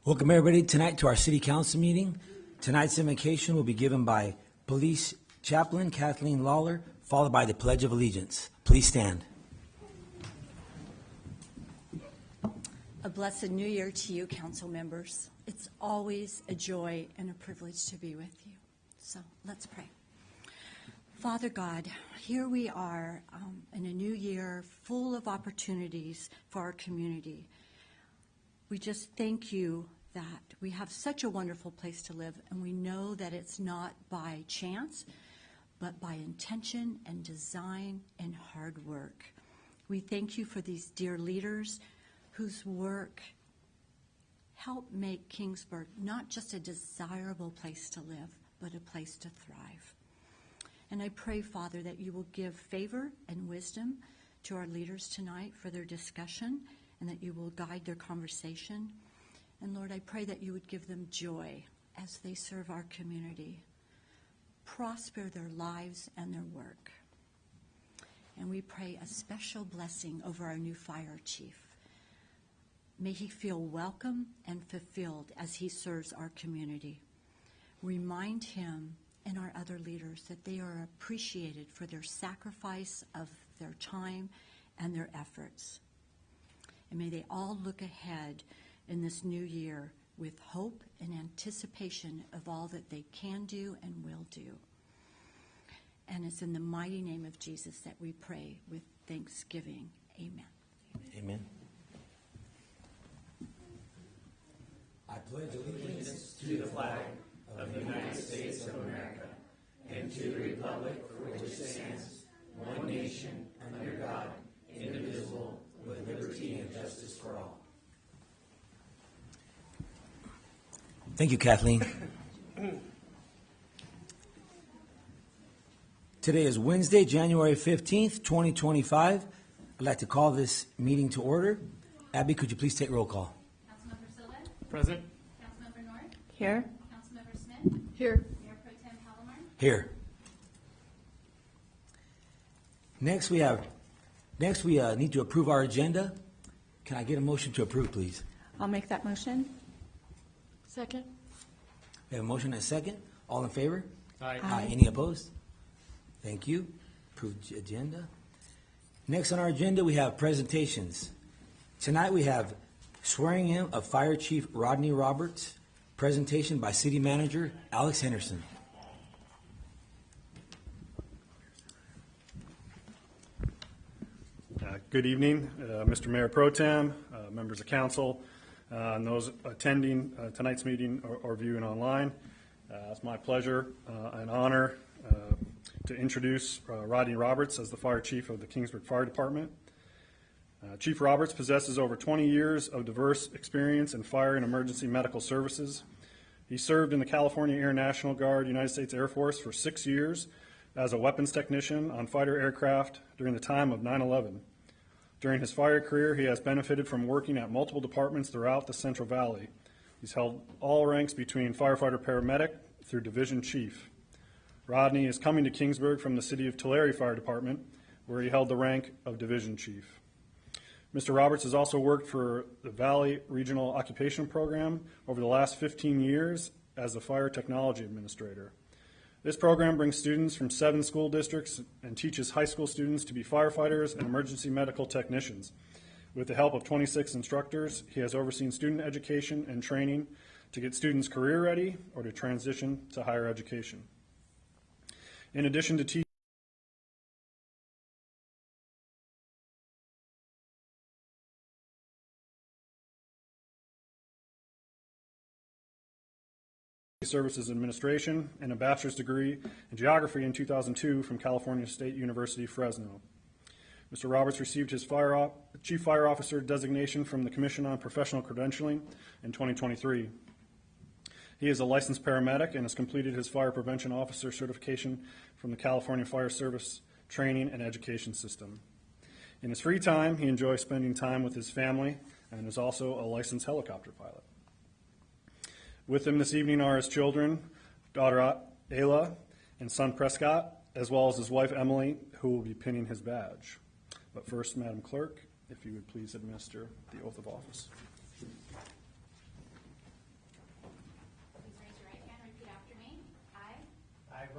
Welcome everybody tonight to our city council meeting. Tonight's invocation will be given by Police Chaplain Kathleen Lawler, followed by the Pledge of Allegiance. Please stand. A blessed new year to you, council members. It's always a joy and a privilege to be with you. So let's pray. Father God, here we are in a new year full of opportunities for our community. We just thank you that we have such a wonderful place to live, and we know that it's not by chance, but by intention and design and hard work. We thank you for these dear leaders whose work help make Kingsburg not just a desirable place to live, but a place to thrive. And I pray, Father, that you will give favor and wisdom to our leaders tonight for their discussion, and that you will guide their conversation. And Lord, I pray that you would give them joy as they serve our community. Prosper their lives and their work. And we pray a special blessing over our new fire chief. May he feel welcome and fulfilled as he serves our community. Remind him and our other leaders that they are appreciated for their sacrifice of their time and their efforts. And may they all look ahead in this new year with hope and anticipation of all that they can do and will do. And it's in the mighty name of Jesus that we pray with thanksgiving. Amen. Amen. I pledge allegiance to the flag of the United States of America and to the republic for which it stands, one nation, under God, indivisible, with liberty and justice for all. Thank you, Kathleen. Today is Wednesday, January 15th, 2025. I'd like to call this meeting to order. Abby, could you please take roll call? Councilmember Silva? Present. Councilmember North? Here. Councilmember Smith? Here. Mayor Pro Tem Palomar? Here. Next, we need to approve our agenda. Can I get a motion to approve, please? I'll make that motion. Second. We have a motion and a second. All in favor? Aye. Any opposed? Thank you. Approved agenda. Next on our agenda, we have presentations. Tonight we have swearing in of Fire Chief Rodney Roberts, presentation by City Manager Alex Henderson. Good evening, Mr. Mayor Pro Tem, members of council, and those attending tonight's meeting or viewing online. It's my pleasure and honor to introduce Rodney Roberts as the Fire Chief of the Kingsburg Fire Department. Chief Roberts possesses over 20 years of diverse experience in fire and emergency medical services. He served in the California Air National Guard, United States Air Force for 6 years as a weapons technician on fighter aircraft during the time of 9/11. During his fire career, he has benefited from working at multiple departments throughout the Central Valley. He's held all ranks between firefighter paramedic through division chief. Rodney is coming to Kingsburg from the City of Tulare Fire Department, where he held the rank of division chief. Mr. Roberts has also worked for the Valley Regional Occupation Program over the last 15 years as the Fire Technology Administrator. This program brings students from 7 school districts and teaches high school students to be firefighters and emergency medical technicians. With the help of 26 instructors, he has overseen student education and training to get students career ready or to transition to higher education. In addition to teaching Services Administration and a bachelor's degree in geography in 2002 from California State University, Fresno. Mr. Roberts received his Chief Fire Officer designation from the Commission on Professional Credentialing in 2023. He is a licensed paramedic and has completed his Fire Prevention Officer certification from the California Fire Service Training and Education System. In his free time, he enjoys spending time with his family and is also a licensed helicopter pilot. With him this evening are his children, daughter Ayla and son Prescott, as well as his wife Emily, who will be pinning his badge. But first, Madam Clerk, if you would please administer the oath of office.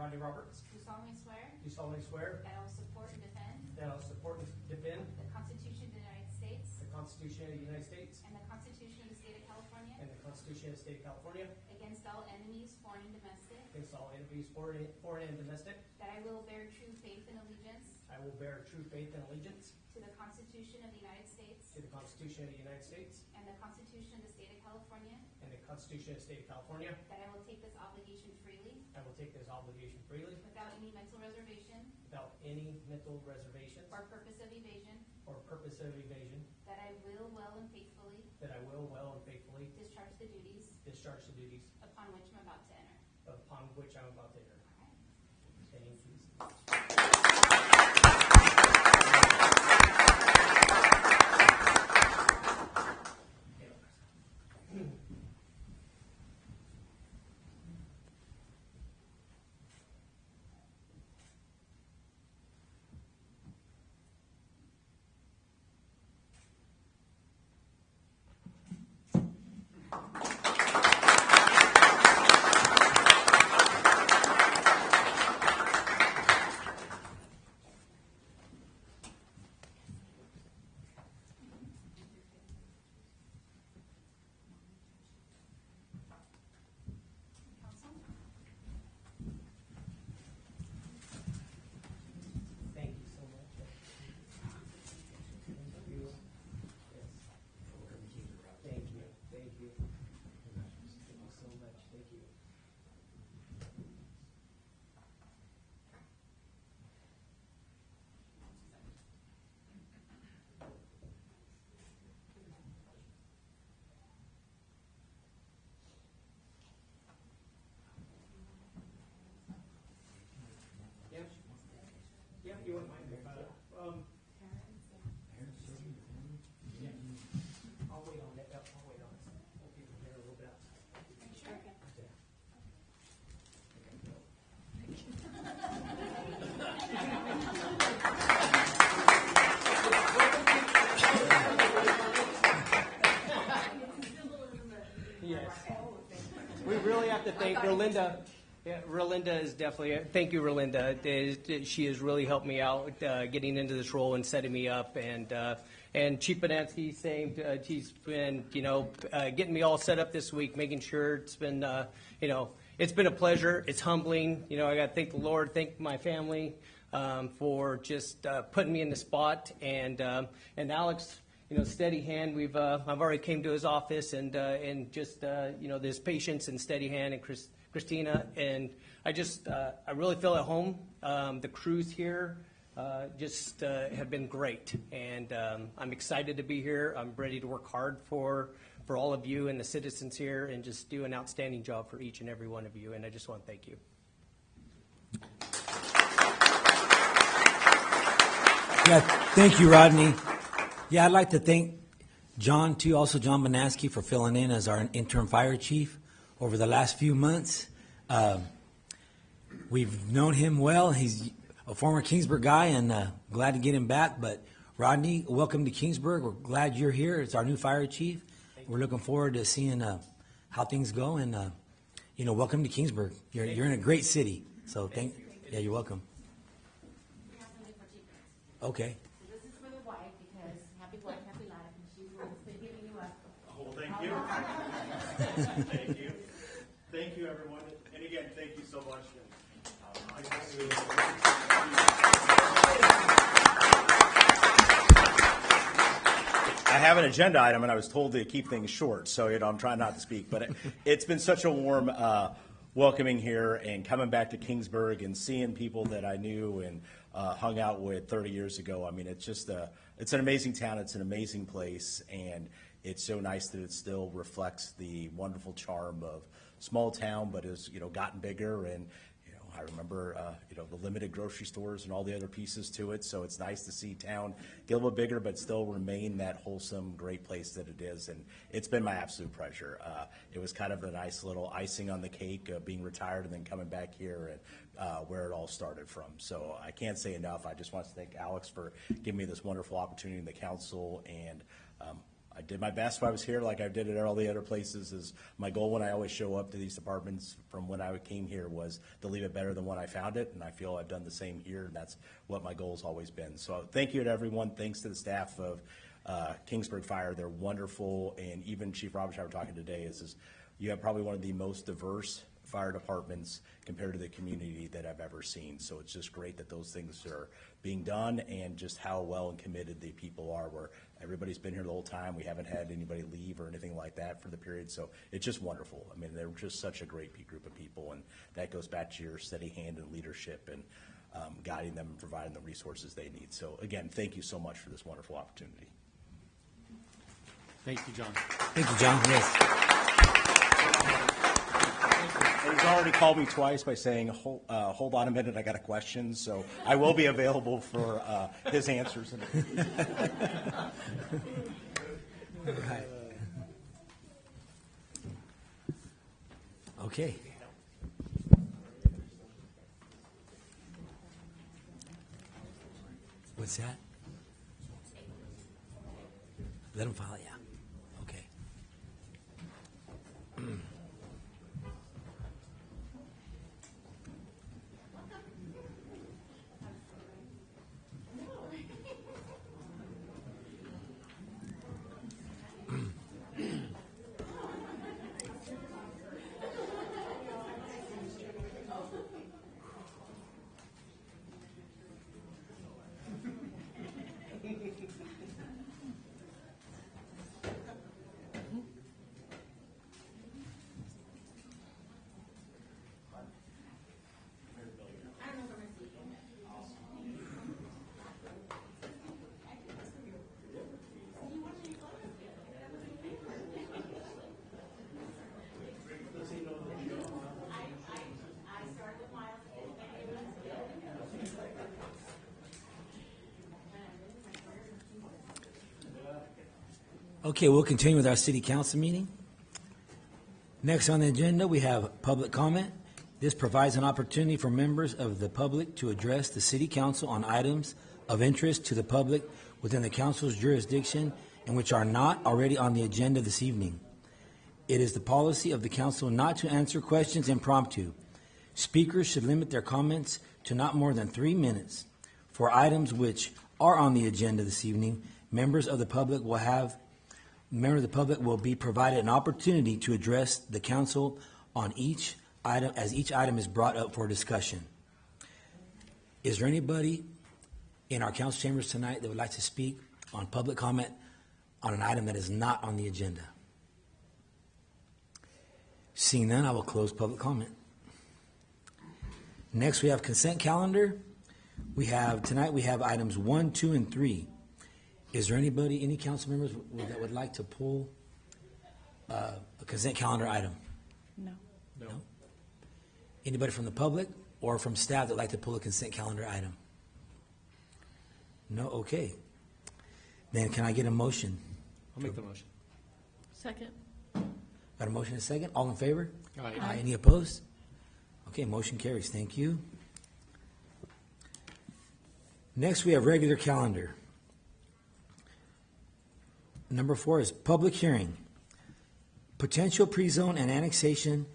Rodney Roberts, do solemnly swear that I will support and defend that I will support and defend the Constitution of the United States the Constitution of the United States and the Constitution of the State of California and the Constitution of the State of California against all enemies, foreign and domestic, against all enemies, foreign and domestic. that I will bear true faith and allegiance I will bear true faith and allegiance to the Constitution of the United States to the Constitution of the United States and the Constitution of the State of California, and the Constitution of the State of California. that I will take this obligation freely I will take this obligation freely without any mental reservation without any mental reservations or purpose of evasion, or purpose of evasion, that I will well and faithfully that I will well and faithfully discharge the duties discharge the duties upon which I'm about to enter. upon which I'm about to enter. All right. Thank you. Council? Thank you so much. Thank you. Yes. Thank you. Thank you. Thank you so much. Thank you. Yeah. Yeah, you wouldn't mind. I'll wait on it. I'll wait on it. We'll keep it here a little bit outside. Sure. Yes. We really have to thank Rolinda. Yeah, Rolinda is definitely, thank you, Rolinda. She has really helped me out getting into this role and setting me up. And Chief Bonansky, same, she's been, getting me all set up this week, making sure it's been, it's been a pleasure. It's humbling. I got to thank the Lord, thank my family for just putting me in the spot. And Alex, steady hand. I've already came to his office and just this patience and steady hand, and Christina, and I really feel at home. The crews here have been great, and I'm excited to be here. I'm ready to work hard for all of you and the citizens here, and just do an outstanding job for each and every one of you. And I just want to thank you. Yeah, thank you, Rodney. Yeah, I'd like to thank John, too, also John Bonansky, for filling in as our interim fire chief over the last few months. We've known him well. He's a former Kingsburg guy, and glad to get him back. But Rodney, welcome to Kingsburg. We're glad you're here. It's our new fire chief. We're looking forward to seeing how things go, and welcome to Kingsburg. You're in a great city. So you're welcome. We have something for Chief. Okay. So this is for the wife, because happy wife, happy life, and she's been giving you up. Oh, thank you. Thank you. Thank you, everyone. And again, thank you so much. I have an agenda item, and I was told to keep things short, so I'm trying not to speak. But it's been such a warm welcoming here, and coming back to Kingsburg and seeing people that I knew and hung out with 30 years ago. I mean, it's just it's an amazing town. It's an amazing place, and it's so nice that it still reflects the wonderful charm of small town, but has gotten bigger. And I remember the limited grocery stores and all the other pieces to it. So it's nice to see town get a little bit bigger, but still remain that wholesome, great place that it is. And it's been my absolute pleasure. It was kind of a nice little icing on the cake of being retired and then coming back here and where it all started from. So I can't say enough. I just want to thank Alex for giving me this wonderful opportunity in the council, and I did my best when I was here, like I did at all the other places. Is my goal when I always show up to these departments from when I came here was to leave it better than when I found it, and I feel I've done the same here, and that's what my goal has always been. So thank you to everyone. Thanks to the staff of Kingsburg Fire. They're wonderful, and even Chief Roberts and I were talking today is you have probably one of the most diverse fire departments compared to the community that I've ever seen. So it's just great that those things are being done, and just how well and committed the people are, where everybody's been here the whole time. We haven't had anybody leave or anything like that for the period. So it's just wonderful. I mean, they're just such a great group of people, and that goes back to your steady hand and leadership and guiding them and providing the resources they need. So again, thank you so much for this wonderful opportunity. Thank you, John. Thank you, John. Yes. He's already called me twice by saying, hold on a minute, I got a question. So I will be available for his answers. Right. Okay. What's that? Let him file it, yeah. Okay. Okay, we'll continue with our city council meeting. Next on the agenda, we have public comment. This provides an opportunity for members of the public to address the city council on items of interest to the public within the council's jurisdiction and which are not already on the agenda this evening. It is the policy of the council not to answer questions impromptu. Speakers should limit their comments to not more than 3 minutes. For items which are on the agenda this evening, members of the public will be provided an opportunity to address the council on each item as each item is brought up for discussion. Is there anybody in our council chambers tonight that would like to speak on public comment on an item that is not on the agenda? Seeing none, I will close public comment. Next, we have consent calendar. Tonight we have items 1, 2, and 3. Is there any council members that would like to pull a consent calendar item? No. No. Anybody from the public or from staff that would like to pull a consent calendar item? No? Okay. Then can I get a motion? I'll make the motion. Second. Got a motion and a second? All in favor? Aye. Any opposed? Okay, motion carries. Thank you. Next, we have regular calendar. Number 4 is public hearing. Potential pre-zone and annexation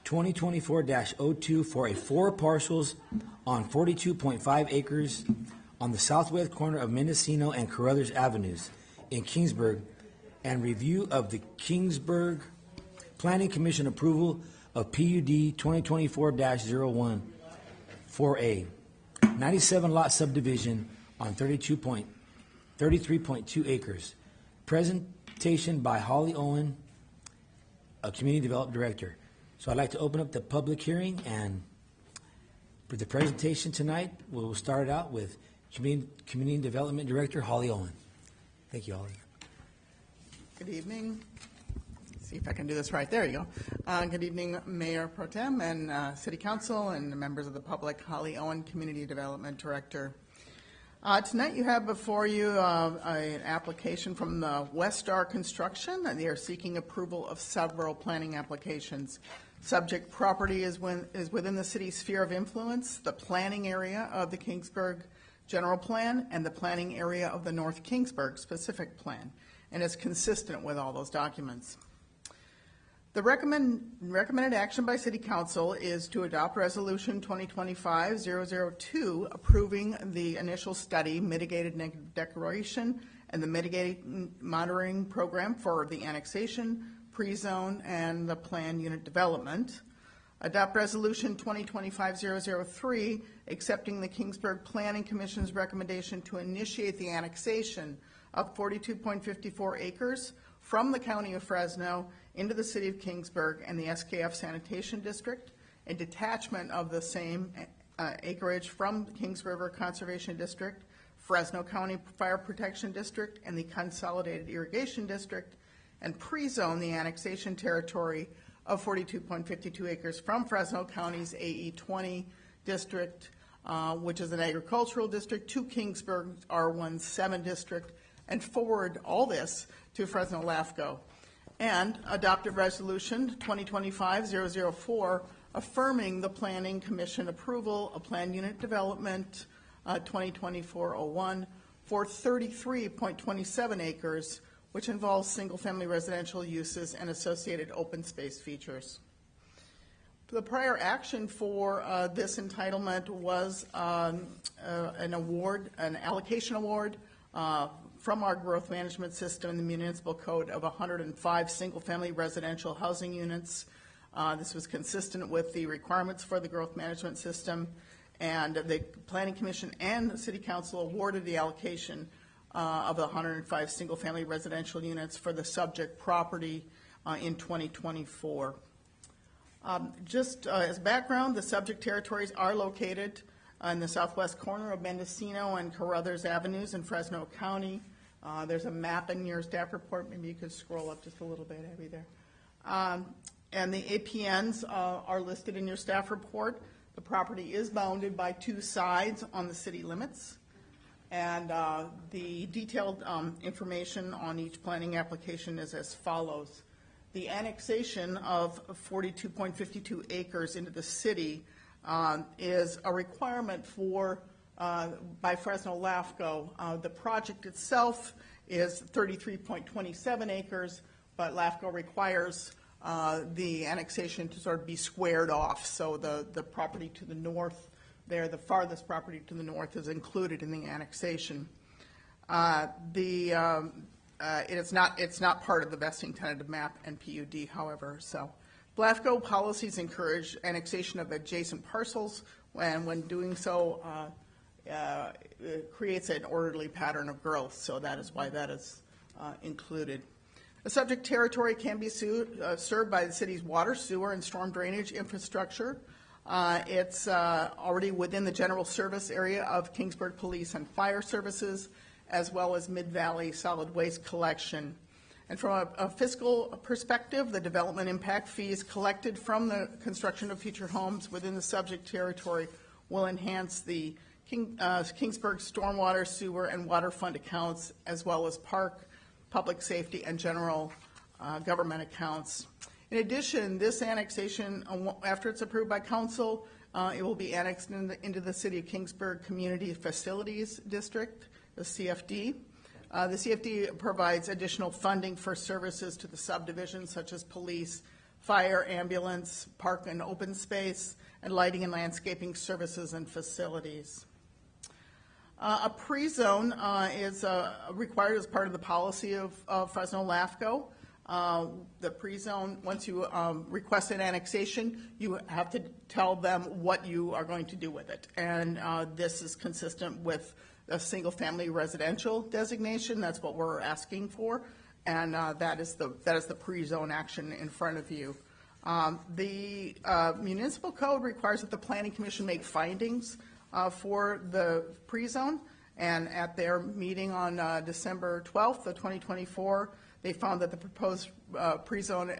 2024-02 for 4 parcels on 42.5 acres on the southwest corner of Mendocino and Carruthers Avenues in Kingsburg, and review of the Kingsburg Planning Commission approval of PUD 2024-01 4A 97 lot subdivision on 33.2 acres. Presentation by Holly Owen, a Community Development Director. So I'd like to open up the public hearing, and for the presentation tonight, we'll start out with Community Development Director Holly Owen. Thank you, Holly. Good evening. See if I can do this right. There you go. Good evening, Mayor Pro Tem and City Council and members of the public. Holly Owen, Community Development Director. Tonight you have before you an application from the Westar Construction. They are seeking approval of several planning applications. Subject property is within the city's sphere of influence, the planning area of the Kingsburg General Plan and the planning area of the North Kingsburg Specific Plan. and is consistent with all those documents. The recommended action by City Council is to adopt Resolution 2025-002 approving the initial study, mitigated negative declaration, and the mitigating monitoring program for the annexation, pre-zone, and the planned unit development. Adopt Resolution 2025-003 accepting the Kingsburg Planning Commission's recommendation to initiate the annexation of 42.54 acres from the County of Fresno into the City of Kingsburg and the SKF Sanitation District, a detachment of the same acreage from Kings River Conservation District, Fresno County Fire Protection District, and the Consolidated Irrigation District, and pre-zone the annexation territory of 42.52 acres from Fresno County's AE 20 district, which is an agricultural district, to Kingsburg's R17 district, and forward all this to Fresno LAFCO. And adopted Resolution 2025-004 affirming the Planning Commission approval of Planned Unit Development 2024-01 for 33.27 acres, which involves single-family residential uses and associated open space features. The prior action for this entitlement was an allocation award from our growth management system in the municipal code of 105 single-family residential housing units. This was consistent with the requirements for the growth management system, and the Planning Commission and the City Council awarded the allocation of 105 single-family residential units for the subject property in 2024. Just as background, the subject territories are located in the southwest corner of Mendocino and Carruthers Avenues in Fresno County. There's a map in your staff report. Maybe you could scroll up just a little bit, Abby, there. And the APNs are listed in your staff report. The property is bounded by two sides on the city limits. And the detailed information on each planning application is as follows. The annexation of 42.52 acres into the city is a requirement for by Fresno LAFCO. The project itself is 33.27 acres, but LAFCO requires the annexation to sort of be squared off. So the property to the north there, the farthest property to the north, is included in the annexation. It's not part of the vesting tentative map and PUD, however. So LAFCO policies encourage annexation of adjacent parcels, and when doing so, it creates an orderly pattern of growth. So that is why that is included. The subject territory can be served by the city's water, sewer, and storm drainage infrastructure. It's already within the general service area of Kingsburg Police and Fire Services, as well as Mid-Valley Solid Waste Collection. And from a fiscal perspective, the development impact fees collected from the construction of future homes within the subject territory will enhance the Kingsburg stormwater, sewer, and water fund accounts, as well as park, public safety, and general government accounts. In addition, this annexation, after it's approved by council, it will be annexed into the City of Kingsburg Community Facilities District, the CFD. The CFD provides additional funding for services to the subdivision, such as police, fire, ambulance, park and open space, and lighting and landscaping services and facilities. A pre-zone is required as part of the policy of Fresno LAFCO. The pre-zone, once you request an annexation, you have to tell them what you are going to do with it. And this is consistent with a single-family residential designation. That's what we're asking for, and that is the pre-zone action in front of you. The municipal code requires that the Planning Commission make findings for the pre-zone, and at their meeting on December 12th of 2024, they found that the proposed pre-zone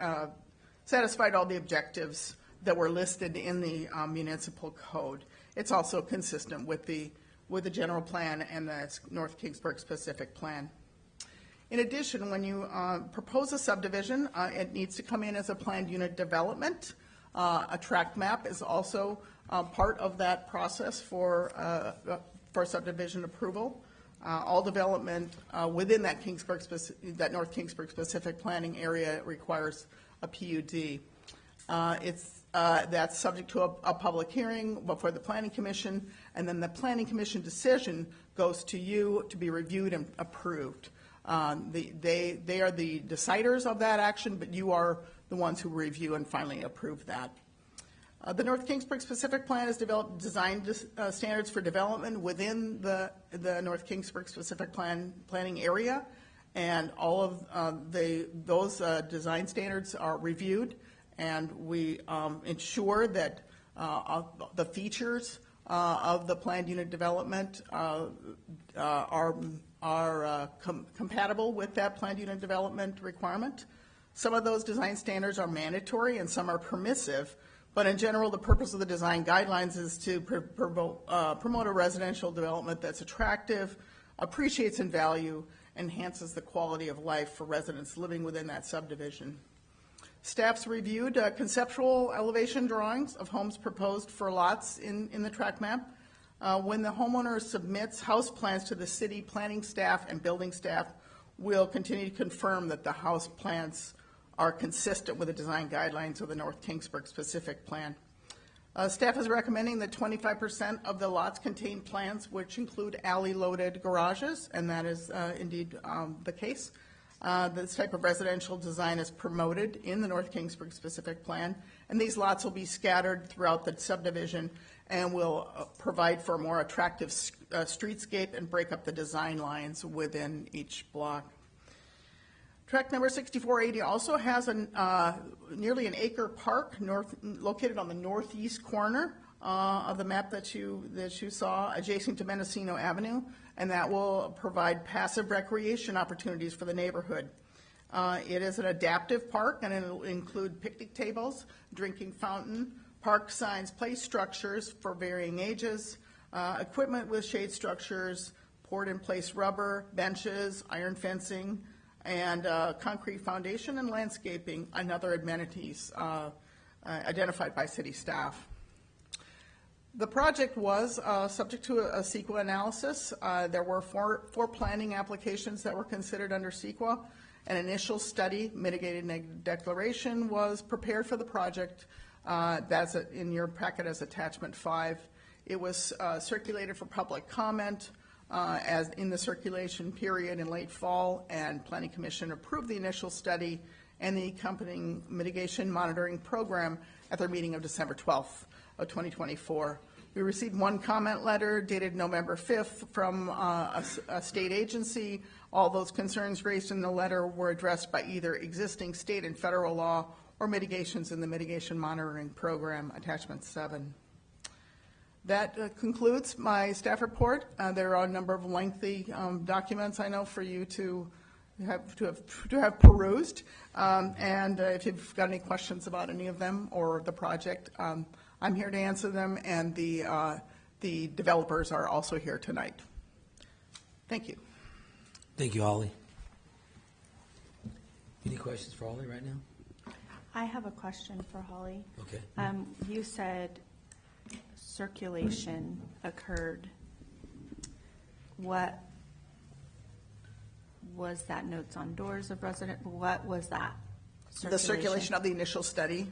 satisfied all the objectives that were listed in the municipal code. It's also consistent with the general plan and the North Kingsburg specific plan. In addition, when you propose a subdivision, it needs to come in as a planned unit development. A tract map is also part of that process for subdivision approval. All development within that North Kingsburg specific planning area requires a PUD. That's subject to a public hearing before the Planning Commission, and then the Planning Commission decision goes to you to be reviewed and approved. They are the deciders of that action, but you are the ones who review and finally approve that. The North Kingsburg specific plan has developed design standards for development within the North Kingsburg specific planning area, and all of those design standards are reviewed, and we ensure that the features of the planned unit development are compatible with that planned unit development requirement. Some of those design standards are mandatory and some are permissive, but in general, the purpose of the design guidelines is to promote a residential development that's attractive, appreciates in value, enhances the quality of life for residents living within that subdivision. Staff's reviewed conceptual elevation drawings of homes proposed for lots in the tract map. When the homeowner submits house plans to the city, planning staff and building staff will continue to confirm that the house plans are consistent with the design guidelines of the North Kingsburg specific plan. Staff is recommending that 25% of the lots contain plans which include alley-loaded garages, and that is indeed the case. This type of residential design is promoted in the North Kingsburg specific plan, and these lots will be scattered throughout the subdivision and will provide for a more attractive streetscape and break up the design lines within each block. Tract number 6480 also has nearly an acre park located on the northeast corner of the map that you saw, adjacent to Mendocino Avenue, and that will provide passive recreation opportunities for the neighborhood. It is an adaptive park, and it will include picnic tables, drinking fountain, park signs, play structures for varying ages, equipment with shade structures, poured-in-place rubber, benches, iron fencing, and concrete foundation and landscaping and other amenities identified by city staff. The project was subject to a CEQA analysis. There were four planning applications that were considered under CEQA. An initial study, mitigated negative declaration, was prepared for the project. That's in your packet as attachment 5. It was circulated for public comment as in the circulation period in late fall, and Planning Commission approved the initial study and the accompanying mitigation monitoring program at their meeting of December 12th of 2024. We received one comment letter dated November 5th from a state agency. All those concerns raised in the letter were addressed by either existing state and federal law or mitigations in the mitigation monitoring program, attachment 7. That concludes my staff report. There are a number of lengthy documents, I know, for you to have perused. And if you've got any questions about any of them or the project, I'm here to answer them, and the developers are also here tonight. Thank you. Thank you, Holly. Any questions for Holly right now? I have a question for Holly. Okay. You said circulation occurred. What was that? Notes on doors of resident? What was that? The circulation of the initial study,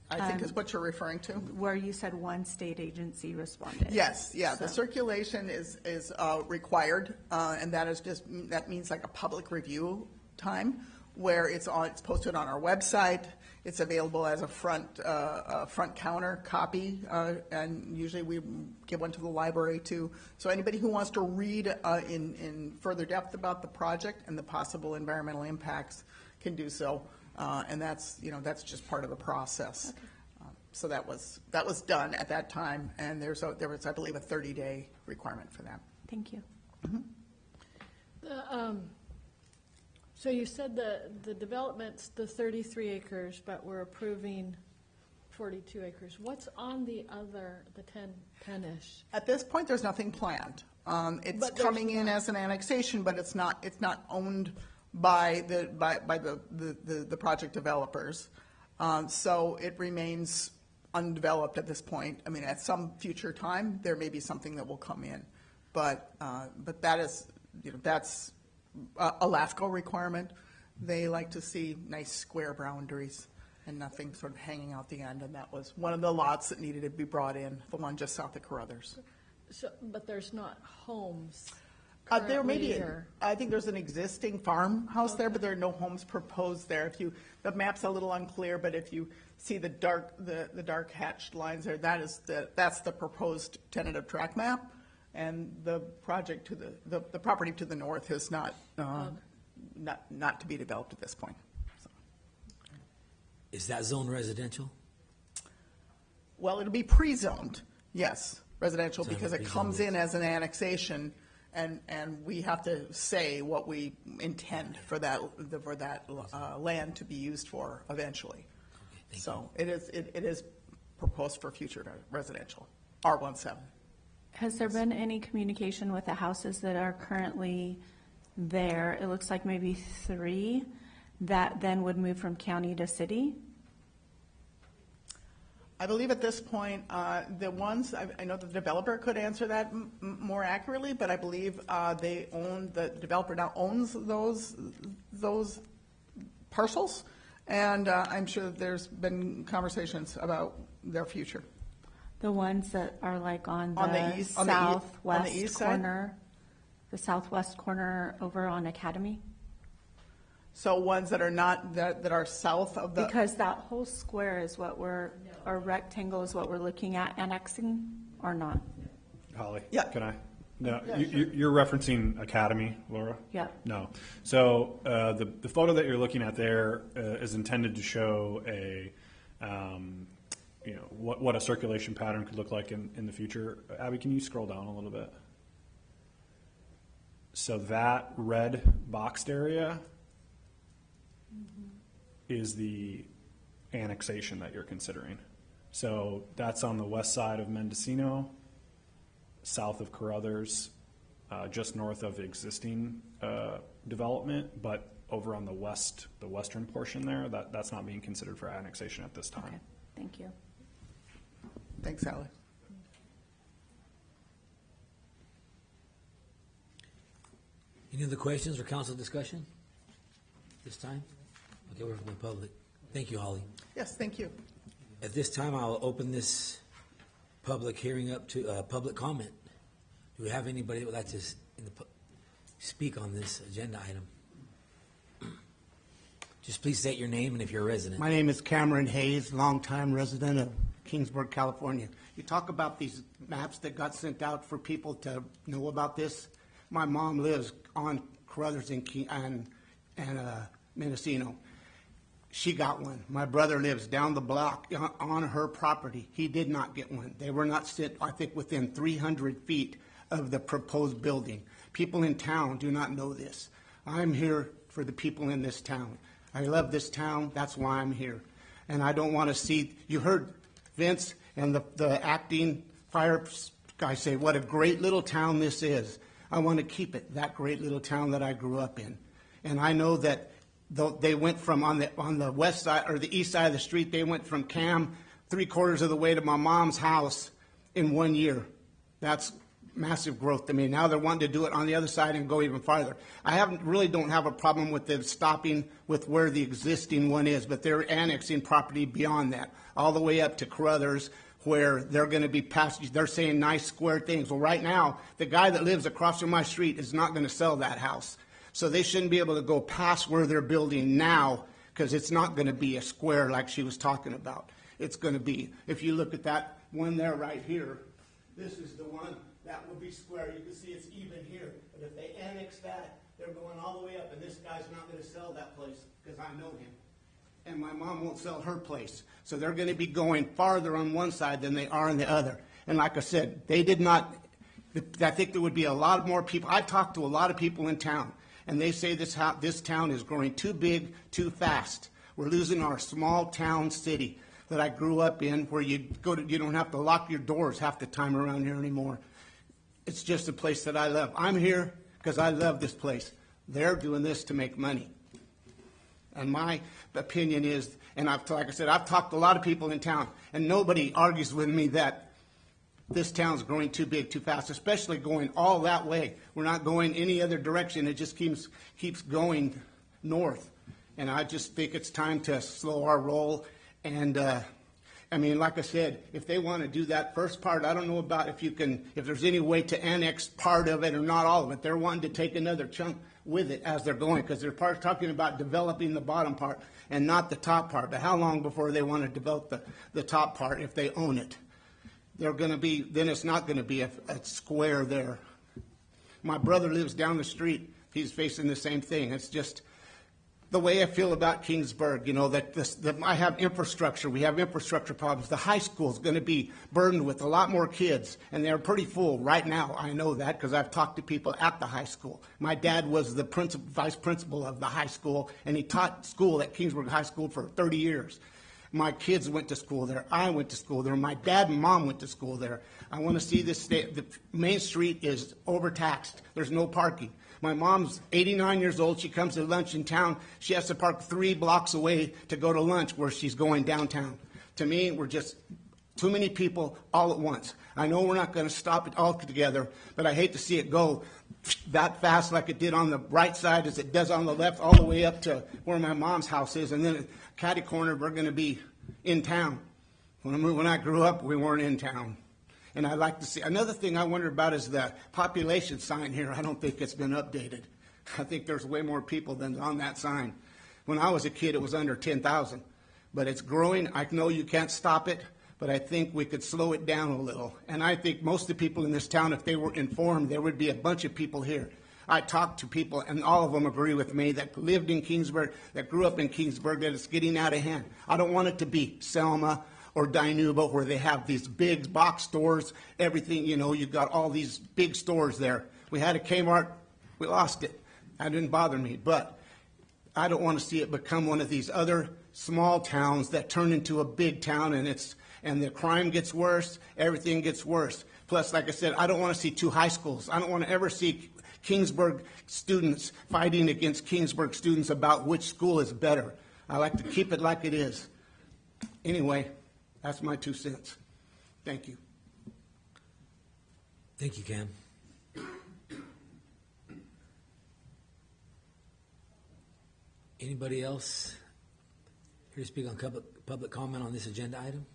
I think is what you're referring to. Where you said one state agency responded. Yes, yeah. So the circulation is required, and that means like a public review time where it's posted on our website. It's available as a front counter copy, and usually we give one to the library too. So anybody who wants to read in further depth about the project and the possible environmental impacts can do so, and that's just part of the process. Okay. So that was done at that time, and there was I believe a 30-day requirement for that. Thank you. Mm-hmm. So you said the development's the 33 acres, but we're approving 42 acres. What's on the 10-ish? At this point, there's nothing planned. It's coming in as an annexation, but it's not owned by the project developers. So it remains undeveloped at this point. I mean, at some future time, there may be something that will come in. but that is, that's a LAFCO requirement. They like to see nice square boundaries and nothing sort of hanging out the end, and that was one of the lots that needed to be brought in, the one just south of Carruthers. So, but there's not homes There may be, currently, or- I think there's an existing farmhouse there, but there are no homes proposed there. The map's a little unclear, but if you see the dark hatched lines there, that's the proposed tentative track map. And the project the property to the north is not to be developed at this point. So. Is that zone residential? Well, it'll be pre-zoned, yes, residential, So because it pre-zoned comes is- in as an annexation, and we have to say what we intend for that land to be used for eventually. thank So it is proposed for future residential, R17. Has there been any communication with the houses that are currently there? It looks like maybe 3 that then would move from county to city. I believe at this point, the ones, I know the developer could answer that more accurately, but I believe the developer now owns those parcels, and I'm sure that there's been conversations about their future. The ones that are like on On the the east- on the e- on the southwest east side? corner, the southwest corner over on Academy? So ones that are not, that are south of the. Because that whole square is what or rectangle is what we're looking at annexing or not? Holly? Yeah. Can I? No, Yeah, you're referencing Academy, Laura? Yeah. No. So the photo that you're looking at there is intended to show what a circulation pattern could look like in the future. Abby, can you scroll down a little bit? So that red boxed area is the annexation that you're considering. So that's on the west side of Mendocino, south of Carruthers, just north of existing development, but over on the western portion there, that's not being considered for annexation at this time. Okay, thank you. Thanks, Sally. Any other questions or council discussion this time? Okay, we're from the public. Thank you, Holly. Yes, thank you. At this time, I'll open this public hearing up to public comment. Do we have anybody that would like to speak on this agenda item? Just please state your name and if you're a resident. My name is Cameron Hayes, longtime resident of Kingsburg, California. You talk about these maps that got sent out for people to know about this. My mom lives on Carruthers and Mendocino. She got one. My brother lives down the block on her property. He did not get one. They were not sent, I think, within 300 feet of the proposed building. People in town do not know this. I'm here for the people in this town. I love this town. That's why I'm here. And I don't want to see, you heard Vince and the acting fire guy say what a great little town this is. I want to keep it that great little town that I grew up in. And I know that they went from on the west side or the east side of the street, they went from Cam 3/4 of the way to my mom's house in 1 year. That's massive growth to me. Now they're wanting to do it on the other side and go even farther. I really don't have a problem with them stopping with where the existing one is, but they're annexing property beyond that, all the way up to Carruthers, where they're going to be passed. They're saying nice square things. Well, right now, the guy that lives across from my street is not going to sell that house. So they shouldn't be able to go past where they're building now, because it's not going to be a square like she was talking about. It's going to be, if you look at that one there right here, this is the one that will be square. You can see it's even here. But if they annex that, they're going all the way up, and this guy's not going to sell that place because I know him. And my mom won't sell her place. So they're going to be going farther on one side than they are on the other. And like I said, they did not, I think there would be a lot more people. I talked to a lot of people in town, and they say this town is growing too big, too fast. We're losing our small town city that I grew up in, where you don't have to lock your doors half the time around here anymore. It's just a place that I love. I'm here because I love this place. They're doing this to make money. And my opinion is, and like I said, I've talked to a lot of people in town, and nobody argues with me that this town's growing too big too fast, especially going all that way. We're not going any other direction. It just keeps going north. And I just think it's time to slow our roll. And I mean, like I said, if they want to do that first part, I don't know about if there's any way to annex part of it or not all of it. They're wanting to take another chunk with it as they're going, because they're talking about developing the bottom part and not the top part. But how long before they want to develop the top part if they own it? Then it's not going to be a square there. My brother lives down the street. He's facing the same thing. It's just the way I feel about Kingsburg, that I have infrastructure. We have infrastructure problems. The high school is going to be burdened with a lot more kids, and they're pretty full right now. I know that because I've talked to people at the high school. My dad was the vice principal of the high school, and he taught school at Kingsburg High School for 30 years. My kids went to school there. I went to school there. My dad and mom went to school there. I want to see this state. The Main Street is overtaxed. There's no parking. My mom's 89 years old. She comes to lunch in town. She has to park 3 blocks away to go to lunch where she's going downtown. To me, we're just too many people all at once. I know we're not going to stop it all together, but I hate to see it go that fast like it did on the right side as it does on the left, all the way up to where my mom's house is. And then at catty corner, we're going to be in town. When I grew up, we weren't in town. And I like to see, another thing I wonder about is the population sign here. I don't think it's been updated. I think there's way more people than on that sign. When I was a kid, it was under 10,000. But it's growing. I know you can't stop it, but I think we could slow it down a little. And I think most of the people in this town, if they were informed, there would be a bunch of people here. I talked to people, and all of them agree with me, that lived in Kingsburg, that grew up in Kingsburg, that it's getting out of hand. I don't want it to be Selma or Dinuba, where they have these big box stores, everything, you've got all these big stores there. We had a Kmart, we lost it. That didn't bother me, but I don't want to see it become one of these other small towns that turn into a big town, and the crime gets worse, everything gets worse. Plus, like I said, I don't want to see 2 high schools. I don't want to ever see Kingsburg students fighting against Kingsburg students about which school is better. I like to keep it like it is. Anyway, that's my 2 cents. Thank you. Thank you, Cam. Anybody else here to speak on public comment on this agenda item?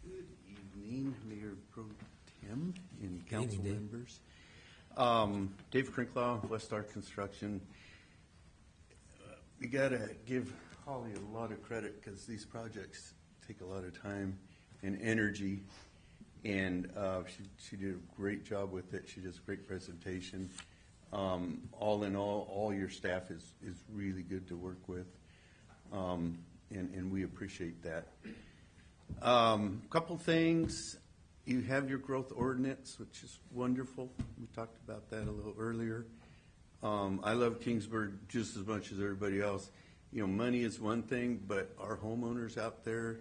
Good evening, Mayor Pro Tem and Good evening, council Dave. members. Dave Crinklaw, West Arc Construction. We got to give Holly a lot of credit because these projects take a lot of time and energy, and she did a great job with it. She does a great presentation. All in all your staff is really good to work with, and we appreciate that. Couple things. You have your growth ordinance, which is wonderful. We talked about that a little earlier. I love Kingsburg just as much as everybody else. Money is one thing, but our homeowners out there,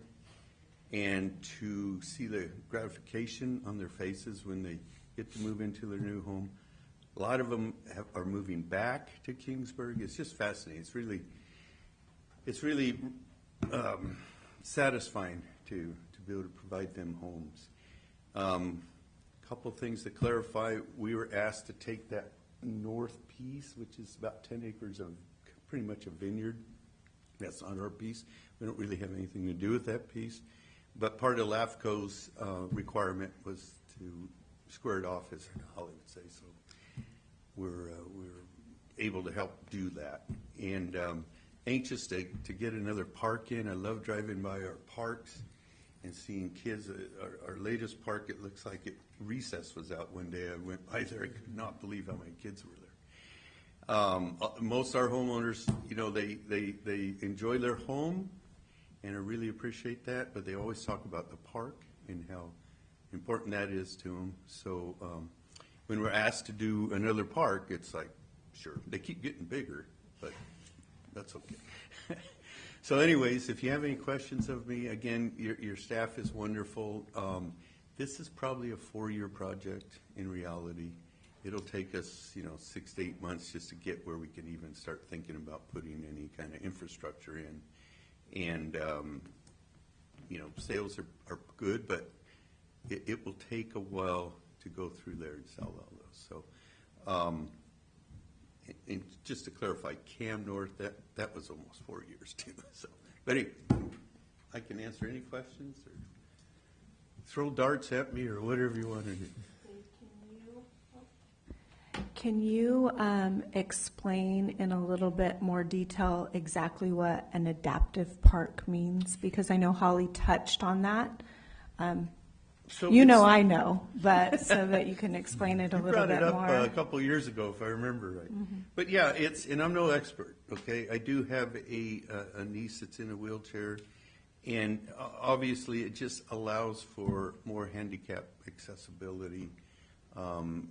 and to see the gratification on their faces when they get to move into their new home. A lot of them are moving back to Kingsburg. It's just fascinating. It's really satisfying to be able to provide them homes. Couple things to clarify. We were asked to take that north piece, which is about 10 acres of pretty much a vineyard. That's not our piece. We don't really have anything to do with that piece. But part of LAFCO's requirement was to square it off, as Holly would say. So we're able to help do that. And anxious to get another park in. I love driving by our parks and seeing kids. Our latest park, it looks like recess was out one day. I went by there. I could not believe how many kids were there. Most of our homeowners, they enjoy their home, and I really appreciate that, but they always talk about the park and how important that is to them. So when we're asked to do another park, it's like, sure, they keep getting bigger, but that's okay. So anyways, if you have any questions of me, again, your staff is wonderful. This is probably a 4-year project in reality. it'll take us, 6 to 8 months just to get where we can even start thinking about putting any kind of infrastructure in. And, sales are good, but it will take a while to go through there and sell all those. So, and just to clarify, Cam North, that was almost 4 years too. So, but anyway, I can answer any questions or throw darts at me or whatever you want to do. Can you explain in a little bit more detail exactly what an adaptive park means? Because I know Holly touched on that. So I know, but so that you can explain it a little bit more. You brought it up a couple of years ago, if I remember right. Mm-hmm. But yeah, and I'm no expert, okay? I do have a niece that's in a wheelchair, and obviously it just allows for more handicap accessibility.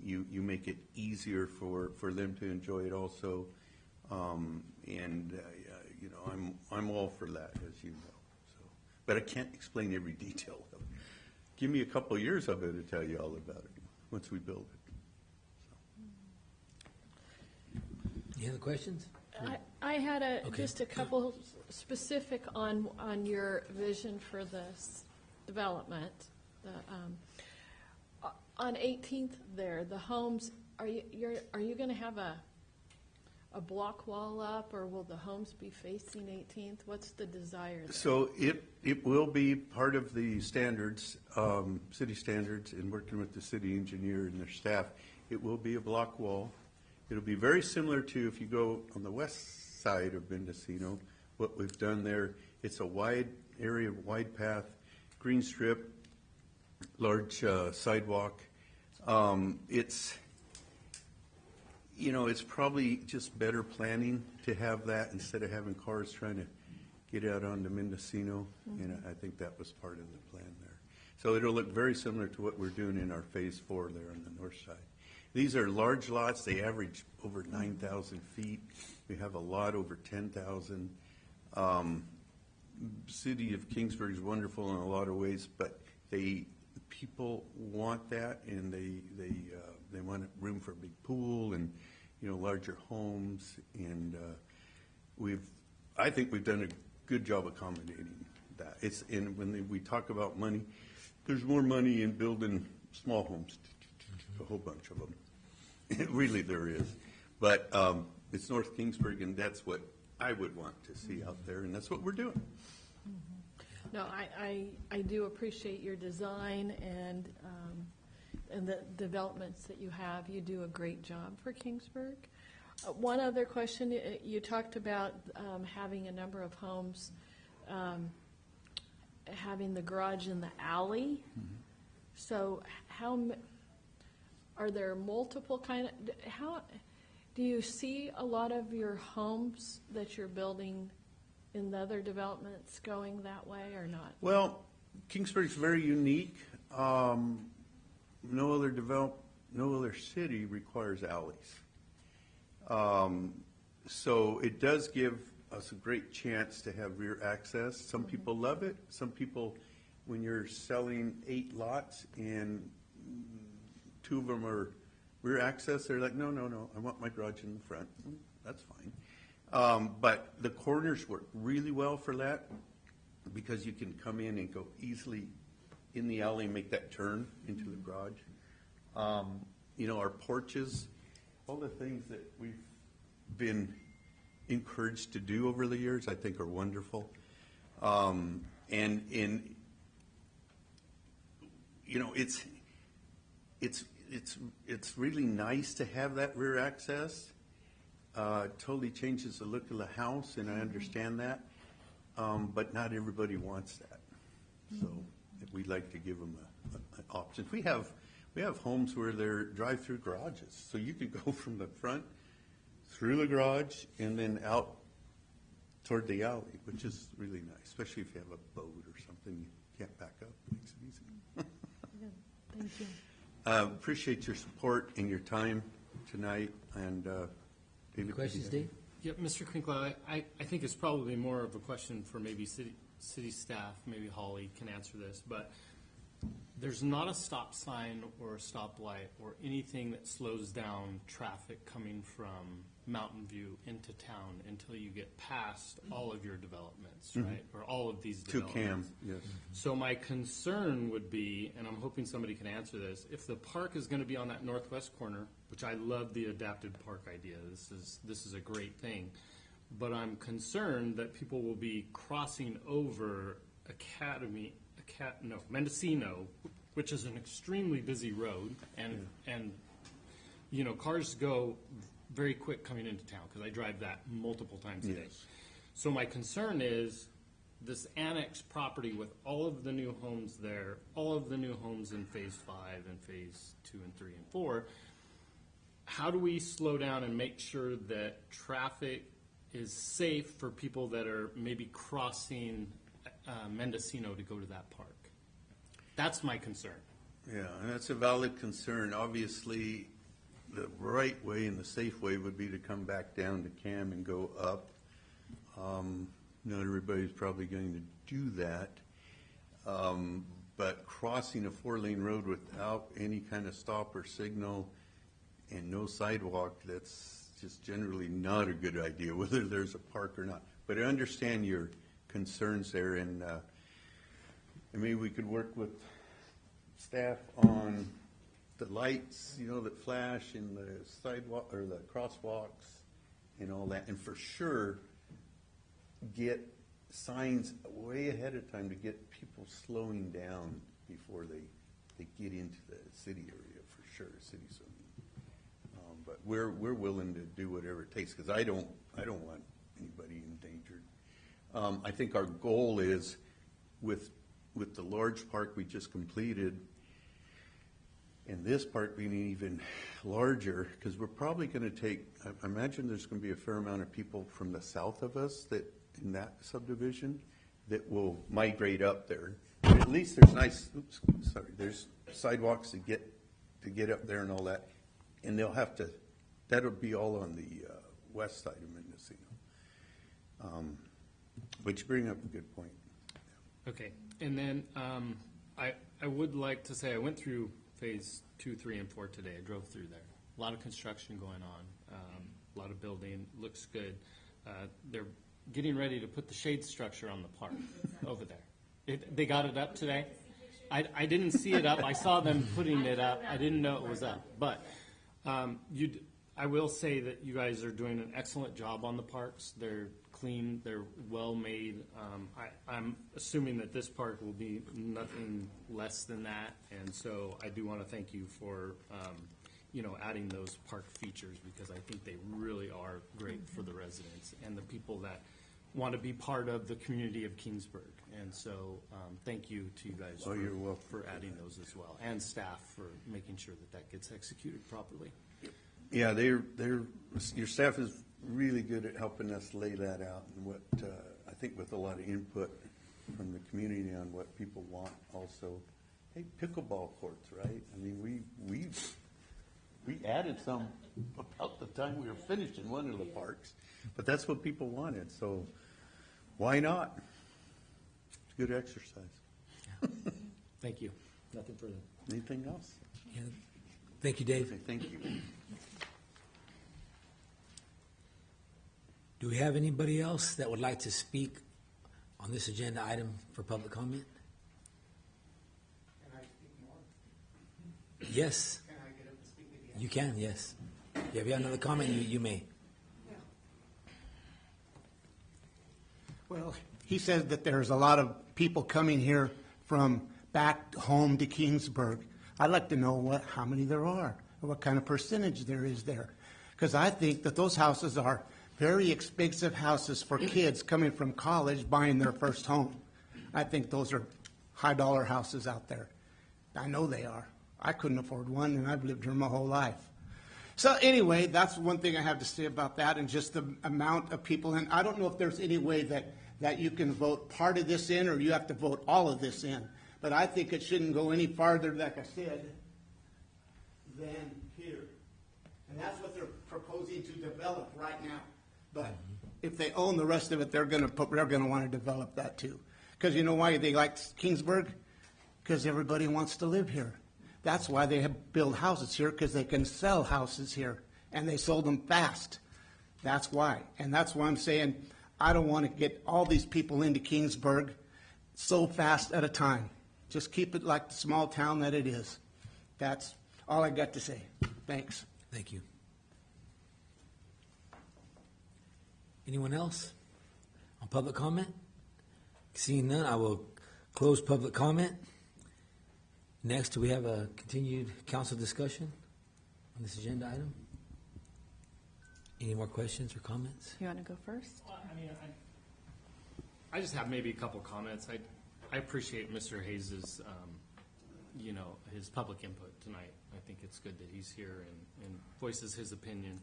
You make it easier for them to enjoy it also, I'm all for that, as you know. So, but I can't explain every detail of it. Give me a couple of years of it to tell you all about it once we build it. So. Any other questions? I had just a couple specific on your vision for this development. On 18th there, the homes, are you going to have a block wall up, or will the homes be facing 18th? What's the desire there? So it will be part of the standards, city standards, and working with the city engineer and their staff. It will be a block wall. It'll be very similar to if you go on the west side of Mendocino, what we've done there. It's a wide area, wide path, green strip, large sidewalk. It's probably just better planning to have that instead of having cars trying to get out onto Mendocino. Mm-hmm. And I think that was part of the plan there. So it'll look very similar to what we're doing in our Phase 4 there on the north side. These are large lots. They average over 9,000 feet. We have a lot over 10,000. City of Kingsburg is wonderful in a lot of ways, but people want that, and they want room for a big pool and larger homes, and I think we've done a good job accommodating that. And when we talk about money, there's more money in building small homes, a whole bunch of them. Really, there is, but it's North Kingsburg, and that's what I would want to see out there, and that's what we're doing. No, I do appreciate your design and the developments that you have. You do a great job for Kingsburg. One other question, you talked about having a number of homes, having the garage in the alley. Mm-hmm. So are there multiple how do you see a lot of your homes that you're building in the other developments going that way or not? Well, Kingsburg's very unique. No other city requires alleys. So it does give us a great chance to have rear access. Some people love it. Some people, when you're selling 8 lots and 2 of them are rear access, they're like, no, I want my garage in the front. That's fine. But the corners work really well for that because you can come in and go easily in the alley and make that turn into the garage. Our porches, all the things that we've been encouraged to do over the years, I think are wonderful. It's really nice to have that rear access. Totally changes the look of the house, and I understand that. But not everybody wants that. So we'd like to give them an option. We have homes where they're drive-through garages, so you could go from the front through the garage and then out toward the alley, which is really nice, especially if you have a boat or something you can't back up. It makes it easy. Thank you. Appreciate your support and your time tonight. And David, questions, Dave? Yeah, Mr. Krinkle, I think it's probably more of a question for maybe city staff. Maybe Holly can answer this, but there's not a stop sign or a stoplight or anything that slows down traffic coming from Mountain View into town until you get past all of your developments, right? Or all of these To developments. Cam, yes. So my concern would be, and I'm hoping somebody can answer this, if the park is going to be on that northwest corner, which I love the adapted park idea, this is a great thing, but I'm concerned that people will be crossing over Mendocino, which is an extremely busy road, and you know, cars go very quick coming into town, because I drive that multiple times a day. Yes. So my concern is this annex property with all of the new homes there, all of the new homes in phase 5 and phase 2 and 3 and 4, how do we slow down and make sure that traffic is safe for people that are maybe crossing Mendocino to go to that park? That's my concern. Yeah, and that's a valid concern. Obviously, the right way and the safe way would be to come back down to Cam and go up. Not everybody's probably going to do that. But crossing a 4-lane road without any kind of stop or signal and no sidewalk, that's just generally not a good idea, whether there's a park or not. But I understand your concerns there, and maybe we could work with staff on the lights, you know, that flash in the sidewalk or the crosswalks and all that, and for sure get signs way ahead of time to get people slowing down before they get into the city area, for sure, city zoning. But we're willing to do whatever it takes, because I don't want anybody endangered. I think our goal is with the large park we just completed, and this park being even larger, because we're probably going to take, I imagine there's going to be a fair amount of people from the south of us that in that subdivision that will migrate up there. But at least there's there's sidewalks to get up there and all that, and they'll have to. That'll be all on the west side of Mendocino. But you bring up a good point. Okay, and then I would like to say I went through phase 2, 3, and 4 today. I drove through there. A lot of construction going on, a lot of building. Looks good. They're getting ready to put the shade structure on the park over there. They got it up today? I didn't see it up. I saw them putting it up. I didn't know it was up. But I will say that you guys are doing an excellent job on the parks. They're clean. They're well made. I'm assuming that this park will be nothing less than that. And so I do want to thank you for adding those park features, because I think they really are great for the residents and the people that want to be part of the community of Kingsburg. And so thank you to you guys for adding those as well, and staff for making sure that gets executed properly. Yeah, your staff is really good at helping us lay that out, and what I think with a lot of input from the community on what people want. Also, hey, pickleball courts, right? I mean, we added some about the time we were finished in one of the parks, but that's what people wanted. So why not? It's good exercise. Thank you. Nothing further. Anything else? Yeah. Thank you, Dave. Okay, thank you. Do we have anybody else that would like to speak on this agenda item for public comment? Can I speak more? Yes. Can I get up and speak again? You can, yes. If you have another comment, you may. Well, he said that there's a lot of people coming here from back home to Kingsburg. I'd like to know how many there are, or what kind of percentage there is there. Because I think that those houses are very expensive houses for kids coming from college buying their first home. I think those are high-dollar houses out there. I know they are. I couldn't afford one, and I've lived here my whole life. So anyway, that's one thing I have to say about that, and just the amount of people. And I don't know if there's any way that you can vote part of this in, or you have to vote all of this in. But I think it shouldn't go any farther, like I said, than here. And that's what they're proposing to develop right now. But if they own the rest of it, they're going to want to develop that too. Because you know why they like Kingsburg? because everybody wants to live here. That's why they have built houses here, because they can sell houses here, and they sold them fast. That's why. And that's why I'm saying I don't want to get all these people into Kingsburg so fast at a time. Just keep it like the small town that it is. That's all I got to say. Thanks. Thank you. Anyone else on public comment? Seeing none, I will close public comment. Next, do we have a continued council discussion on this agenda item? Any more questions or comments? You want to go first? Well, I mean, I just have maybe a couple comments. I appreciate Mr. Hayes's, his public input tonight. I think it's good that he's here and voices his opinion.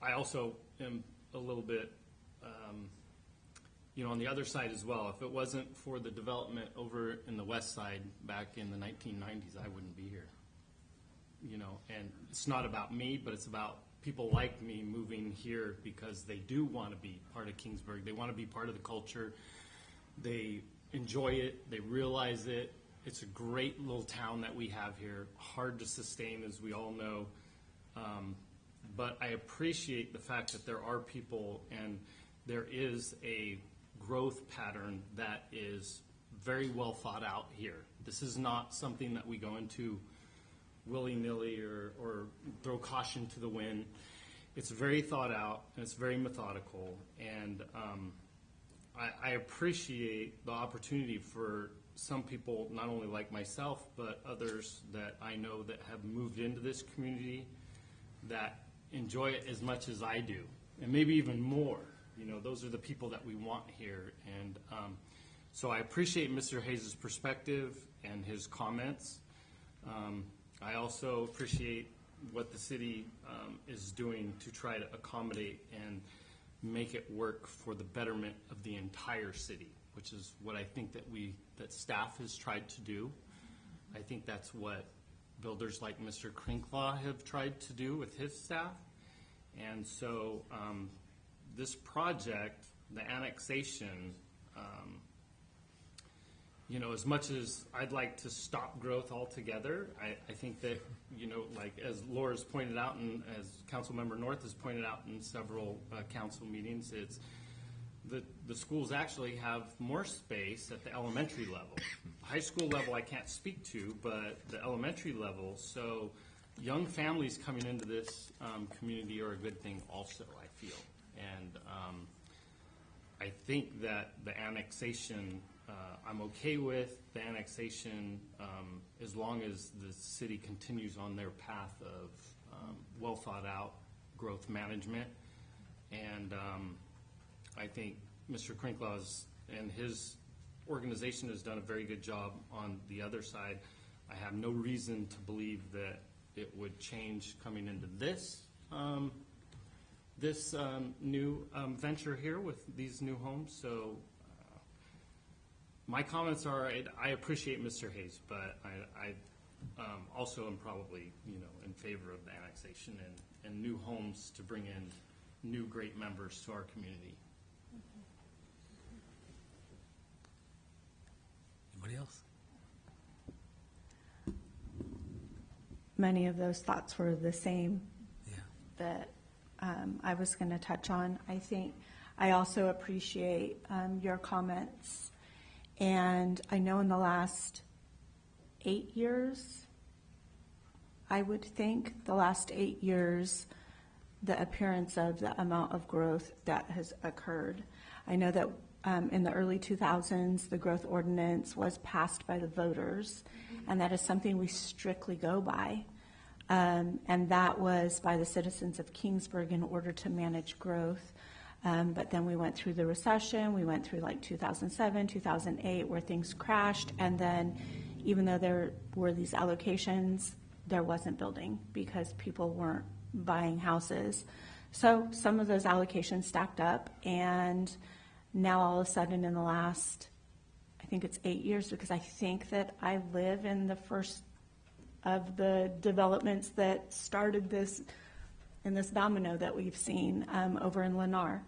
I also am a little bit, on the other side as well. If it wasn't for the development over in the west side back in the 1990s, I wouldn't be here. And it's not about me, but it's about people like me moving here because they do want to be part of Kingsburg. They want to be part of the culture. They enjoy it. They realize it. It's a great little town that we have here, hard to sustain, as we all know. But I appreciate the fact that there are people and there is a growth pattern that is very well thought out here. This is not something that we go into willy-nilly or throw caution to the wind. It's very thought out and it's very methodical. And I appreciate the opportunity for some people, not only like myself, but others that I know that have moved into this community that enjoy it as much as I do, and maybe even more. Those are the people that we want here. And so I appreciate Mr. Hayes' perspective and his comments. I also appreciate what the city is doing to try to accommodate and make it work for the betterment of the entire city, which is what I think that staff has tried to do. I think that's what builders like Mr. Crinklaw have tried to do with his staff. And so this project, the annexation, as much as I'd like to stop growth altogether, I think that, like as Laura's pointed out and as Councilmember North has pointed out in several council meetings, it's the schools actually have more space at the elementary level. High school level I can't speak to, but the elementary level, so young families coming into this community are a good thing also, I feel. And I think that the annexation, I'm okay with the annexation as long as the city continues on their path of well thought out growth management. And I think Mr. Crinklaw's and his organization has done a very good job on the other side. I have no reason to believe that it would change coming into this new venture here with these new homes. So my comments are, I appreciate Mr. Hayes, but I also am probably in favor of the annexation and new homes to bring in new great members to our community. Anybody else? Many of those thoughts were the same that I was going to touch on. I think I also appreciate your comments. And I know in the last 8 years, I would think the last 8 years, the appearance of the amount of growth that has occurred. I know that in the early 2000s, the growth ordinance was passed by the voters, and that is something we strictly go by. And that was by the citizens of Kingsburg in order to manage growth. But then we went through the recession. We went through like 2007, 2008, where things crashed. And then even though there were these allocations, there wasn't building because people weren't buying houses. So some of those allocations stacked up. And now all of a sudden in the last, I think it's 8 years, because I think that I live in the first of the developments that started this in this domino that we've seen over in Lennar.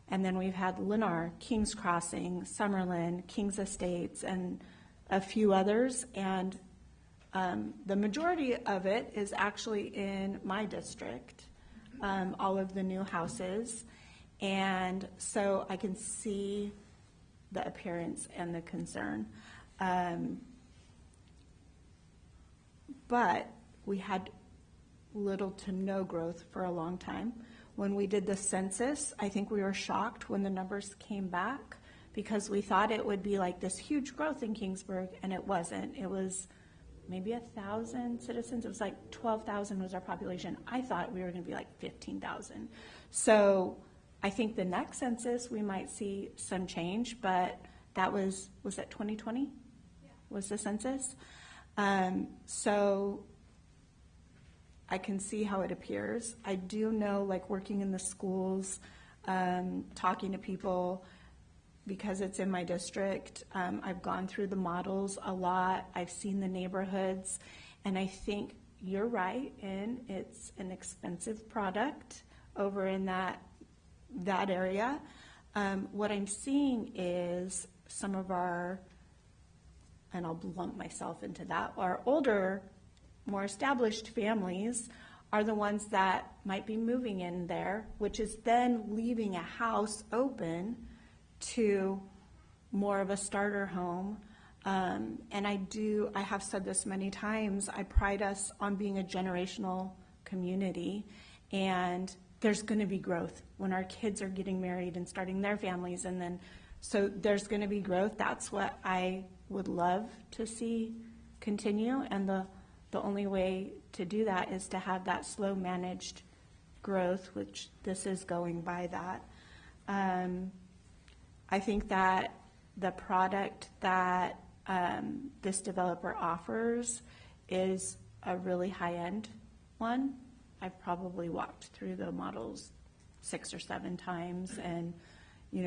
And then we've had Lennar, King's Crossing, Summerlin, King's Estates, and a few others, and the majority of it is actually in my district, all of the new houses. And so I can see the appearance and the concern. But we had little to no growth for a long time. When we did the census, I think we were shocked when the numbers came back because we thought it would be like this huge growth in Kingsburg, and it wasn't. It was maybe 1,000 citizens. It was like 12,000 was our population. I thought we were going to be like 15,000. So I think the next census we might see some change, but that was that 2020? Yeah. Was the census? So I can see how it appears. I do know, like working in the schools, talking to people, because it's in my district, I've gone through the models a lot. I've seen the neighborhoods, and I think you're right in it's an expensive product over in that area. What I'm seeing is some of our, and I'll lump myself into that, our older, more established families are the ones that might be moving in there, which is then leaving a house open to more of a starter home. And I have said this many times, I pride us on being a generational community, and there's going to be growth when our kids are getting married and starting their families, and then so there's going to be growth. That's what I would love to see continue, and the only way to do that is to have that slow managed growth, which this is going by that. I think that the product that this developer offers is a really high-end one. I've probably walked through the models 6 or 7 times, and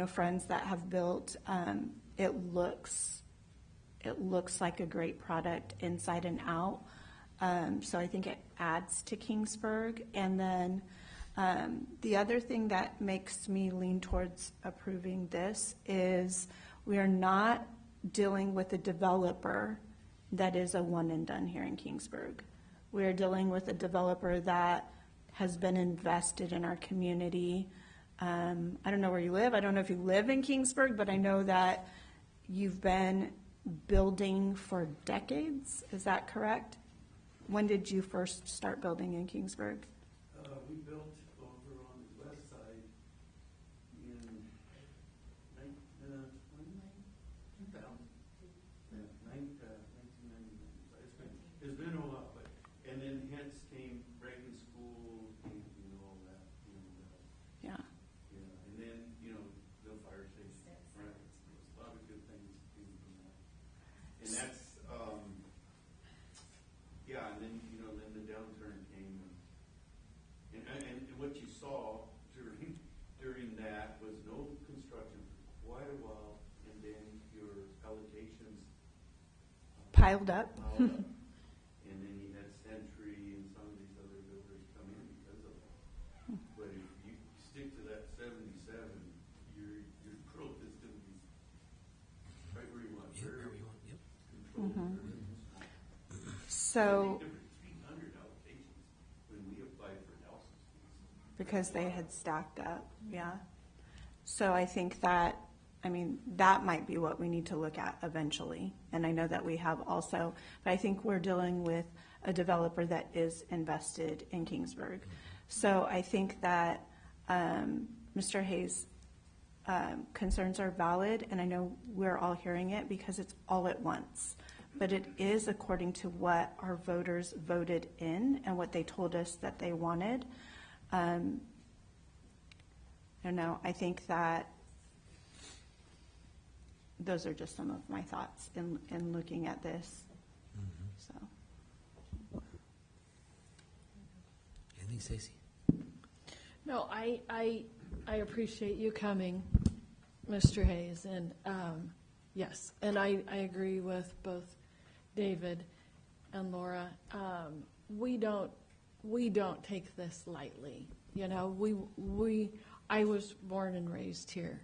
friends that have built. It looks like a great product inside and out. So I think it adds to Kingsburg. And then the other thing that makes me lean towards approving this is we are not dealing with a developer that is a one and done here in Kingsburg. We are dealing with a developer that has been invested in our community. I don't know where you live. I don't know if you live in Kingsburg, but I know that you've been building for decades. Is that correct? When did you first start building in Kingsburg? We built over on the west side in 1999. It's been a while, and then hence came Reagan School and all that. Yeah. And then the fire station. Right. A lot of good things came from that, and that's. And then then the downturn came, and what you saw during that was no construction for quite a while, and then your allocations piled up. And then you had Century and some of these other builders come in because of that. But if you stick to that 77, your growth is going to be right where you want. Where we want. Yep. Controlled. So, 300 allocations when we applied for houses. because they had stacked up, yeah. So I think that might be what we need to look at eventually. And I know that we have also, but I think we're dealing with a developer that is invested in Kingsburg. So I think that Mr. Hayes' concerns are valid, and I know we're all hearing it because it's all at once. But it is according to what our voters voted in and what they told us that they wanted. I don't know. I think that those are just some of my thoughts in looking at this. So, Anything, Stacy? No, I appreciate you coming, Mr. Hayes, and yes, and I agree with both David and Laura. We don't take this lightly. I was born and raised here,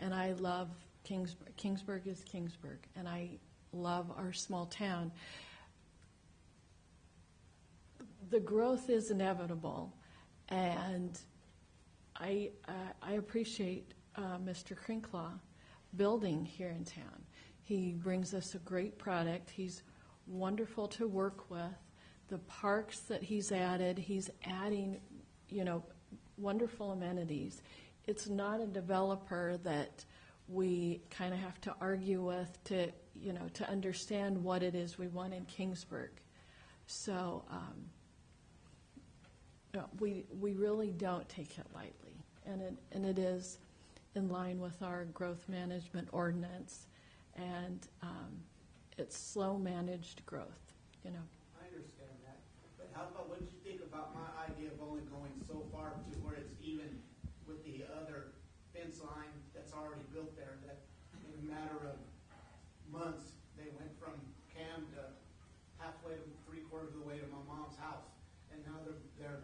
and I love Kingsburg. Kingsburg is Kingsburg, and I love our small town. The growth is inevitable, and I appreciate Mr. Crinklaw building here in town. He brings us a great product. He's wonderful to work with. The parks that he's adding, wonderful amenities. It's not a developer that we kind of have to argue with to understand what it is we want in Kingsburg. So we really don't take it lightly, and it is in line with our growth management ordinance, and it's slow managed growth. I understand that, but how about what did you think about my idea of only going so far to where it's even with the other fence line that's already built there, that in a matter of months, they went from Cam to halfway to 3/4 of the way to my mom's house. And now they're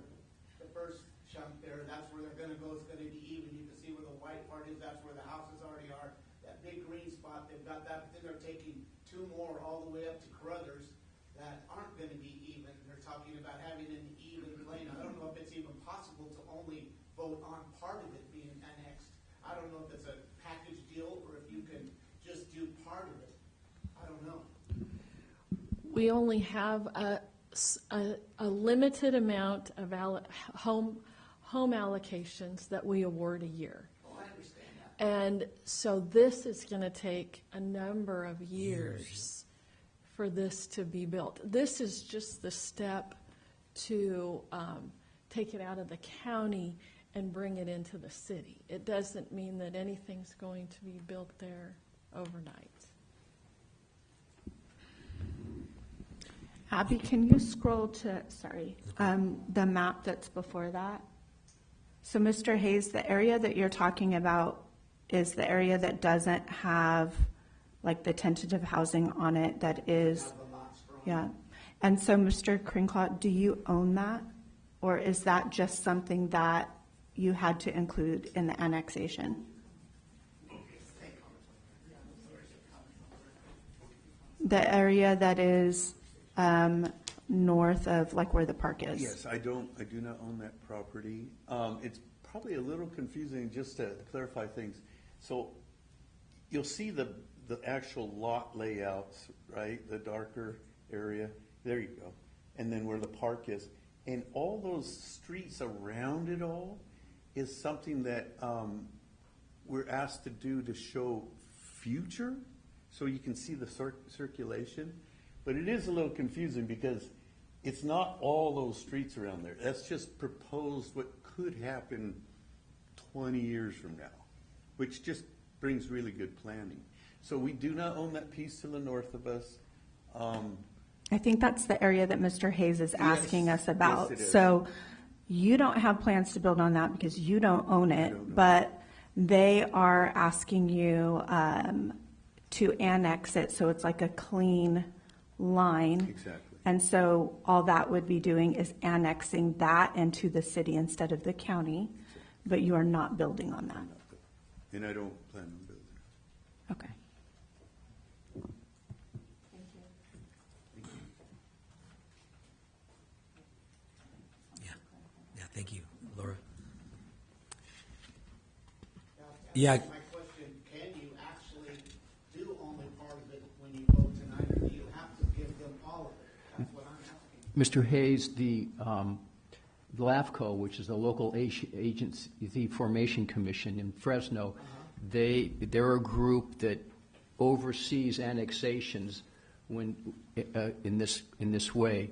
the first chunk there, that's where they're gonna go, it's gonna be even. You can see where the white part is, that's where the houses already are. That big green spot, they've got that, but then they're taking 2 more all the way up to Carruthers that aren't gonna be even. They're talking about having an even lane. I don't know if it's even possible to only vote on part of it being annexed. I don't know if it's a package deal or if you can just do part of it. I don't know. We only have a limited amount of home allocations that we award a year. Oh, I understand that. And so this is going to take a number of years for this to be built. This is just the step to take it out of the county and bring it into the city. It doesn't mean that anything's going to be built there overnight. Abby, can you scroll to, the map that's before that? So Mr. Hayes, the area that you're talking about is the area that doesn't have like the tentative housing on it that is, yeah. And so Mr. Crinklaw, do you own that? Or is that just something that you had to include in the annexation? The area that is north of like where the park is. Yes, I do not own that property. It's probably a little confusing, just to clarify things. So you'll see the actual lot layouts, right? The darker area. There you go. And then where the park is. And all those streets around it all is something that we're asked to do to show future, so you can see the circulation. But it is a little confusing because it's not all those streets around there. That's just proposed what could happen 20 years from now, which just brings really good planning. So we do not own that piece to the north of us. I think that's the area that Mr. Hayes is asking us about. Yes, it is. So you don't have plans to build on that because you don't own it, but they are asking you to annex it so it's like a clean line. Exactly. And so all that would be doing is annexing that into the city instead of the county, but you are not building on that. And I don't plan on building. Okay. Yeah, thank you, Laura. Yeah. Yeah. My question, can you actually do only part of it when you vote tonight, or do you have to give them all of it? That's what I'm asking. Mr. Hayes, the LAFCO, which is the Local Agency Formation Commission in Fresno, they're a group that oversees annexations when in this way.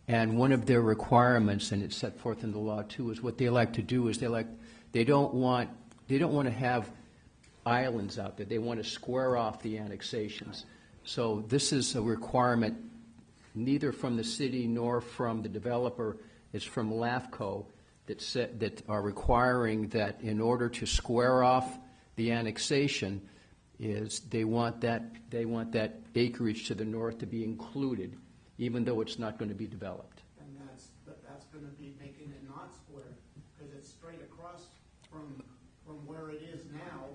And one of their requirements, and it's set forth in the law too, is what they like to do is they don't want to have islands out there. They want to square off the annexations. So this is a requirement neither from the city nor from the developer. It's from LAFCO that are requiring that in order to square off the annexation is they want that acreage to the north to be included, even though it's not going to be developed. And that's going to be making it not square, because it's straight across from where it is now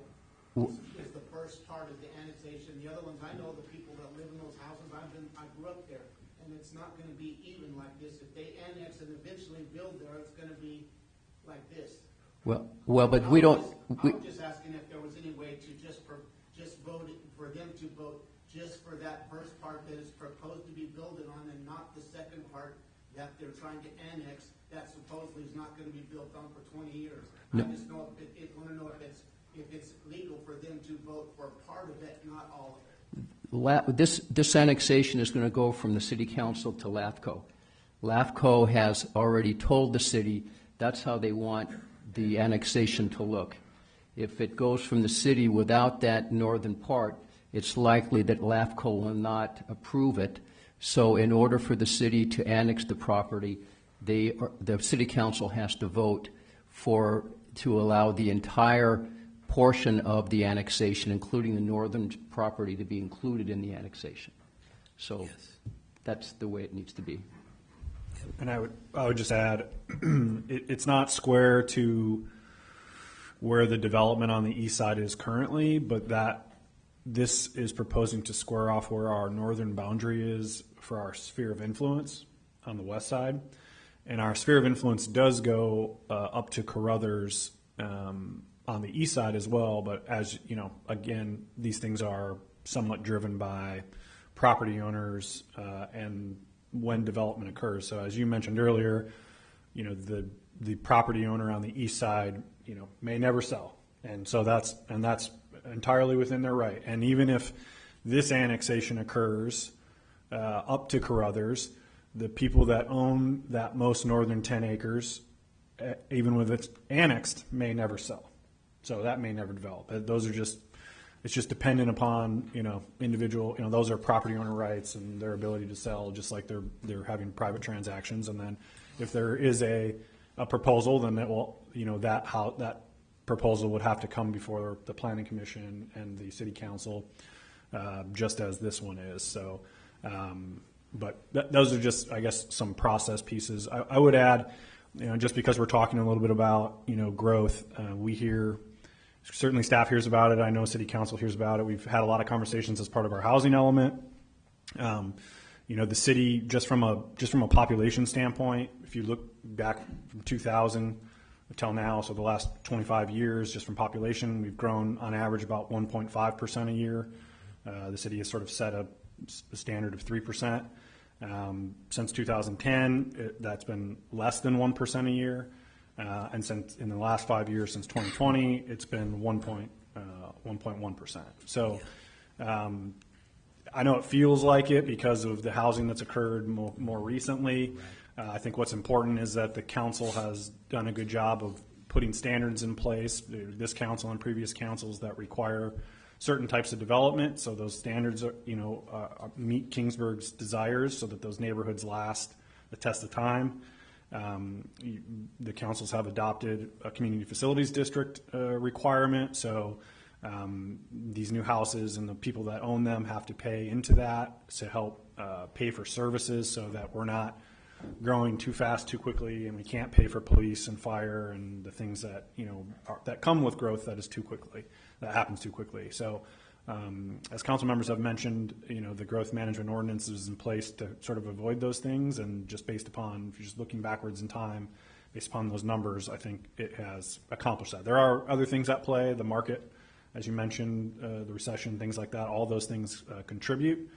is the first part of the annexation. The other ones, I know the people that live in those houses. I grew up there, and it's not going to be even like this. If they annex and eventually build there, it's going to be like this. Well, but we don't. I was just asking if there was any way to just vote for them to vote just for that first part that is proposed to be built on, and not the second part that they're trying to annex that supposedly is not going to be built on for 20 years. No. I just know want to know if it's legal for them to vote for part of it, not all of it. This annexation is going to go from the city council to LAFCO. LAFCO has already told the city that's how they want the annexation to look. If it goes from the city without that northern part, it's likely that LAFCO will not approve it. So in order for the city to annex the property, the city council has to vote to allow the entire portion of the annexation, including the northern property, to be included in the annexation. So that's the way it needs to be. And I would just add, it's not square to where the development on the east side is currently, but that this is proposing to square off where our northern boundary is for our sphere of influence on the west side. And our sphere of influence does go up to Carruthers on the east side as well. But as you know, again, these things are somewhat driven by property owners and when development occurs. So as you mentioned earlier, you know, the property owner on the east side, you know, may never sell. And so that's entirely within their right. And even if this annexation occurs up to Carruthers, the people that own that most northern 10 acres, even with it annexed, may never sell. So that may never develop. Those are just, it's just dependent upon, you know, individual, you know, those are property owner rights and their ability to sell, just like they're having private transactions. And then if there is a proposal, then it will, you know, that proposal would have to come before the planning commission and the city council, just as this one is. So, but those are just, I guess, some process pieces. I would add, you know, just because we're talking a little bit about, you know, growth, we hear, certainly staff hears about it. I know city council hears about it. We've had a lot of conversations as part of our housing element. You know, the city, just from a population standpoint, if you look back from 2000 until now, so the last 25 years, just from population, we've grown on average about 1.5% a year. The city has sort of set a standard of 3%. Since 2010, that's been less than 1% a year. And since in the last 5 years, since 2020, it's been 1.1%. So I know it feels like it because of the housing that's occurred more recently. I think what's important is that the council has done a good job of putting standards in place, this council and previous councils, that require certain types of development. So those standards are, you know, meet Kingsburg's desires so that those neighborhoods last the test of time. The councils have adopted a community facilities district requirement. So these new houses and the people that own them have to pay into that to help pay for services so that we're not growing too fast, too quickly, and we can't pay for police and fire and the things that, you know, that come with growth that happens too quickly. So as council members have mentioned, you know, the growth management ordinance is in place to sort of avoid those things, and just based upon, if you're just looking backwards in time, based upon those numbers, I think it has accomplished that. There are other things at play, the market, as you mentioned, the recession, things like that, all those things contribute.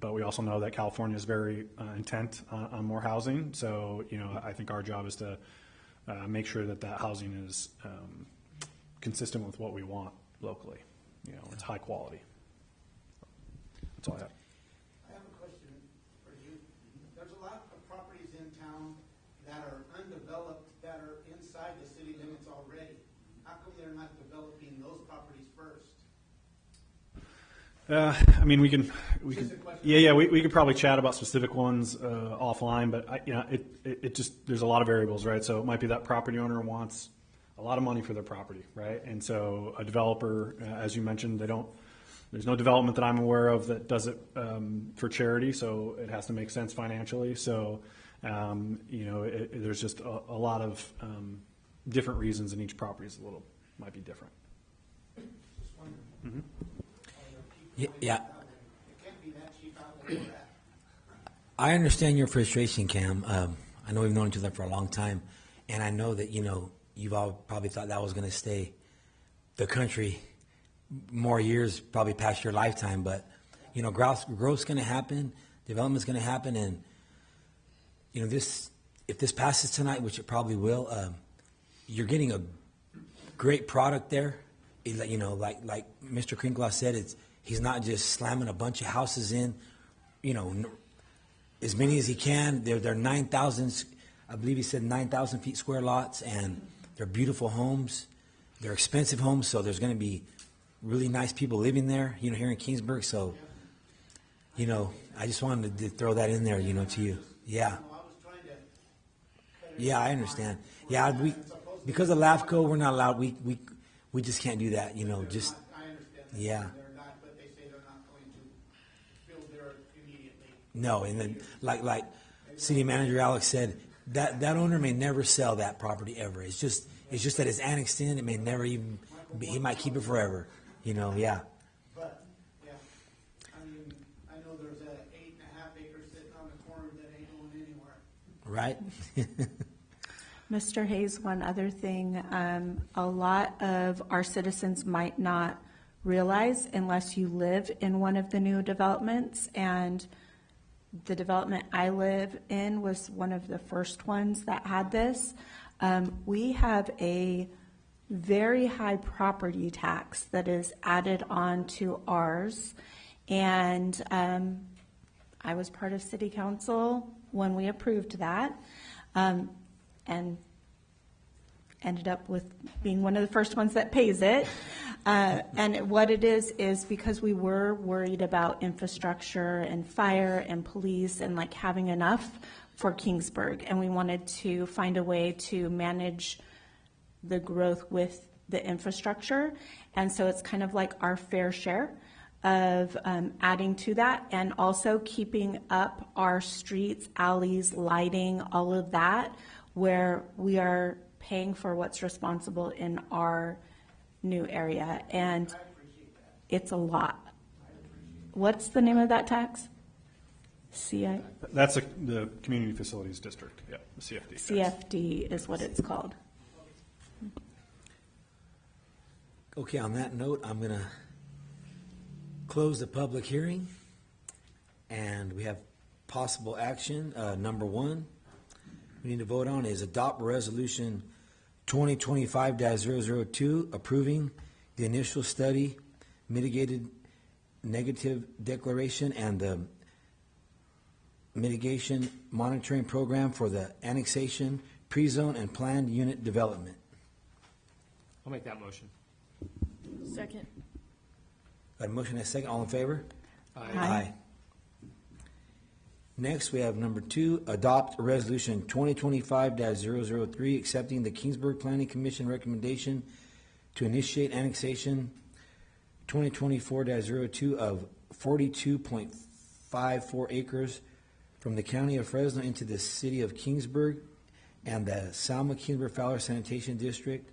But we also know that California is very intent on more housing. So, you know, I think our job is to make sure that housing is consistent with what we want locally. You know, it's high quality. That's all I have. I have a question for you. There's a lot of properties in town that are undeveloped, that are inside the city limits already. How come they're not developing those properties first? I mean, we could probably chat about specific ones offline, but you know, it just, there's a lot of variables, right? So it might be that property owner wants a lot of money for their property, right? And so a developer, as you mentioned, there's no development that I'm aware of that does it for charity, so it has to make sense financially. So you know, there's just a lot of different reasons, and each property is a little might be different. Yeah. I understand your frustration, Cam. I know we've known each other for a long time, and I know that, you've all probably thought that was going to stay the country more years, probably past your lifetime, but, growth's going to happen, development's going to happen, and, if this passes tonight, which it probably will, you're getting a great product there. Like Mr. Krinkloff said, he's not just slamming a bunch of houses in, as many as he can. They're 9,000, I believe he said 9,000 feet square lots, and they're beautiful homes. They're expensive homes, so there's going to be really nice people living there, here in Kingsburg. So, I just wanted to throw that in there, to you. Yeah. Yeah, I understand. Yeah, because of LAFCO, we're not allowed. We just can't do that. Just yeah. But they say they're not going to build there immediately. No, and then like City Manager Alex said, that owner may never sell that property ever. It's just that it's annexed in. It may never even. He might keep it forever. Yeah. But yeah, I know there's 8.5 acres sitting on the corner that ain't going anywhere. Right. Mr. Hayes, one other thing, a lot of our citizens might not realize unless you live in one of the new developments, and the development I live in was one of the first ones that had this. We have a very high property tax that is added on to ours, and I was part of City Council when we approved that. And ended up with being one of the first ones that pays it. And what it is because we were worried about infrastructure and fire and police and like having enough for Kingsburg. And we wanted to find a way to manage the growth with the infrastructure. And so it's kind of like our fair share of adding to that, and also keeping up our streets, alleys, lighting, all of that, where we are paying for what's responsible in our new area. And it's a lot. What's the name of that tax? CI? That's the Community Facilities District, yeah, the CFD. CFD is what it's called. Okay, on that note, I'm going to close the public hearing, and we have possible action. Number one we need to vote on is adopt resolution 2025-002 approving the initial study, mitigated negative declaration, and the mitigation monitoring program for the annexation, pre-zone, and planned unit development. I'll make that motion. Second. Got a motion and a second. All in favor? Aye. Next, we have number two, adopt resolution 2025-003, accepting the Kingsburg Planning Commission recommendation to initiate annexation 2024-02 of 42.54 acres from the county of Fresno into the city of Kingsburg and the Salma-Kingsburg-Fowler Sanitation District,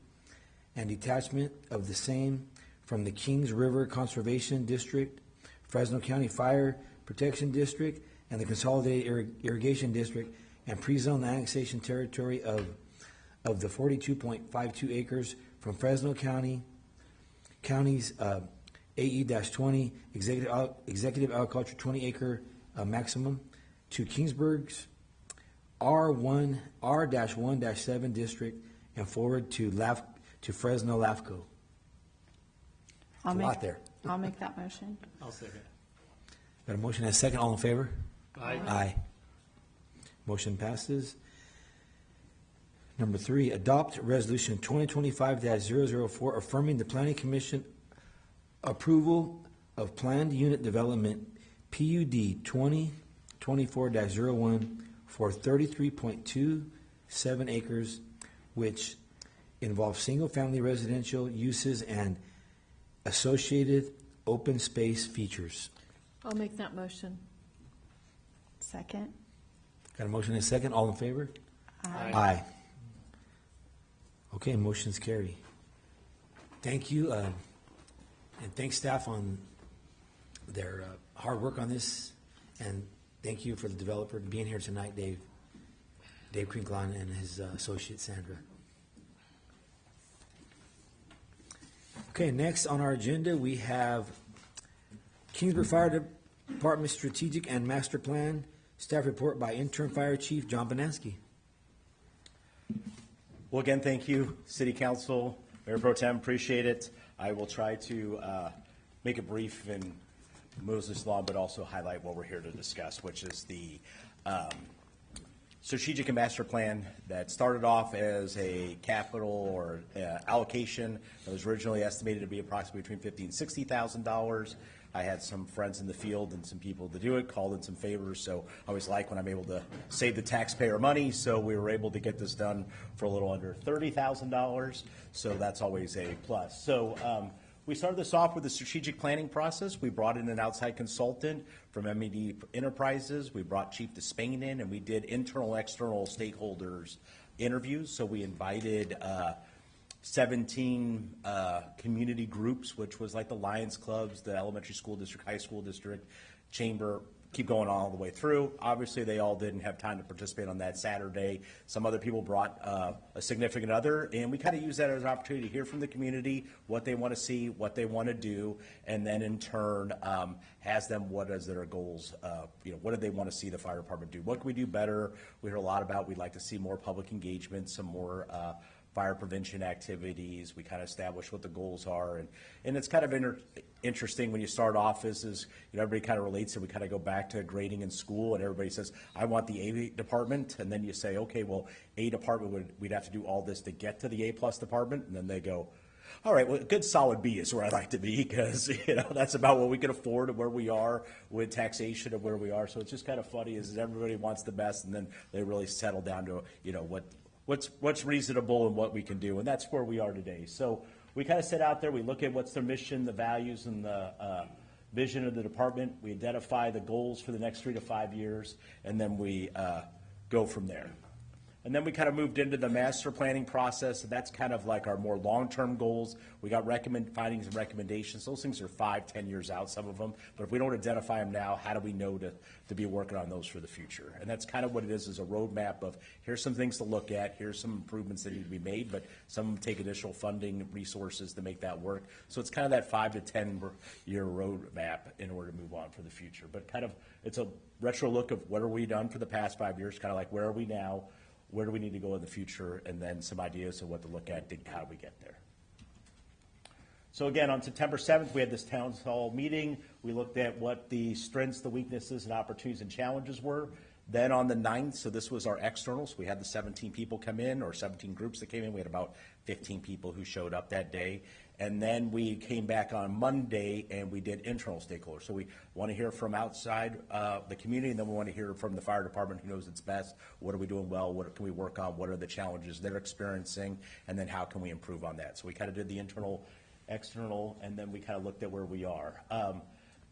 and detachment of the same from the Kings River Conservation District, Fresno County Fire Protection District, and the Consolidated Irrigation District, and pre-zone the annexation territory of the 42.52 acres from Fresno County's AE-20 Executive Agriculture 20-acre maximum to Kingsburg's R1-7 district and forward to Fresno LAFCO. A lot there. I'll make that motion. I'll second. Got a motion and a second. All in favor? Aye. Aye. Motion passes. Number three, adopt resolution 2025-004 affirming the Planning Commission approval of planned unit development PUD 2024-01 for 33.27 acres, which involves single-family residential uses and associated open space features. I'll make that motion. Second. Got a motion and a second. All in favor? Aye. Aye. Okay, motion's carried. Thank you, and thanks staff on their hard work on this, and thank you for the developer being here tonight, Dave Krinklon and his associate Sandra. Okay, next on our agenda, we have Kingsburg Fire Department Strategic and Master Plan, staff report by Interim Fire Chief John Bonansky. Well, again, thank you, City Council, Mayor Pro Tem, appreciate it. I will try to make it brief and move this along, but also highlight what we're here to discuss, which is the strategic and master plan that started off as a capital or allocation that was originally estimated to be approximately between $50,000 and $60,000. I had some friends in the field and some people to do it, called in some favors, so I always like when I'm able to save the taxpayer money, so we were able to get this done for a little under $30,000, so that's always a plus. So we started this off with a strategic planning process. We brought in an outside consultant from MED Enterprises. We brought Chief DeSpain in, and we did internal, external stakeholders interviews. So we invited 17 community groups, which was like the Lions Clubs, the elementary school district, high school district, chamber, keep going all the way through. Obviously, they all didn't have time to participate on that Saturday. Some other people brought a significant other, and we kind of used that as an opportunity to hear from the community what they want to see, what they want to do, and then in turn ask them what is their goals. What do they want to see the fire department do? What can we do better? We heard a lot about we'd like to see more public engagement, some more fire prevention activities. We kind of establish what the goals are, and it's kind of interesting when you start off is everybody kind of relates, and we kind of go back to grading in school, and everybody says, I want the A department, and then you say, okay, well, A department we'd have to do all this to get to the A+ department, and then they go, all right, well, a good solid B is where I'd like to be, because that's about what we can afford and where we are with taxation and where we are. So it's just kind of funny is everybody wants the best, and then they really settle down to what's reasonable and what we can do, and that's where we are today. So we kind of sit out there, we look at what's their mission, the values, and the vision of the department. We identify the goals for the next 3 to 5 years, and then we go from there. And then we kind of moved into the master planning process, and that's kind of like our more long-term goals. We got findings and recommendations. Those things are 5, 10 years out, some of them. But if we don't identify them now, how do we know to be working on those for the future? And that's kind of what it is a roadmap of here's some things to look at, here's some improvements that need to be made, but some take additional funding resources to make that work. So it's kind of that 5 to 10 year roadmap in order to move on for the future. But kind of it's a retro look of what are we done for the past 5 years, kind of like where are we now, where do we need to go in the future, and then some ideas of what to look at and how do we get there. So again, on September 7th, we had this town hall meeting. We looked at what the strengths, the weaknesses, and opportunities and challenges were. Then on the 9th, so this was our externals, we had the 17 people come in, or 17 groups that came in. We had about 15 people who showed up that day. And then we came back on Monday and we did internal stakeholders. So we want to hear from outside the community, and then we want to hear from the fire department who knows it's best. What are we doing well? What can we work on? What are the challenges they're experiencing? And then how can we improve on that? So we kind of did the internal, external, and then we kind of looked at where we are.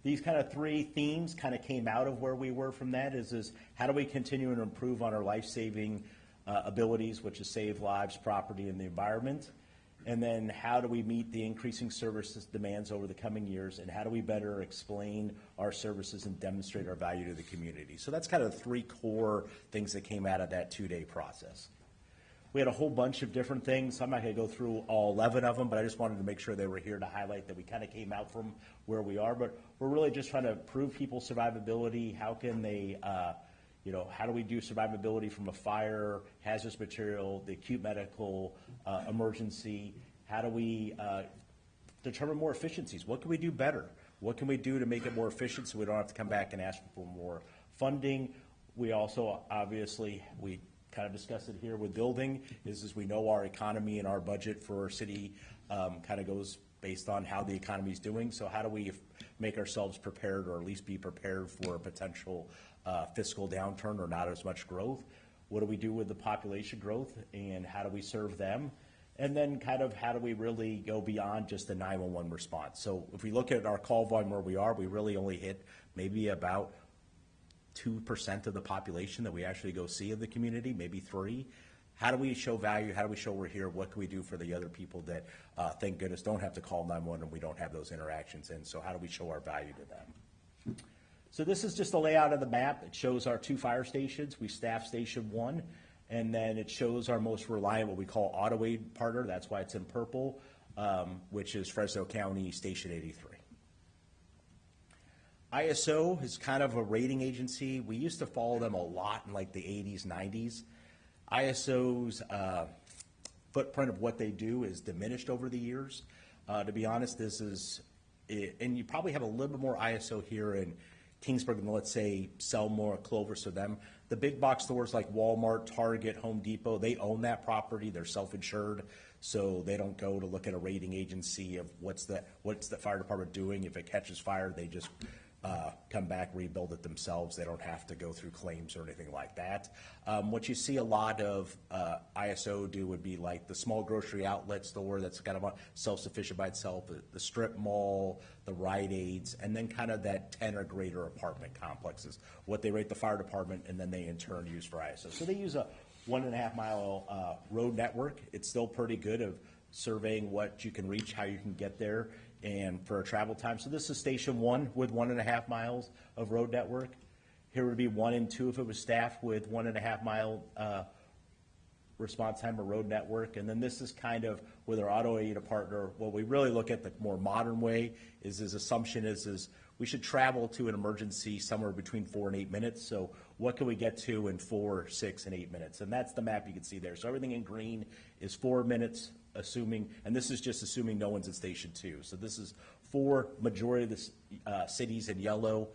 These kind of 3 themes kind of came out of where we were from that is how do we continue and improve on our life-saving abilities, which is save lives, property, and the environment. And then how do we meet the increasing services demands over the coming years, and how do we better explain our services and demonstrate our value to the community? So that's kind of the 3 core things that came out of that 2-day process. We had a whole bunch of different things. I'm not going to go through all 11 of them, but I just wanted to make sure they were here to highlight that we kind of came out from where we are. But we're really just trying to improve people's survivability. How can they how do we do survivability from a fire, hazardous material, the acute medical emergency? How do we determine more efficiencies? What can we do better? What can we do to make it more efficient so we don't have to come back and ask for more funding? We also, obviously, we kind of discussed it here with building, is we know our economy and our budget for our city kind of goes based on how the economy is doing. So how do we make ourselves prepared, or at least be prepared for a potential fiscal downturn or not as much growth? What do we do with the population growth, and how do we serve them? And then kind of how do we really go beyond just the 911 response? So if we look at our call volume where we are, we really only hit maybe about 2% of the population that we actually go see in the community, maybe 3%. how do we show value? How do we show we're here? What can we do for the other people that, thank goodness, don't have to call 911 and we don't have those interactions in? So how do we show our value to them? So this is just a layout of the map. It shows our 2 fire stations. We staff Station 1, and then it shows our most reliant, what we call auto aid partner. That's why it's in purple, which is Fresno County Station 83. ISO is kind of a rating agency. We used to follow them a lot in like the 80s, 90s. ISO's footprint of what they do is diminished over the years. To be honest, this is, and you probably have a little bit more ISO here in Kingsburg than, let's say, Selma or Clovis to them. The big box stores like Walmart, Target, Home Depot, they own that property. They're self-insured, so they don't go to look at a rating agency of what's the fire department doing. If it catches fire, they just come back, rebuild it themselves. They don't have to go through claims or anything like that. What you see a lot of ISO do would be like the small grocery outlet store that's kind of self-sufficient by itself, the strip mall, the Rite Aids, and then kind of that 10 or greater apartment complexes, what they rate the fire department, and then they in turn use for ISO. So they use a 1.5 mile road network. It's still pretty good of surveying what you can reach, how you can get there, and for a travel time. So this is Station 1 with 1.5 miles of road network. Here would be 1 and 2 if it was staffed with 1.5 mile response time or road network. And then this is kind of with our auto aid partner. What we really look at the more modern way is his assumption is we should travel to an emergency somewhere between 4 and 8 minutes. So what can we get to in 4, 6, and 8 minutes? And that's the map you can see there. So everything in green is 4 minutes, assuming, and this is just assuming no one's at Station 2. So this is for majority of the cities in yellow,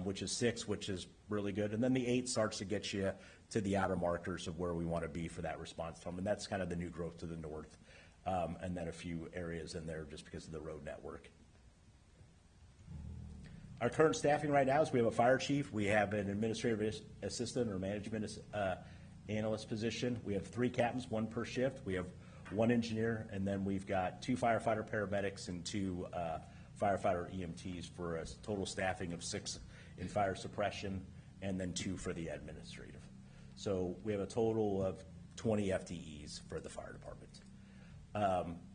which is 6, which is really good. And then the 8 starts to get you to the outer markers of where we want to be for that response time. And that's kind of the new growth to the north. And then a few areas in there just because of the road network. Our current staffing right now is we have a fire chief, we have an administrative assistant or management analyst position. We have 3 captains, 1 per shift. We have 1 engineer, and then we've got 2 firefighter paramedics and 2 firefighter EMTs for a total staffing of 6 in fire suppression, and then 2 for the administrative. So we have a total of 20 FTEs for the fire department.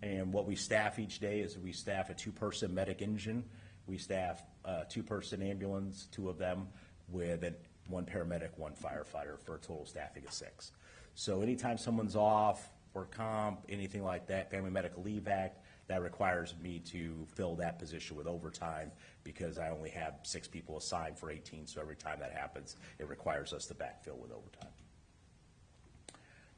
And what we staff each day is we staff a 2-person medic engine. We staff a 2-person ambulance, 2 of them, with 1 paramedic, 1 firefighter for a total staffing of 6. So anytime someone's off, or comp, anything like that, Family Medical Leave Act, that requires me to fill that position with overtime because I only have 6 people assigned for 18, so every time that happens, it requires us to backfill with overtime.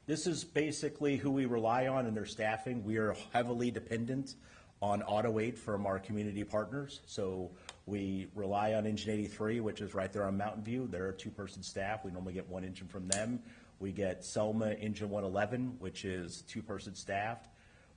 This is basically who we rely on in their staffing. We are heavily dependent on auto aid from our community partners. So we rely on Engine 83, which is right there on Mountain View. They're a 2-person staff. We normally get 1 engine from them. We get Selma Engine 111, which is 2-person staffed.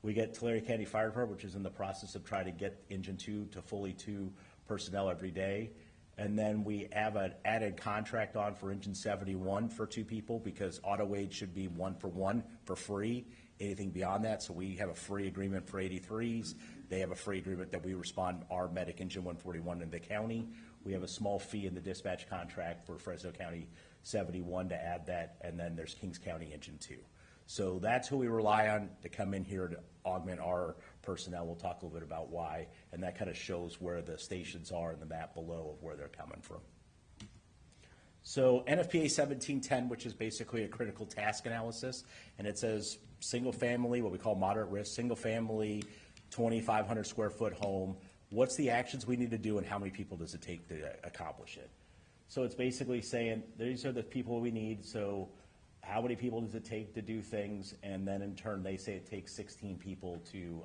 We get Tulare County Fire Department, which is in the process of trying to get Engine 2 to fully 2 personnel every day. And then we have an added contract on for Engine 71 for 2 people because auto aid should be 1 for 1 for free. Anything beyond that, so we have a free agreement for 83s. They have a free agreement that we respond our medic Engine 141 in the county. We have a small fee in the dispatch contract for Fresno County 71 to add that, and then there's Kings County Engine 2. So that's who we rely on to come in here to augment our personnel. We'll talk a little bit about why, and that kind of shows where the stations are in the map below of where they're coming from. So NFPA 1710, which is basically a critical task analysis, and it says single family, what we call moderate risk, single family, 2,500 square foot home. What's the actions we need to do and how many people does it take to accomplish it? So it's basically saying these are the people we need, so how many people does it take to do things? And then in turn, they say it takes 16 people to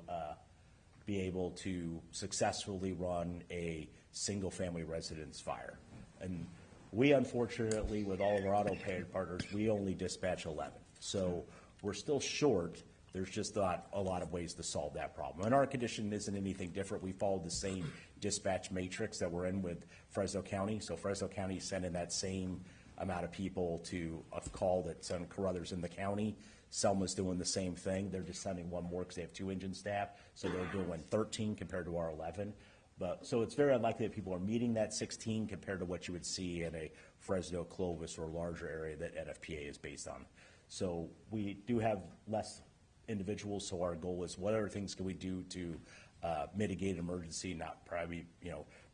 be able to successfully run a single family residence fire. And we, unfortunately, with all of our auto pay partners, we only dispatch 11. So we're still short. There's just not a lot of ways to solve that problem. And our condition isn't anything different. We follow the same dispatch matrix that we're in with Fresno County. So Fresno County is sending that same amount of people to a call that's on Carruthers in the county. Selma's doing the same thing. They're just sending 1 more because they have 2 engine staff. So they're doing 13 compared to our 11. But so it's very unlikely that people are meeting that 16 compared to what you would see in a Fresno, Clovis, or larger area that NFPA is based on. So we do have less individuals, so our goal is what other things can we do to mitigate emergency, not probably,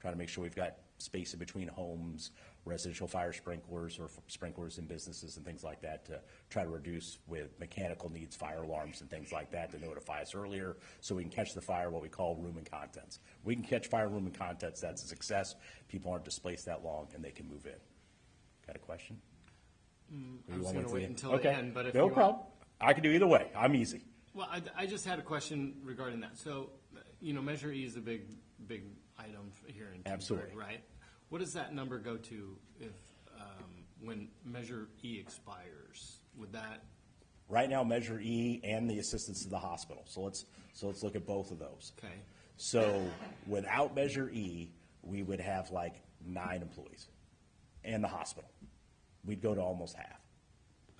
trying to make sure we've got space in between homes, residential fire sprinklers or sprinklers in businesses and things like that to try to reduce with mechanical needs, fire alarms and things like that to notify us earlier so we can catch the fire, what we call room and contents. We can catch fire room and contents, that's a success. People aren't displaced that long and they can move in. Got a question? I was going to wait until the end, but if no you problem. I can do either way. I'm easy. Well, I just had a question regarding that. So, Measure E is a big item here in Kingsburg, Absolutely. right? What does that number go to if when Measure E expires? Would that? Right now, Measure E and the assistance to the hospital. So let's look at both of those. Okay. So without Measure E, we would have like 9 employees, and the hospital. We'd go to almost half.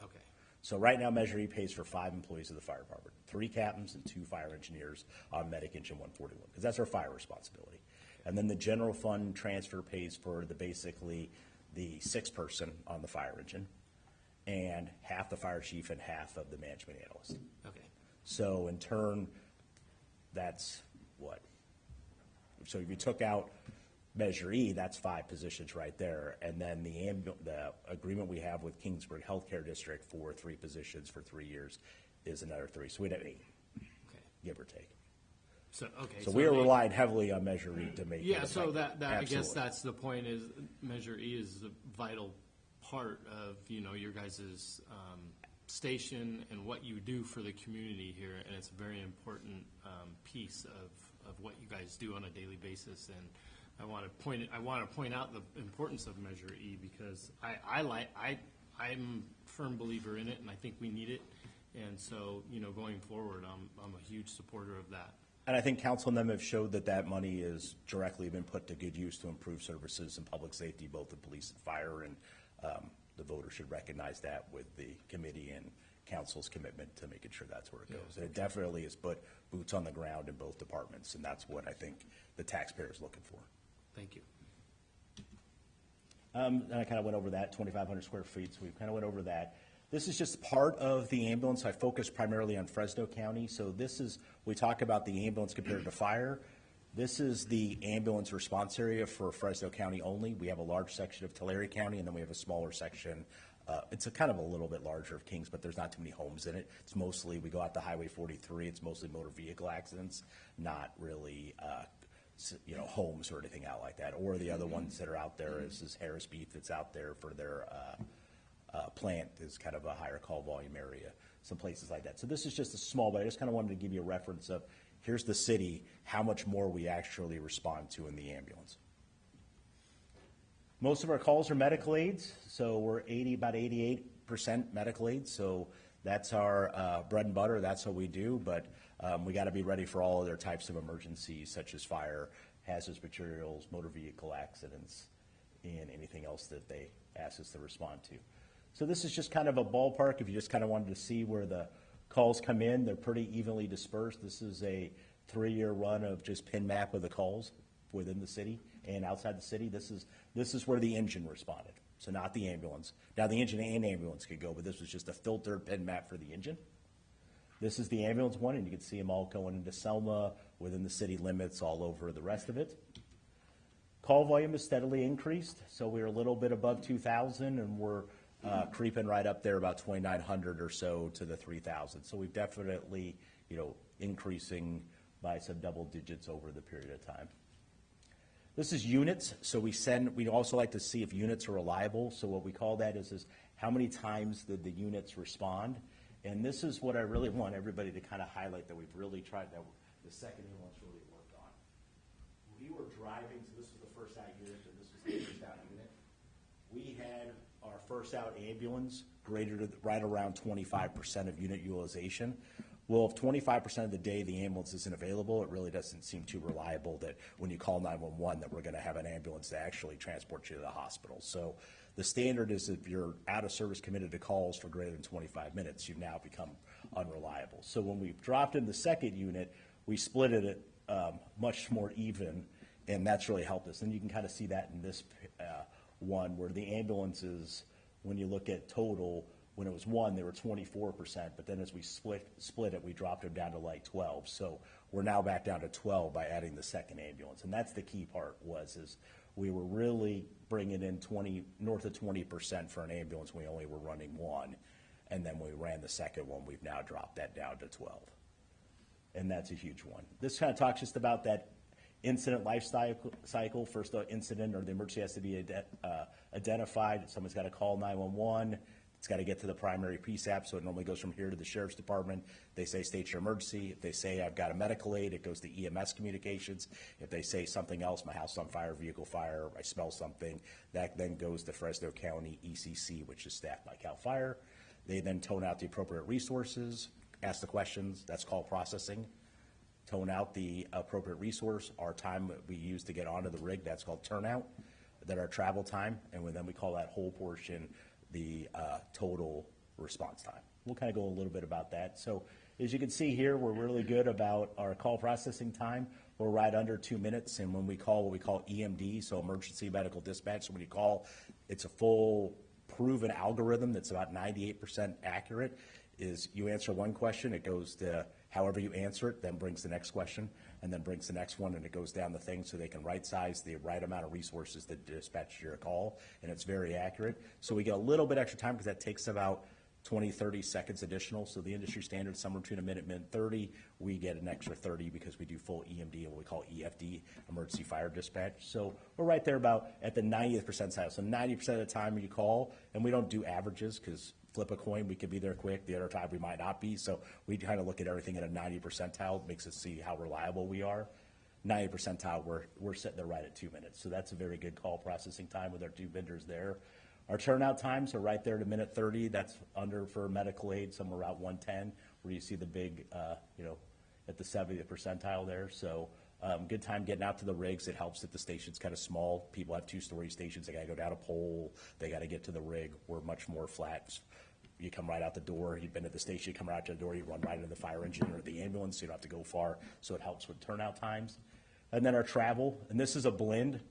Okay. So right now, Measure E pays for 5 employees of the fire department, 3 captains and 2 fire engineers on Medic Engine 141, because that's our fire responsibility. And then the general fund transfer pays for basically the 6th person on the fire engine, and half the fire chief and half of the management analyst. Okay. So in turn, that's what? So if you took out Measure E, that's 5 positions right there. And then the agreement we have with Kingsburg Healthcare District for 3 positions for 3 years is another 3. So we'd have 8, Okay. give or take. So we are relying heavily on Measure E to make it Yeah, so effective. that I guess Absolutely. that's the point is Measure E is a vital part of, your guys' station and what you do for the community here, and it's a very important piece of what you guys do on a daily basis. And I want to point out the importance of Measure E because I'm a firm believer in it, and I think we need it. And so, going forward, I'm a huge supporter of that. And I think council and them have showed that money is directly been put to good use to improve services and public safety, both the police and fire, and the voters should recognize that with the committee and council's commitment to making sure that's where it goes. And it definitely has put boots on the ground in both departments, and that's what I think the taxpayer is looking for. Thank you. And I kind of went over that, 2,500 square feet, so we kind of went over that. This is just part of the ambulance. I focus primarily on Fresno County. So this is, we talk about the ambulance compared to fire. This is the ambulance response area for Fresno County only. We have a large section of Tulare County, and then we have a smaller section. It's kind of a little bit larger of Kings, but there's not too many homes in it. It's mostly, we go out to Highway 43, it's mostly motor vehicle accidents, not really homes or anything out like that. Or the other ones that are out there is Harris Beef that's out there for their plant is kind of a higher call volume area, some places like that. So this is just a small, but I just kind of wanted to give you a reference of here's the city, how much more we actually respond to in the ambulance. Most of our calls are medical aids, so we're about 88% medical aids, so that's our bread and butter, that's what we do, but we got to be ready for all other types of emergencies such as fire, hazardous materials, motor vehicle accidents, and anything else that they ask us to respond to. So this is just kind of a ballpark. If you just kind of wanted to see where the calls come in, they're pretty evenly dispersed. This is a 3-year run of just pin map of the calls within the city and outside the city. This is where the engine responded, so not the ambulance. Now the engine and ambulance could go, but this was just a filtered pin map for the engine. This is the ambulance one, and you can see them all going into Selma, within the city limits, all over the rest of it. Call volume has steadily increased, so we're a little bit above 2,000, and we're creeping right up there about 2,900 or so to the 3,000. So we've definitely, increasing by some double digits over the period of time. This is units. So we also like to see if units are reliable. So what we call that is how many times did the units respond? And this is what I really want everybody to kind of highlight, that we've really tried, that the second ambulance really worked on. We were driving, so this was the first out unit, and this was the first out unit. We had our first out ambulance right around 25% of unit utilization. Well, if 25% of the day the ambulance isn't available, it really doesn't seem too reliable that when you call 911 that we're going to have an ambulance to actually transport you to the hospital. So the standard is if you're out of service committed to calls for greater than 25 minutes, you've now become unreliable. So when we dropped in the second unit, we split it much more even, and that's really helped us. And you can kind of see that in this one where the ambulances, when you look at total, When it was 1, they were 24%, but then as we split it, we dropped them down to like 12. So we're now back down to 12 by adding the second ambulance. And that's the key part is we were really bringing in north of 20% for an ambulance. We only were running 1. And then when we ran the second one, we've now dropped that down to 12. And that's a huge one. This kind of talks just about that incident life cycle. First, the incident or the emergency has to be identified. Someone's got to call 911. It's got to get to the primary PSAP, so it normally goes from here to the sheriff's department. They say, state your emergency. If they say, I've got a medical aid, it goes to EMS communications. If they say something else, my house on fire, vehicle fire, I smell something, that then goes to Fresno County ECC, which is staffed by CAL FIRE. They then tone out the appropriate resources, ask the questions. That's called processing. Tone out the appropriate resource. Our time that we use to get onto the rig, that's called turnout. Then our travel time, and then we call that whole portion the total response time. We'll kind of go a little bit about that. So as you can see here, we're really good about our call processing time. We're right under 2 minutes, and when we call what we call EMD, so emergency medical dispatch, so when you call, it's a full proven algorithm that's about 98% accurate. Is you answer one question, it goes to however you answer it, then brings the next question, and then brings the next one, and it goes down the thing so they can right-size the right amount of resources to dispatch your call, and it's very accurate. So we get a little bit extra time because that takes about 20, 30 seconds additional. So the industry standard is somewhere between a minute 30. We get an extra 30 because we do full EMD and what we call EFD, emergency fire dispatch. So we're right there about at the 90th percentile. So 90% of the time you call, and we don't do averages because flip a coin, we could be there quick. The other time we might not be. So we kind of look at everything at a 90 percentile. It makes us see how reliable we are. 90 percentile, we're sitting there right at 2 minutes. So that's a very good call processing time with our 2 vendors there. Our turnout times are right there at a minute 30. That's under for medical aid, somewhere around 110, where you see the big, at the 70th percentile there. So good time getting out to the rigs. It helps that the station's kind of small. People have 2-story stations. They got to go down a pole. They got to get to the rig. We're much more flat. You come right out the door. You've been at the station. You come right out to the door. You run right into the fire engine or the ambulance. So you don't have to go far. So it helps with turnout times. And then our travel, and this is a blend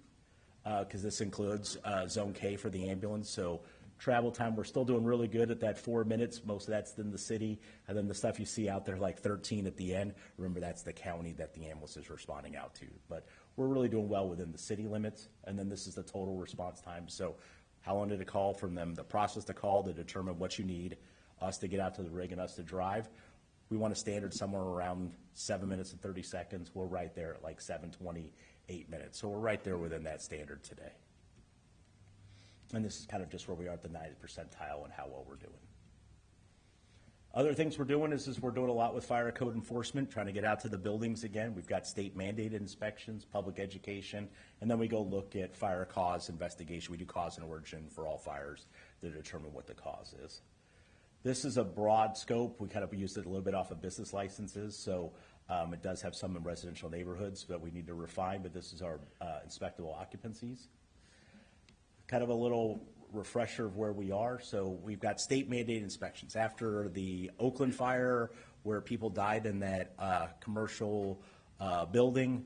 because this includes Zone K for the ambulance. So travel time, we're still doing really good at that 4 minutes. Most of that's in the city. And then the stuff you see out there, like 13 at the end, remember that's the county that the ambulance is responding out to. But we're really doing well within the city limits. And then this is the total response time. So how long did it call from them, the process to call to determine what you need, us to get out to the rig and us to drive. We want a standard somewhere around 7 minutes and 30 seconds. We're right there at like 7:28 minutes. So we're right there within that standard today. And this is kind of just where we are at the 90th percentile and how well we're doing. Other things we're doing is we're doing a lot with fire code enforcement, trying to get out to the buildings again. We've got state mandated inspections, public education, and then we go look at fire cause investigation. We do cause and origin for all fires to determine what the cause is. This is a broad scope. We kind of used it a little bit off of business licenses, so it does have some in residential neighborhoods that we need to refine, but this is our inspectable occupancies. Kind of a little refresher of where we are. So we've got state mandated inspections. After the Oakland fire, where people died in that commercial building,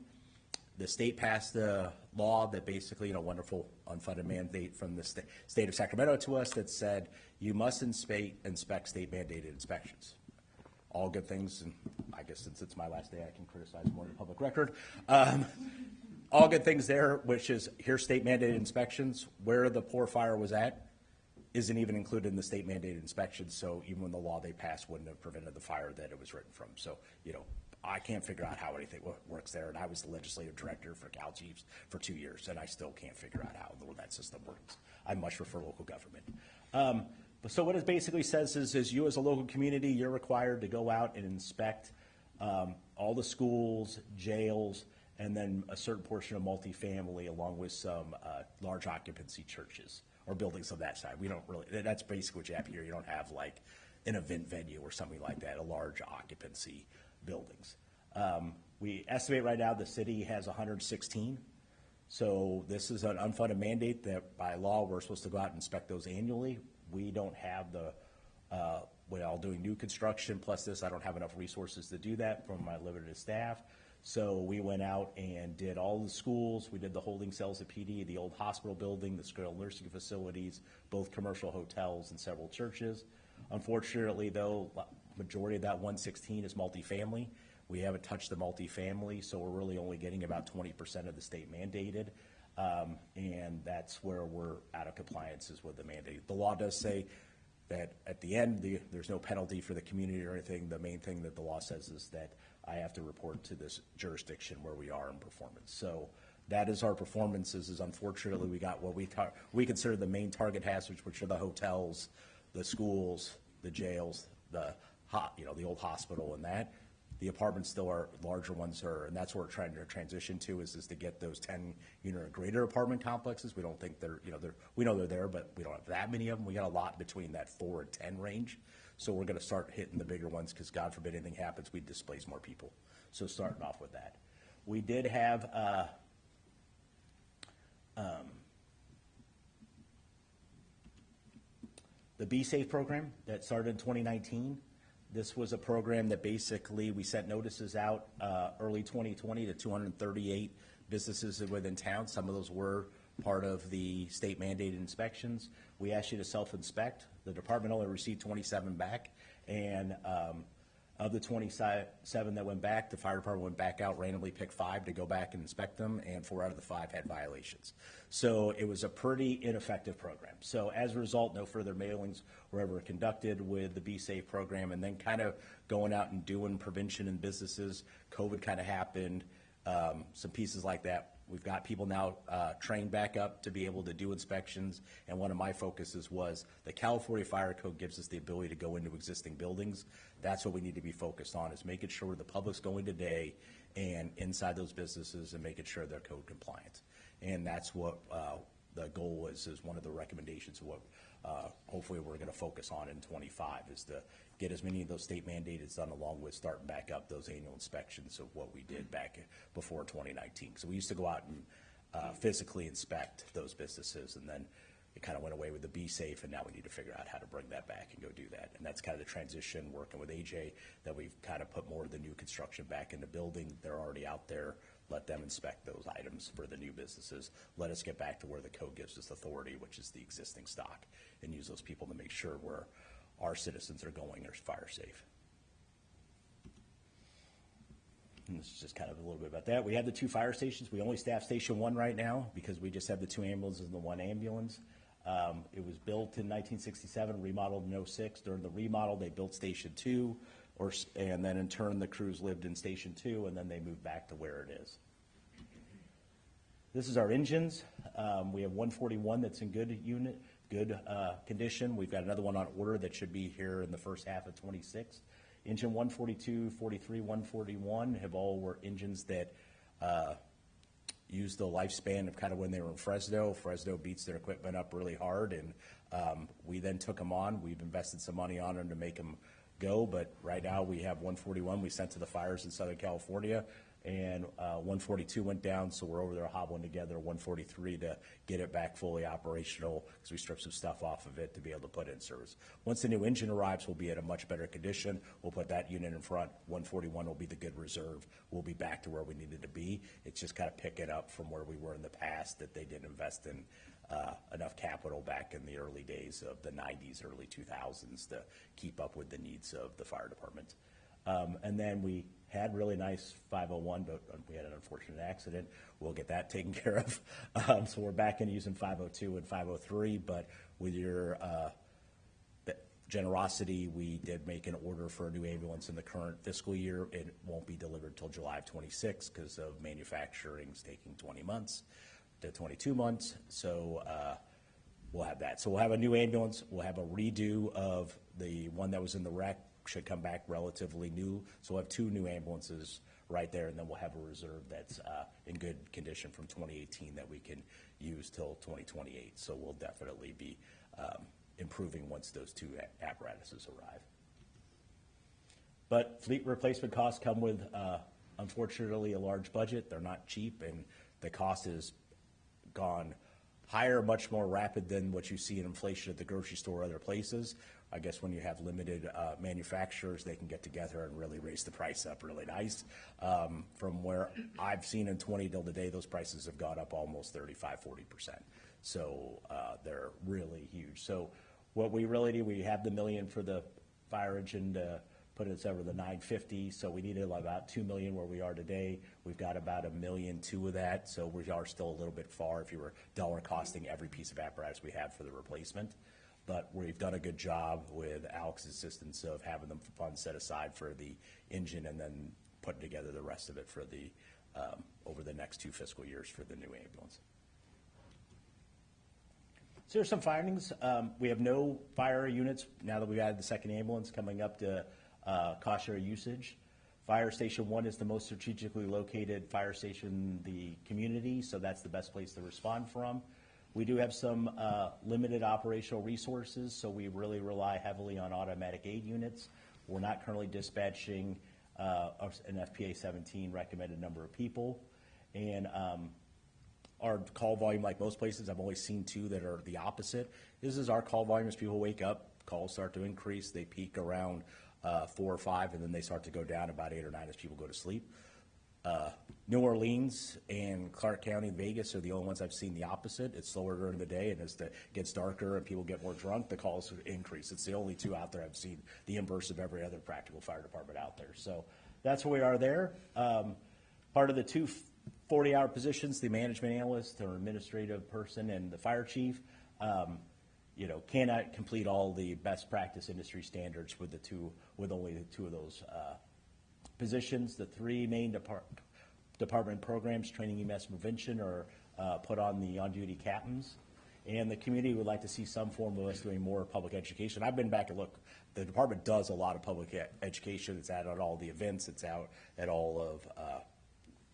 the state passed a law that basically, wonderful unfunded mandate from the state of Sacramento to us that said you must inspect state mandated inspections. All good things, and I guess since it's my last day, I can criticize more than public record. All good things there, which is here's state mandated inspections. Where the poor fire was at isn't even included in the state mandated inspections. So even when the law they passed wouldn't have prevented the fire that it was written from. So, I can't figure out how anything works there. And I was the legislative director for Cal Chiefs for 2 years, and I still can't figure out how that system works. I much prefer local government. So what it basically says is you as a local community, you're required to go out and inspect all the schools, jails, and then a certain portion of multifamily along with some large occupancy churches or buildings of that side. We don't really, that's basically what you have here. You don't have like an event venue or something like that, a large occupancy buildings. We estimate right now the city has 116. So this is an unfunded mandate that by law we're supposed to go out and inspect those annually. We don't have doing new construction plus this, I don't have enough resources to do that from my limited staff. So we went out and did all the schools. We did the holding cells at PD, the old hospital building, the skilled nursing facilities, both commercial hotels and several churches. Unfortunately, though, majority of that 116 is multifamily. We haven't touched the multifamily, so we're really only getting about 20% of the state mandated. And that's where we're out of compliances with the mandate. The law does say that at the end, there's no penalty for the community or anything. The main thing that the law says is that I have to report to this jurisdiction where we are in performance. So that is our performances. Is unfortunately we got what we consider the main target hazards, which are the hotels, the schools, the jails, the old hospital, and that. The apartments still are larger ones and that's what we're trying to transition to is to get those 10 unit or greater apartment complexes. We don't think we know they're there, but we don't have that many of them. We got a lot between that 4 and 10 range. So we're going to start hitting the bigger ones because God forbid anything happens, we displace more people. So starting off with that. We did have the Be Safe program that started in 2019. This was a program that basically we sent notices out early 2020 to 238 businesses within town. Some of those were part of the state mandated inspections. We asked you to self-inspect. The department only received 27 back, and of the 27 that went back, the fire department went back out, randomly picked 5 to go back and inspect them, and 4 out of the 5 had violations. So it was a pretty ineffective program. So as a result, no further mailings were ever conducted with the Be Safe program, and then kind of going out and doing prevention in businesses. COVID kind of happened, some pieces like that. We've got people now trained back up to be able to do inspections, and one of my focuses was the California Fire Code gives us the ability to go into existing buildings. That's what we need to be focused on, is making sure the public's going today and inside those businesses and making sure they're code compliant. And that's what the goal is one of the recommendations of what hopefully we're going to focus on in 25 is to get as many of those state mandated done, along with starting back up those annual inspections of what we did back before 2019. So we used to go out and physically inspect those businesses, and then it kind of went away with the Be Safe, and now we need to figure out how to bring that back and go do that. And that's kind of the transition, working with AJ, that we've kind of put more of the new construction back in the building. They're already out there. Let them inspect those items for the new businesses. Let us get back to where the code gives us authority, which is the existing stock, and use those people to make sure where our citizens are going are fire safe. And this is just kind of a little bit about that. We have the 2 fire stations. We only staff Station 1 right now because we just have the 2 ambulances and the 1 ambulance. It was built in 1967, remodeled in 06. During the remodel, they built Station 2, and then in turn the crews lived in Station 2, and then they moved back to where it is. This is our engines. We have 141 that's in good condition. We've got another one on order that should be here in the first half of 26. Engine 142, 43, 141 have all were engines that used the lifespan of kind of when they were in Fresno. Fresno beats their equipment up really hard, and we then took them on. We've invested some money on them to make them go, but right now we have 141 we sent to the fires in Southern California, and 142 went down, so we're over there hobbling together 143 to get it back fully operational, because we stripped some stuff off of it to be able to put it in service. Once the new engine arrives, we'll be at a much better condition. We'll put that unit in front. 141 will be the good reserve. We'll be back to where we needed to be. It's just kind of picking up from where we were in the past, that they didn't invest in enough capital back in the early days of the 90s, early 2000s to keep up with the needs of the fire department. And then we had really nice 501, but we had an unfortunate accident. We'll get that taken care of. So we're back into using 502 and 503, but with your generosity, we did make an order for a new ambulance in the current fiscal year. It won't be delivered till July of 26 because of manufacturing's taking 20 months to 22 months. So we'll have that. So we'll have a new ambulance. We'll have a redo of the one that was in the wreck. Should come back relatively new. So we'll have 2 new ambulances right there, and then we'll have a reserve that's in good condition from 2018 that we can use till 2028. So we'll definitely be improving once those 2 apparatuses arrive. But fleet replacement costs come with, unfortunately, a large budget. They're not cheap, and the cost has gone higher, much more rapid than what you see in inflation at the grocery store or other places. I guess when you have limited manufacturers, they can get together and really raise the price up really nice. From where I've seen in 20 till today, those prices have gone up almost 35, 40%. So they're really huge. So What we really need, we have the $1 million for the fire engine to put us over the 950, so we needed about $2 million where we are today. We've got about $1.2 million of that, so we are still a little bit far if you were dollar costing every piece of apparatus we have for the replacement. But we've done a good job with Alex's assistance of having the funds set aside for the engine and then putting together the rest of it for the over the next 2 fiscal years for the new ambulance. So here's some findings. We have no fire units now that we've added the second ambulance coming up to cost share usage. Fire Station 1 is the most strategically located fire station in the community, so that's the best place to respond from. We do have some limited operational resources, so we really rely heavily on automatic aid units. We're not currently dispatching an FPA 17 recommended number of people. And our call volume, like most places, I've only seen 2 that are the opposite. This is our call volume as people wake up, calls start to increase. They peak around 4 or 5, and then they start to go down about 8 or 9 as people go to sleep. New Orleans and Clark County and Vegas are the only ones I've seen the opposite. It's slower during the day, and as it gets darker and people get more drunk, the calls increase. It's the only 2 out there I've seen the inverse of every other practical fire department out there. So that's where we are there. Part of the 2 40-hour positions, the management analyst or administrative person and the fire chief, cannot complete all the best practice industry standards with only the 2 of those positions. The 3 main department programs, training, EMS, prevention, are put on the on-duty captains. And the community would like to see some form of us doing more public education. I've been back and look. The department does a lot of public education. It's out at all the events. It's out at all of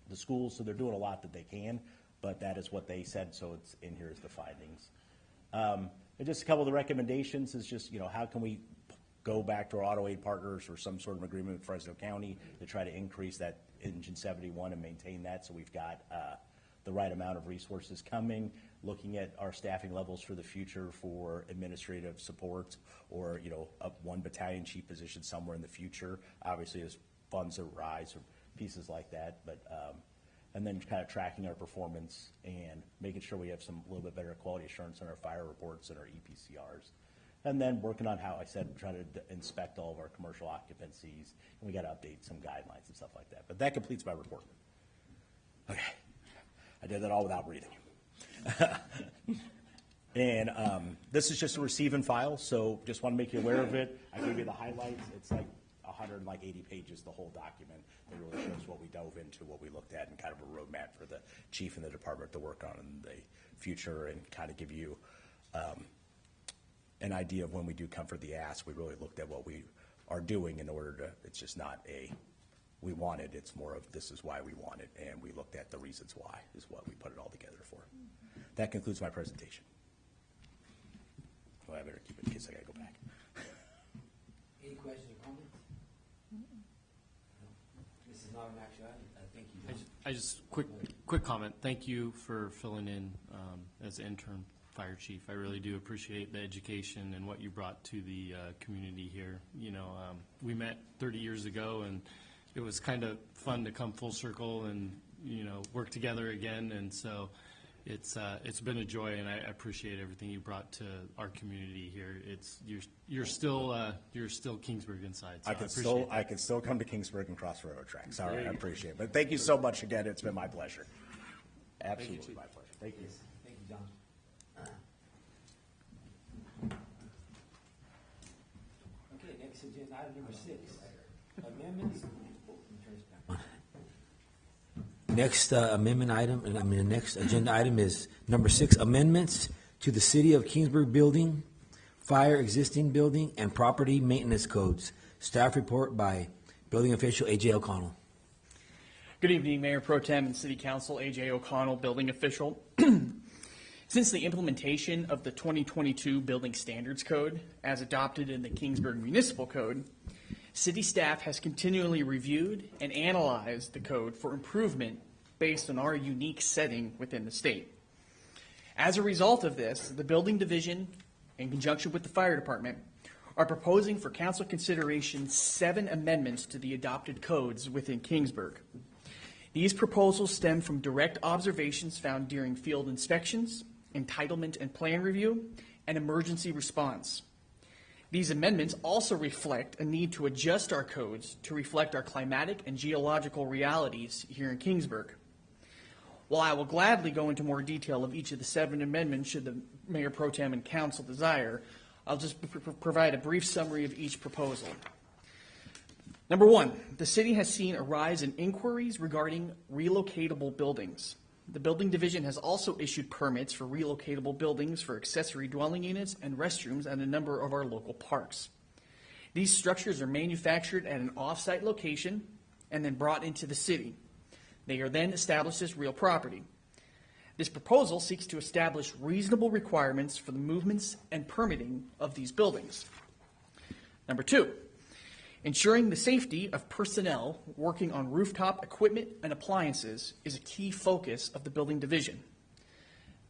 the schools. So they're doing a lot that they can. But that is what they said. So it's in here as the findings. And just a couple of the recommendations is just, how can we go back to our auto aid partners or some sort of agreement with Fresno County to try to increase that engine 71 and maintain that, so we've got the right amount of resources coming, looking at our staffing levels for the future for administrative support or, up 1 battalion chief position somewhere in the future, obviously as funds arise or pieces like that, but and then kind of tracking our performance and making sure we have some little bit better quality assurance on our fire reports and our EPCRs. And then working on how I said, trying to inspect all of our commercial occupancies, and we got to update some guidelines and stuff like that. But that completes my report. Okay, I did that all without breathing. And this is just a receive and file, so just want to make you aware of it. I gave you the highlights. It's like 180 pages, the whole document. That really shows what we dove into, what we looked at, and kind of a roadmap for the chief and the department to work on in the future, and kind of give you an idea of when we do come for the ask. We really looked at what we are doing in order to, it's just not we want it, it's more of this is why we want it, and we looked at the reasons why is what we put it all together for. That concludes my presentation. Well, I better keep it in case I got to go back. Any questions or comments? This is not an action item. Thank you, John. I just quick comment. Thank you for filling in as intern fire chief. I really do appreciate the education and what you brought to the community here. We met 30 years ago, and it was kind of fun to come full circle and work together again. And so it's been a joy, and I appreciate everything you brought to our community here. You're still Kingsburg inside. So I can still come to Kingsburg and cross railroad tracks. All right, I appreciate it. But thank you so much again. It's been my pleasure. Absolutely my pleasure. Thank you. Thank you, John. Okay, next agenda item number 6, amendments. Next amendment item, and the next agenda item is number 6, amendments to the City of Kingsburg building, fire existing building, and property maintenance codes. Staff report by building official A.J. O'Connell. Good evening, Mayor Pro Tem and City Council. A.J. O'Connell, building official. Since the implementation of the 2022 Building Standards Code, as adopted in the Kingsburg Municipal Code, city staff has continually reviewed and analyzed the code for improvement based on our unique setting within the state. As a result of this, the Building Division, in conjunction with the Fire Department, are proposing for council consideration 7 amendments to the adopted codes within Kingsburg. These proposals stem from direct observations found during field inspections, entitlement and plan review, and emergency response. These amendments also reflect a need to adjust our codes to reflect our climatic and geological realities here in Kingsburg. While I will gladly go into more detail of each of the 7 amendments should the Mayor Pro Tem and Council desire, I'll just provide a brief summary of each proposal. Number 1, the city has seen a rise in inquiries regarding relocatable buildings. The Building Division has also issued permits for relocatable buildings for accessory dwelling units and restrooms at a number of our local parks. These structures are manufactured at an off-site location and then brought into the city. They are then established as real property. This proposal seeks to establish reasonable requirements for the movements and permitting of these buildings. Number 2, ensuring the safety of personnel working on rooftop equipment and appliances is a key focus of the Building Division.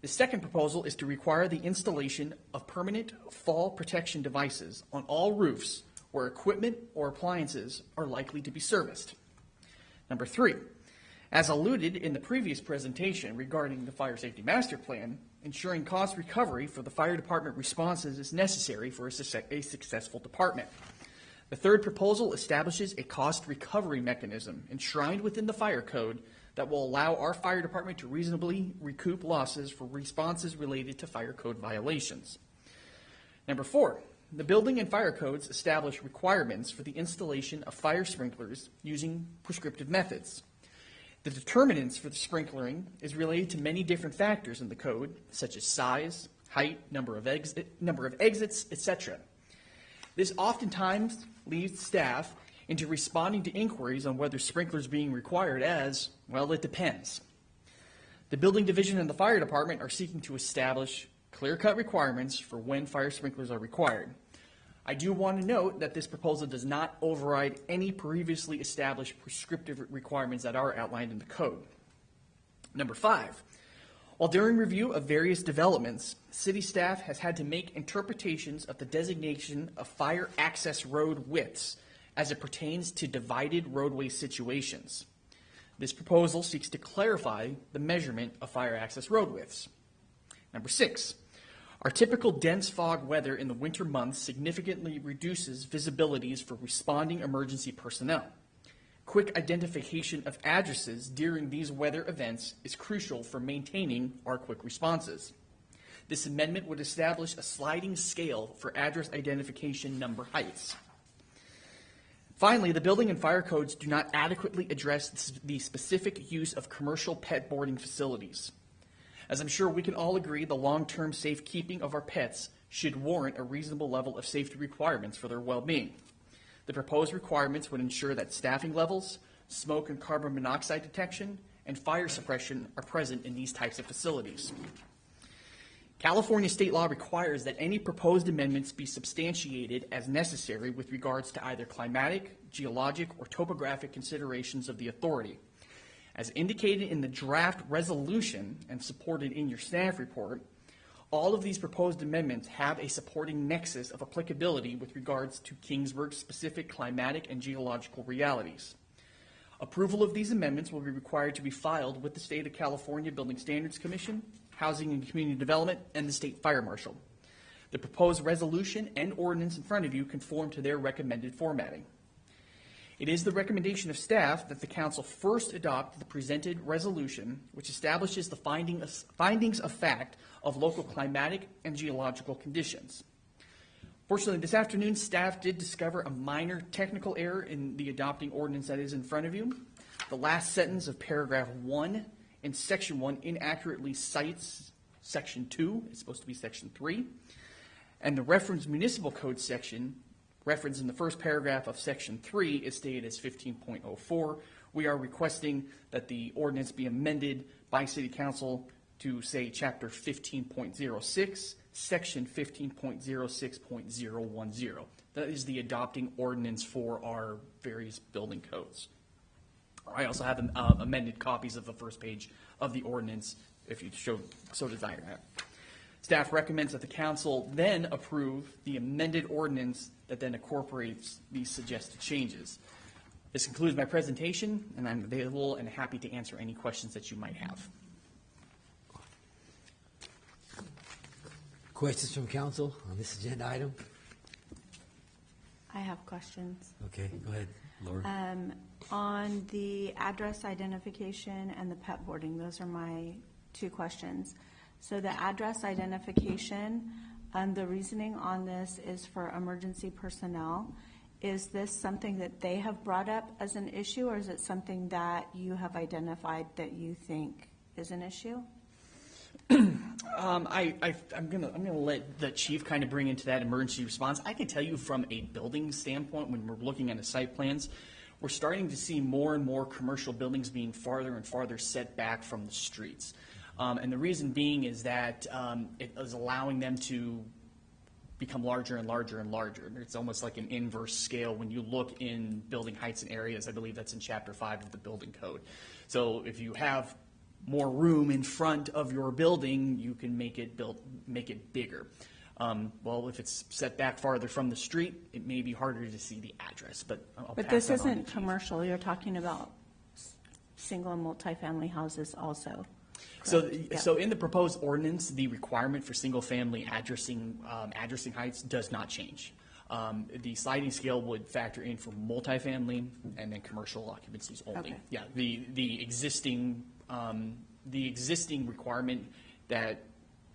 The second proposal is to require the installation of permanent fall protection devices on all roofs where equipment or appliances are likely to be serviced. Number 3, as alluded in the previous presentation regarding the Fire Safety Master Plan, ensuring cost recovery for the fire department responses is necessary for a successful department. The third proposal establishes a cost recovery mechanism enshrined within the fire code that will allow our fire department to reasonably recoup losses for responses related to fire code violations. Number 4, the building and fire codes establish requirements for the installation of fire sprinklers using prescriptive methods. The determinants for the sprinklering is related to many different factors in the code, such as size, height, number of exits, etc. This oftentimes leads staff into responding to inquiries on whether sprinklers being required as, well, it depends. The Building Division and the Fire Department are seeking to establish clear-cut requirements for when fire sprinklers are required. I do want to note that this proposal does not override any previously established prescriptive requirements that are outlined in the code. Number 5, while during review of various developments, city staff has had to make interpretations of the designation of fire access road widths as it pertains to divided roadway situations. This proposal seeks to clarify the measurement of fire access road widths. Number 6, our typical dense fog weather in the winter months significantly reduces visibilities for responding emergency personnel. Quick identification of addresses during these weather events is crucial for maintaining our quick responses. This amendment would establish a sliding scale for address identification number heights. Finally, the building and fire codes do not adequately address the specific use of commercial pet boarding facilities. As I'm sure we can all agree, the long-term safekeeping of our pets should warrant a reasonable level of safety requirements for their well-being. The proposed requirements would ensure that staffing levels, smoke and carbon monoxide detection, and fire suppression are present in these types of facilities. California state law requires that any proposed amendments be substantiated as necessary with regards to either climatic, geologic, or topographic considerations of the authority. As indicated in the draft resolution and supported in your staff report, all of these proposed amendments have a supporting nexus of applicability with regards to Kingsburg's specific climatic and geological realities. Approval of these amendments will be required to be filed with the State of California Building Standards Commission, Housing and Community Development, and the State Fire Marshal. The proposed resolution and ordinance in front of you conform to their recommended formatting. It is the recommendation of staff that the council first adopt the presented resolution, which establishes the findings of fact of local climatic and geological conditions. Fortunately, this afternoon, staff did discover a minor technical error in the adopting ordinance that is in front of you. The last sentence of paragraph 1 in section 1 inaccurately cites section 2. It's supposed to be section 3. And the reference municipal code section referenced in the first paragraph of section 3 is stated as 15.04. We are requesting that the ordinance be amended by City Council to say chapter 15.06, section 15.06.010. That is the adopting ordinance for our various building codes. I also have amended copies of the first page of the ordinance if you so desire. Staff recommends that the council then approve the amended ordinance that then incorporates these suggested changes. This concludes my presentation, and I'm available and happy to answer any questions that you might have. Questions from council on this agenda item? I have questions. Okay, go ahead, Laura. On the address identification and the pet boarding, those are my two questions. So the address identification, the reasoning on this is for emergency personnel. Is this something that they have brought up as an issue, or is it something that you have identified that you think is an issue? I'm gonna let the chief kind of bring into that emergency response. I can tell you from a building standpoint, when we're looking at the site plans, we're starting to see more and more commercial buildings being farther and farther set back from the streets. And the reason being is that it is allowing them to become larger and larger and larger. It's almost like an inverse scale when you look in building heights and areas. I believe that's in Chapter 5 of the building code. So if you have more room in front of your building, you can make it bigger. Well, if it's set back farther from the street, it may be harder to see the address. But This isn't commercial. You're talking about single and multifamily houses also. So in the proposed ordinance, the requirement for single-family addressing heights does not change. The sliding scale would factor in for multifamily and then commercial occupancies only. Okay. Yeah, the existing requirement that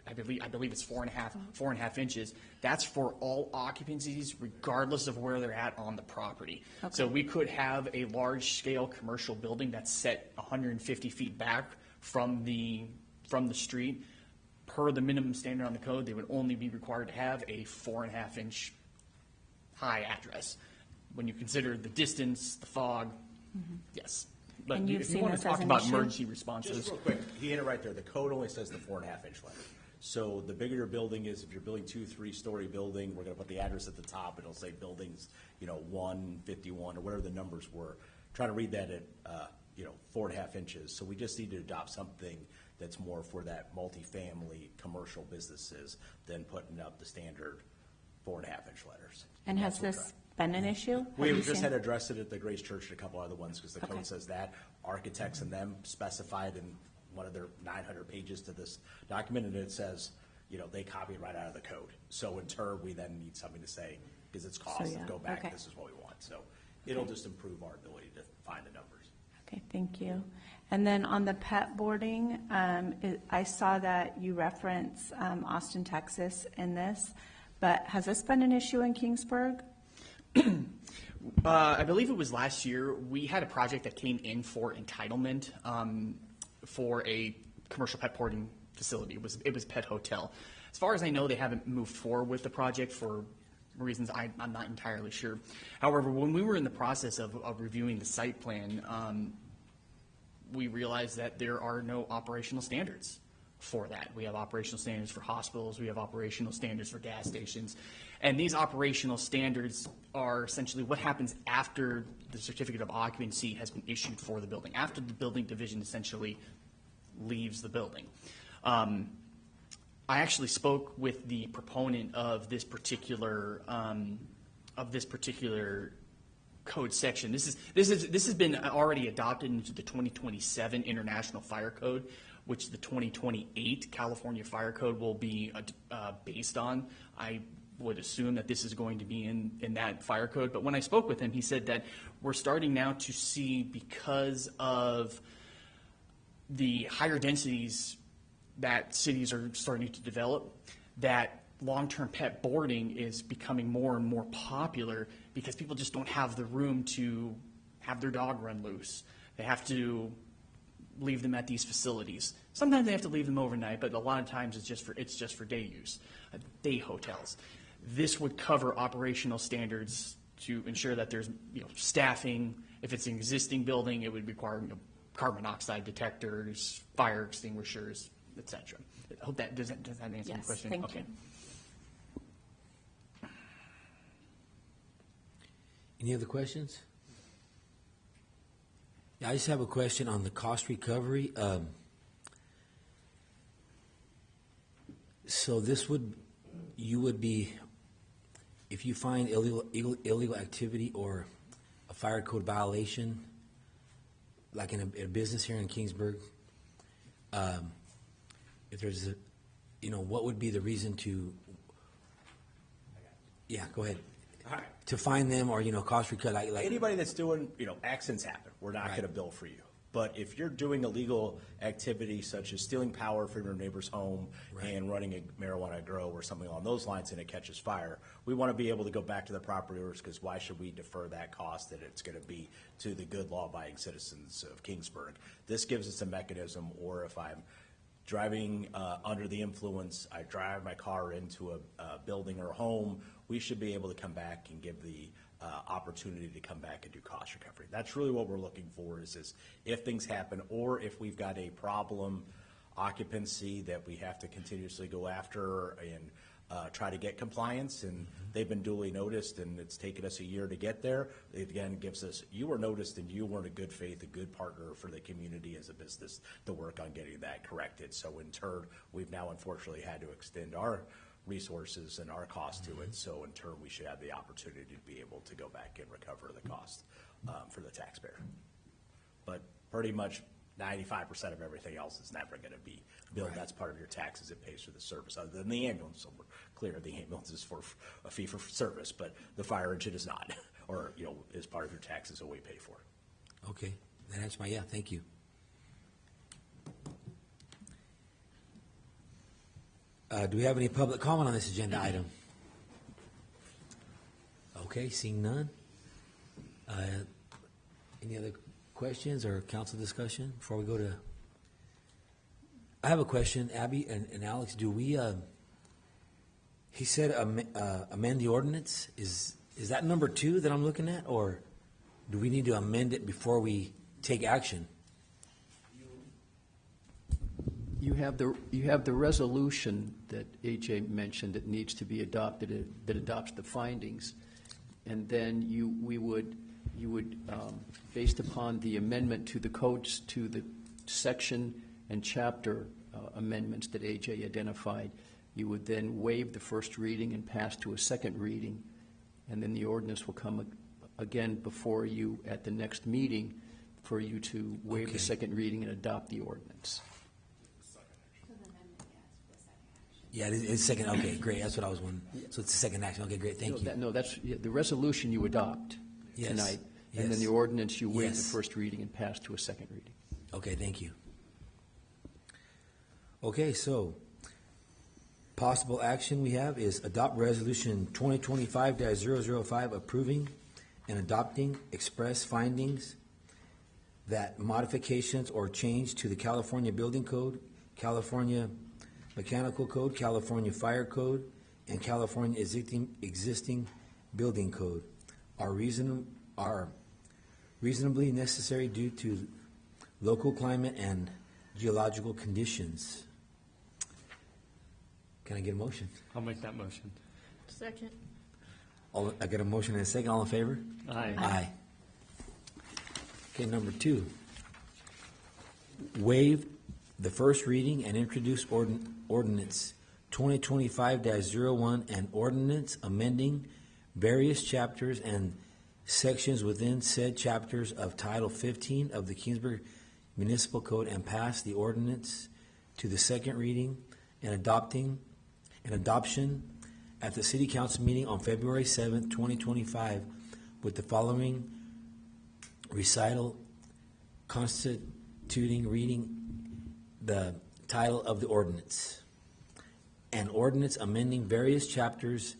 I believe it's 4.5 inches. That's for all occupancies, regardless of where they're at on the property. Okay. So we could have a large-scale commercial building that's set 150 feet back from the street. Per the minimum standard on the code, they would only be required to have a 4.5 inch high address. When you consider the distance, the fog, yes. But And you've if you seen want this to as talk an about issue? emergency responses, Just real quick, he hit it right there. The code only says the 4.5 inch letter. So the bigger your building is, if you're building 2-3-story building, we're gonna put the address at the top. It'll say buildings, 151 or whatever the numbers were. Try to read that at 4.5 inches. So we just need to adopt something that's more for that multifamily commercial businesses than putting up the standard 4.5 inch letters. And has That's what this been an issue? Have we you just seen- had addressed it at the Grace Church and a couple other ones, because the Okay. code says that. Architects and them specified in one of their 900 pages to this document, and it says, they copy it right out of the code. So in turn, we then need something to say, because it's cost, yeah, go back, okay. this is what we want. So it'll just improve our ability to find the numbers. Okay, thank you. And then on the pet boarding, I saw that you reference Austin, Texas in this, but has this been an issue in Kingsburg? I believe it was last year, we had a project that came in for entitlement for a commercial pet boarding facility. It was Pet Hotel. As far as I know, they haven't moved forward with the project for reasons I'm not entirely sure. However, when we were in the process of reviewing the site plan, we realized that there are no operational standards for that. We have operational standards for hospitals, we have operational standards for gas stations, and these operational standards are essentially what happens after the certificate of occupancy has been issued for the building, after the building division essentially leaves the building. I actually spoke with the proponent of this particular code section. This has been already adopted into the 2027 International Fire Code, which the 2028 California Fire Code will be based on. I would assume that this is going to be in that fire code. But when I spoke with him, he said that we're starting now to see, because of the higher densities that cities are starting to develop, that long-term pet boarding is becoming more and more popular because people just don't have the room to have their dog run loose. They have to leave them at these facilities. Sometimes they have to leave them overnight, but a lot of times it's just for day use, day hotels. This would cover operational standards to ensure that there's staffing. If it's an existing building, it would require carbon monoxide detectors, fire extinguishers, etc. I hope that does that answer the question? Thank okay. you. Any other questions? Yeah, I just have a question on the cost recovery. So you would be, if you find illegal activity or a fire code violation, like in a business here in Kingsburg, if there's what would be the reason to? Yeah, go ahead. to find them or, cost recovery? Like Anybody that's doing, accidents happen. We're not going to bill for you. But if you're doing illegal activity such as stealing power from your neighbor's home and running a marijuana grow or something along those lines and it catches fire, we want to be able to go back to the property owners because why should we defer that cost that it's going to be to the good law-abiding citizens of Kingsburg? This gives us a mechanism, or if I'm driving under the influence, I drive my car into a building or a home, we should be able to come back and give the opportunity to come back and do cost recovery. That's really what we're looking for is if things happen or if we've got a problem occupancy that we have to continuously go after and try to get compliance, and they've been duly noticed and it's taken us a year to get there. It again gives us, you were noticed and you weren't a good faith, a good partner for the community as a business to work on getting that corrected. So in turn, we've now unfortunately had to extend our resources and our cost to it. So in turn, we should have the opportunity to be able to go back and recover the cost for the taxpayer. But pretty much 95% of everything else is never going to be billed. That's part of your taxes. It pays for the service. Other than the ambulance, so we're clear the ambulance is for a fee for service, but the fire engine is not, or is part of your taxes that we pay for. Okay, that answers my thank you. Do we have any public comment on this agenda item? Okay, seeing none. Any other questions or council discussion before we go to? I have a question, Abby and Alex. Do we? He said amend the ordinance. Is that number 2 that I'm looking at, or do we need to amend it before we take action? You have the resolution that AJ mentioned that needs to be adopted, that adopts the findings, and then you would based upon the amendment to the codes, to the section and chapter amendments that AJ identified, you would then waive the first reading and pass to a second reading, and then the ordinance will come again before you at the next meeting for you to waive the second reading and adopt the ordinance. Yeah, it's second. Okay, great. That's what I was wondering. So it's the second action. Okay, great. Thank you. That's the resolution you adopt tonight, and then the ordinance you waive the first reading and pass to a second reading. Okay, thank you. Okay, so possible action we have is adopt resolution 2025-005 approving and adopting express findings that modifications or change to the California Building Code, California Mechanical Code, California Fire Code, and California existing building code are reasonably necessary due to local climate and geological conditions. Can I get a motion? I'll make that motion. Second. I got a motion and a second. All in favor? Aye. Aye. Okay, number 2. Waive the first reading and introduce ordinance 2025-01 and ordinance amending various chapters and sections within said chapters of Title 15 of the Kingsburg Municipal Code and pass the ordinance to the second reading and adoption at the City Council meeting on February 7th, 2025 with the following recital constituting reading the title of the ordinance. An ordinance amending various chapters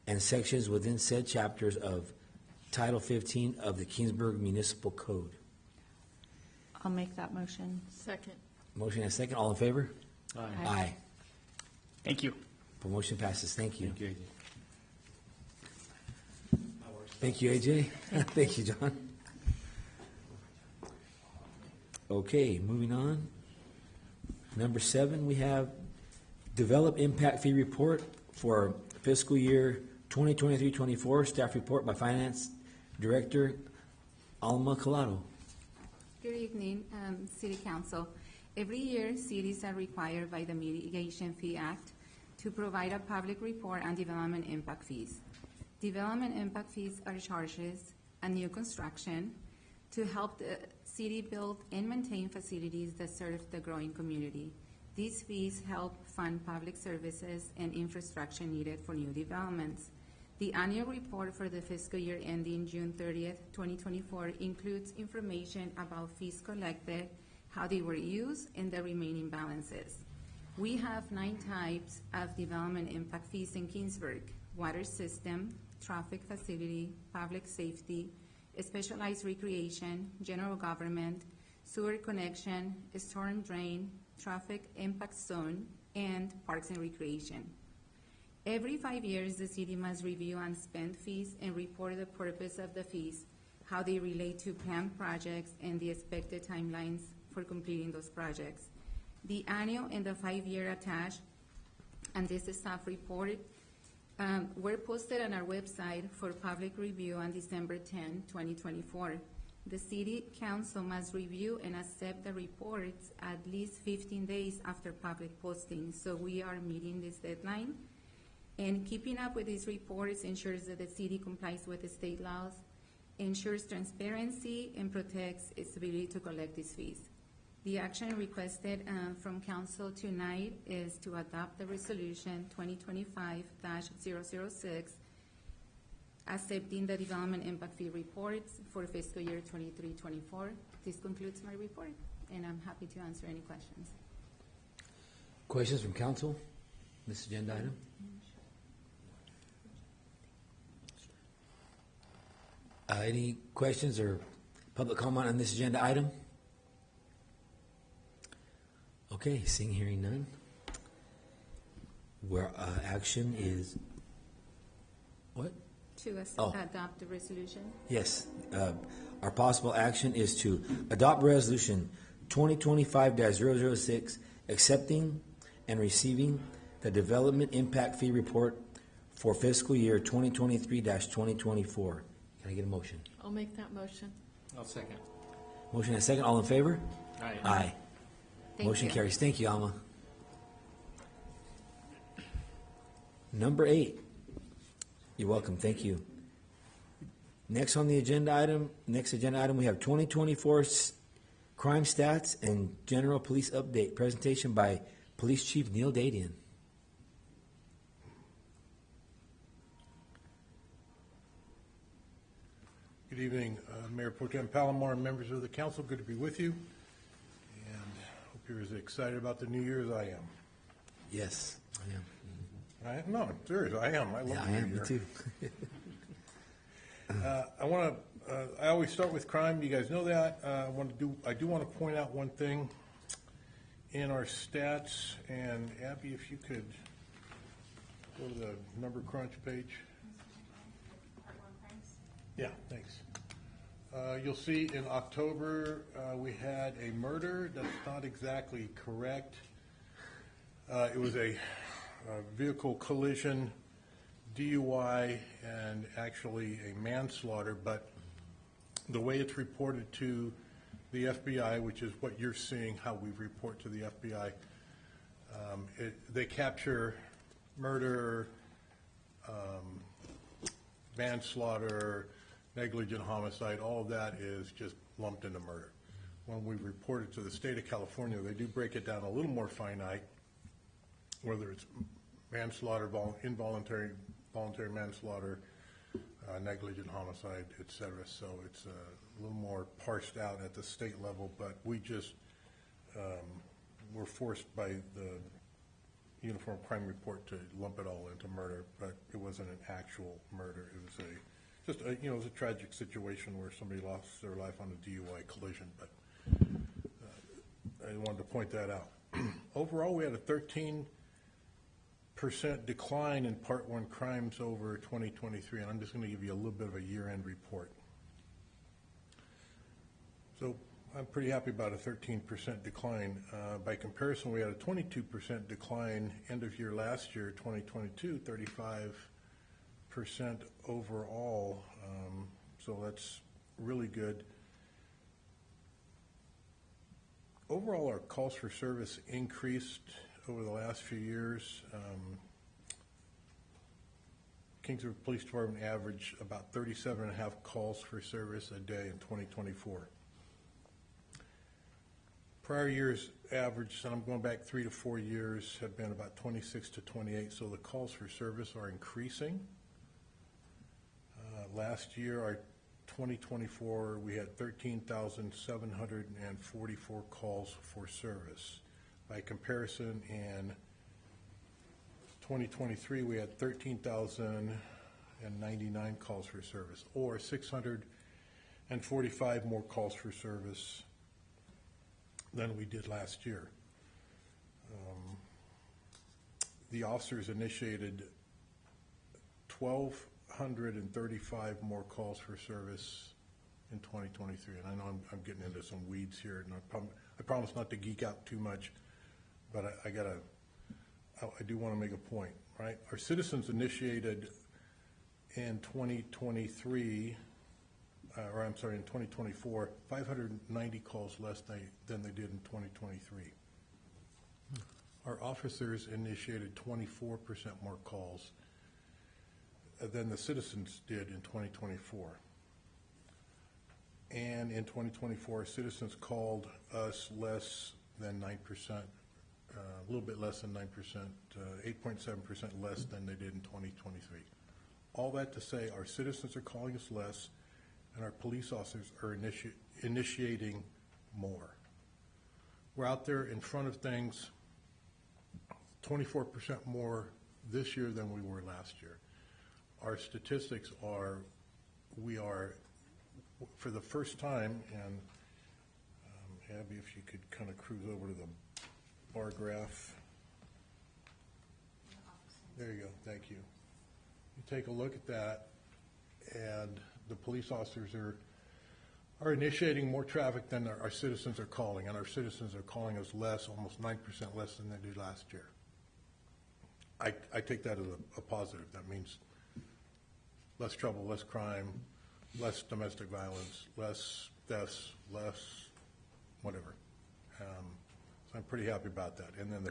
and sections within said chapters of Title 15 of the Kingsburg Municipal Code. I'll make that motion. Second. Motion and a second. All in favor? Aye. Aye. Thank you. The motion passes. Thank you. Thank you, AJ. Thank you, AJ. Thank you, John. Okay, moving on. Number 7, we have develop impact fee report for fiscal year 2023-24, staff report by Finance Director Alma Collado. Good evening, City Council. Every year, cities are required by the Mitigation Fee Act to provide a public report on development impact fees. Development impact fees are charges on new construction to help the city build and maintain facilities that serve the growing community. These fees help fund public services and infrastructure needed for new developments. The annual report for the fiscal year ending June 30th, 2024 includes information about fees collected, how they were used, and the remaining balances. We have 9 types of development impact fees in Kingsburg: water system, traffic facility, public safety, specialized recreation, general government, sewer connection, storm drain, traffic impact zone, and parks and recreation. Every 5 years, the city must review unspent fees and report the purpose of the fees, how they relate to planned projects, and the expected timelines for completing those projects. The annual and the 5-year attached and this staff report were posted on our website for public review on December 10, 2024. The City Council must review and accept the reports at least 15 days after public posting, so we are meeting this deadline. And keeping up with these reports ensures that the city complies with the state laws, ensures transparency, and protects its ability to collect these fees. The action requested from Council tonight is to adopt the resolution 2025-006, accepting the development impact fee reports for fiscal year 23-24. This concludes my report, and I'm happy to answer any questions. Questions from council? This agenda item? Any questions or public comment on this agenda item? Okay, seeing, hearing none. Where action is what? To adopt the resolution. Yes. Our possible action is to adopt resolution 2025-006, accepting and receiving the development impact fee report for fiscal year 2023-2024. Can I get a motion? I'll make that motion. I'll second. Motion and second. All in favor? Aye. Aye. Thank Motion you. carries. Thank you, Alma. Number 8. You're welcome. Thank you. Next agenda item, we have 2024 crime stats and general police update. Presentation by Police Chief Neil Dadian. Good evening, Mayor Pro Tem Palomar and members of the council. Good to be with you. And hope you're as excited about the new year as I am. Yes, I am. No, I'm serious. I am. I love Yeah, the I new am. Me year. too. I always start with crime. You guys know that. I do want to point out one thing in our stats. And Abby, if you could go to the number crunch page. Yeah, thanks. You'll see in October, we had a murder. That's not exactly correct. It was a vehicle collision, DUI, and actually a manslaughter, but the way it's reported to the FBI, which is what you're seeing, how we report to the FBI, they capture murder, manslaughter, negligent homicide. All of that is just lumped into murder. When we report it to the state of California, they do break it down a little more finite, whether it's manslaughter, voluntary manslaughter, negligent homicide, et cetera. So it's a little more parsed out at the state level, but we just were forced by the Uniform Crime Report to lump it all into murder, but it wasn't an actual murder. It was it was a tragic situation where somebody lost their life on a DUI collision, but I wanted to point that out. Overall, we had a 13% decline in Part 1 crimes over 2023, and I'm just going to give you a little bit of a year-end report. So I'm pretty happy about a 13% decline. By comparison, we had a 22% decline end of year last year, 2022, 35% overall. So that's really good. Overall, our calls for service increased over the last few years. Kingsburg Police Department averaged about 37.5 calls for service a day in 2024. Prior years average, and I'm going back 3 to 4 years, have been about 26 to 28, so the calls for service are increasing. Last year, our 2024, we had 13,744 calls for service. By comparison, in 2023, we had 13,099 calls for service, or 645 more calls for service than we did last year. The officers initiated 1,235 more calls for service in 2023, and I know I'm getting into some weeds here, and I promise not to geek out too much, but I do want to make a point, right? Our citizens initiated in 2023, in 2024, 590 calls less than they did in 2023. Our officers initiated 24% more calls than the citizens did in 2024. And in 2024, citizens called us less than 9%, a little bit less than 9%, 8.7% less than they did in 2023. All that to say, our citizens are calling us less, and our police officers are initiating more. We're out there in front of things 24% more this year than we were last year. Our statistics are, we are, for the first time, and Abby, if you could kind of cruise over to the bar graph. There you go, thank you. You take a look at that, and the police officers are initiating more traffic than our citizens are calling, and our citizens are calling us less, almost 9% less than they did last year. I take that as a positive. That means less trouble, less crime, less domestic violence, less deaths, less whatever. So I'm pretty happy about that. And then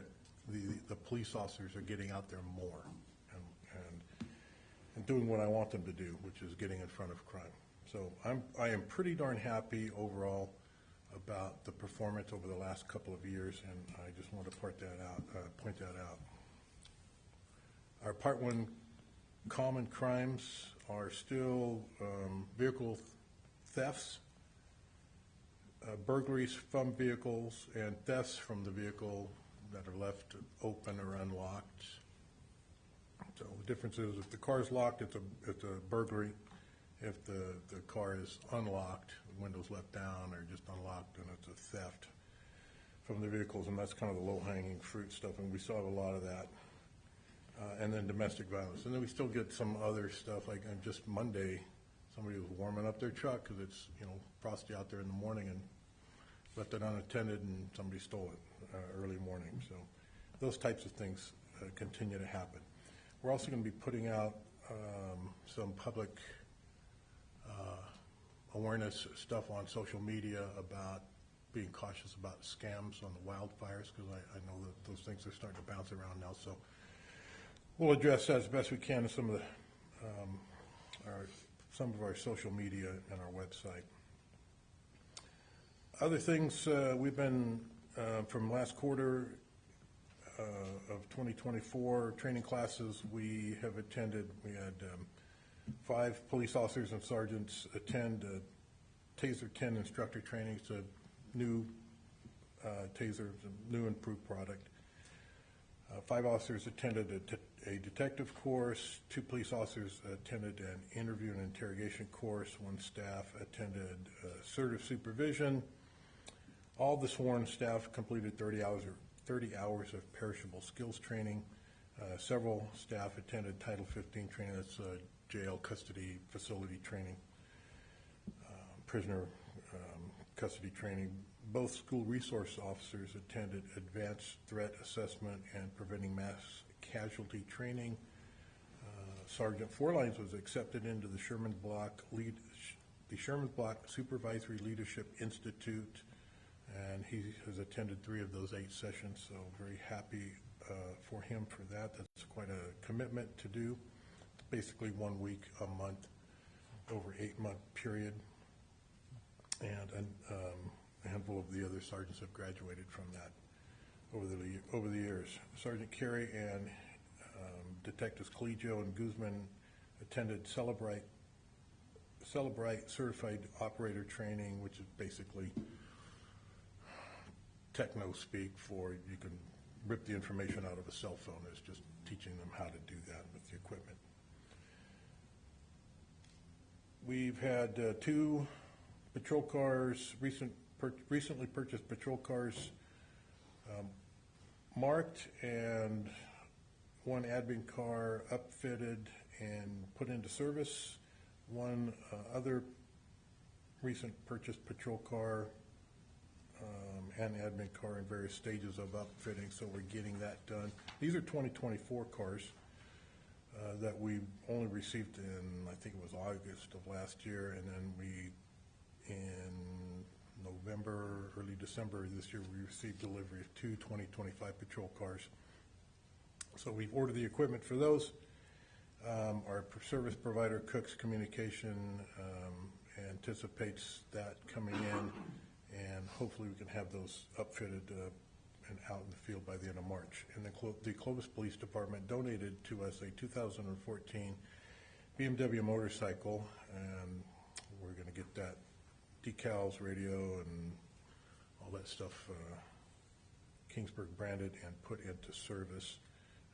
the police officers are getting out there more and doing what I want them to do, which is getting in front of crime. So I am pretty darn happy overall about the performance over the last couple of years, and I just want to point that out. Our Part 1 common crimes are still vehicle thefts, burglaries from vehicles, and thefts from the vehicle that are left open or unlocked. So the difference is if the car is locked, it's a burglary. If the car is unlocked, the windows left down or just unlocked, then it's a theft from the vehicles, and that's kind of the low-hanging fruit stuff, and we still have a lot of that. And then domestic violence. And then we still get some other stuff, like just Monday, somebody was warming up their truck because it's, frosty out there in the morning and left it unattended and somebody stole it early morning. So those types of things continue to happen. We're also going to be putting out some public awareness stuff on social media about being cautious about scams on the wildfires, because I know that those things are starting to bounce around now. So we'll address that as best we can in some of our social media and our website. Other things we've been from last quarter of 2024 training classes we have attended. We had 5 police officers and sergeants attend Taser 10 instructor training. It's a new Taser, it's a new improved product. 5 officers attended a detective course. 2 police officers attended an interview and interrogation course. 1 staff attended assertive supervision. All the sworn staff completed 30 hours of perishable skills training. Several staff attended Title 15 training. That's jail custody facility training, prisoner custody training. Both school resource officers attended advanced threat assessment and preventing mass casualty training. Sergeant Forlines was accepted into the Sherman Block Supervisory Leadership Institute, and he has attended 3 of those 8 sessions, so very happy for him for that. That's quite a commitment to do. Basically 1 week a month over 8-month period, and a handful of the other sergeants have graduated from that over the years. Sergeant Carey and Detectives Colegio and Guzman attended Celebrate Celebrate Certified Operator Training, which is basically techno speak for you can rip the information out of a cell phone. It's just teaching them how to do that with the equipment. We've had 2 patrol cars, recently purchased patrol cars marked, and 1 admin car upfitted and put into service. 1 other recent purchased patrol car and admin car in various stages of upfitting, so we're getting that done. These are 2024 cars that we only received in, I think it was August of last year, and then in November, early December this year, we received delivery of 2 2025 patrol cars. So we've ordered the equipment for those. Our service provider, Cook's Communication, anticipates that coming in, and hopefully we can have those upfitted and out in the field by the end of March. And the Clovis Police Department donated to us a 2014 BMW motorcycle, and we're going to get that decals, radio, and all that stuff Kingsburg branded and put into service.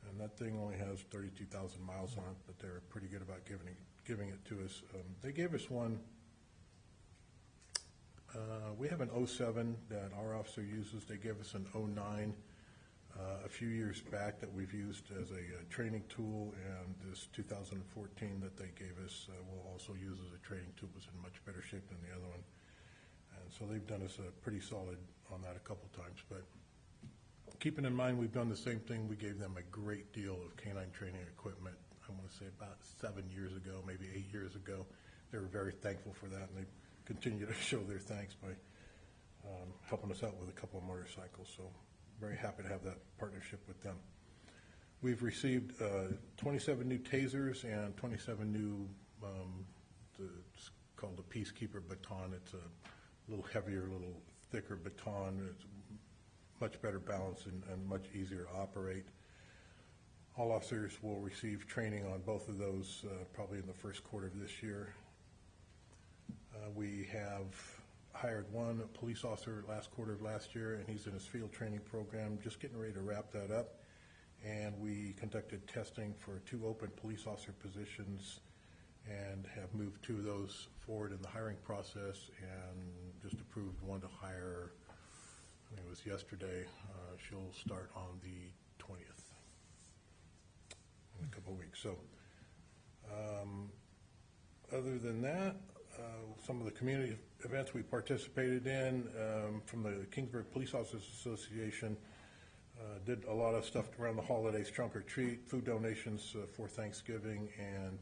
And that thing only has 32,000 miles on it, but they're pretty good about giving it to us. They gave us one. We have an 07 that our officer uses. They gave us an 09 a few years back that we've used as a training tool, and this 2014 that they gave us we'll also use as a training tool. It was in much better shape than the other one. And so they've done us a pretty solid on that a couple times. But keeping in mind we've done the same thing, we gave them a great deal of canine training equipment, I want to say about 7 years ago, maybe 8 years ago. They were very thankful for that, and they continue to show their thanks by helping us out with a couple of motorcycles. So very happy to have that partnership with them. We've received 27 new tasers and 27 new, it's called a Peacekeeper baton. It's a little heavier, a little thicker baton. It's much better balance and much easier to operate. All officers will receive training on both of those probably in the first quarter of this year. We have hired one police officer last quarter of last year, and he's in his field training program, just getting ready to wrap that up. And we conducted testing for 2 open police officer positions and have moved 2 of those forward in the hiring process, and just approved one to hire, I think it was yesterday. She'll start on the 20th in a couple of weeks. So other than that, some of the community events we participated in from the Kingsburg Police Officers Association, did a lot of stuff around the holidays, trunk or treat, food donations for Thanksgiving, and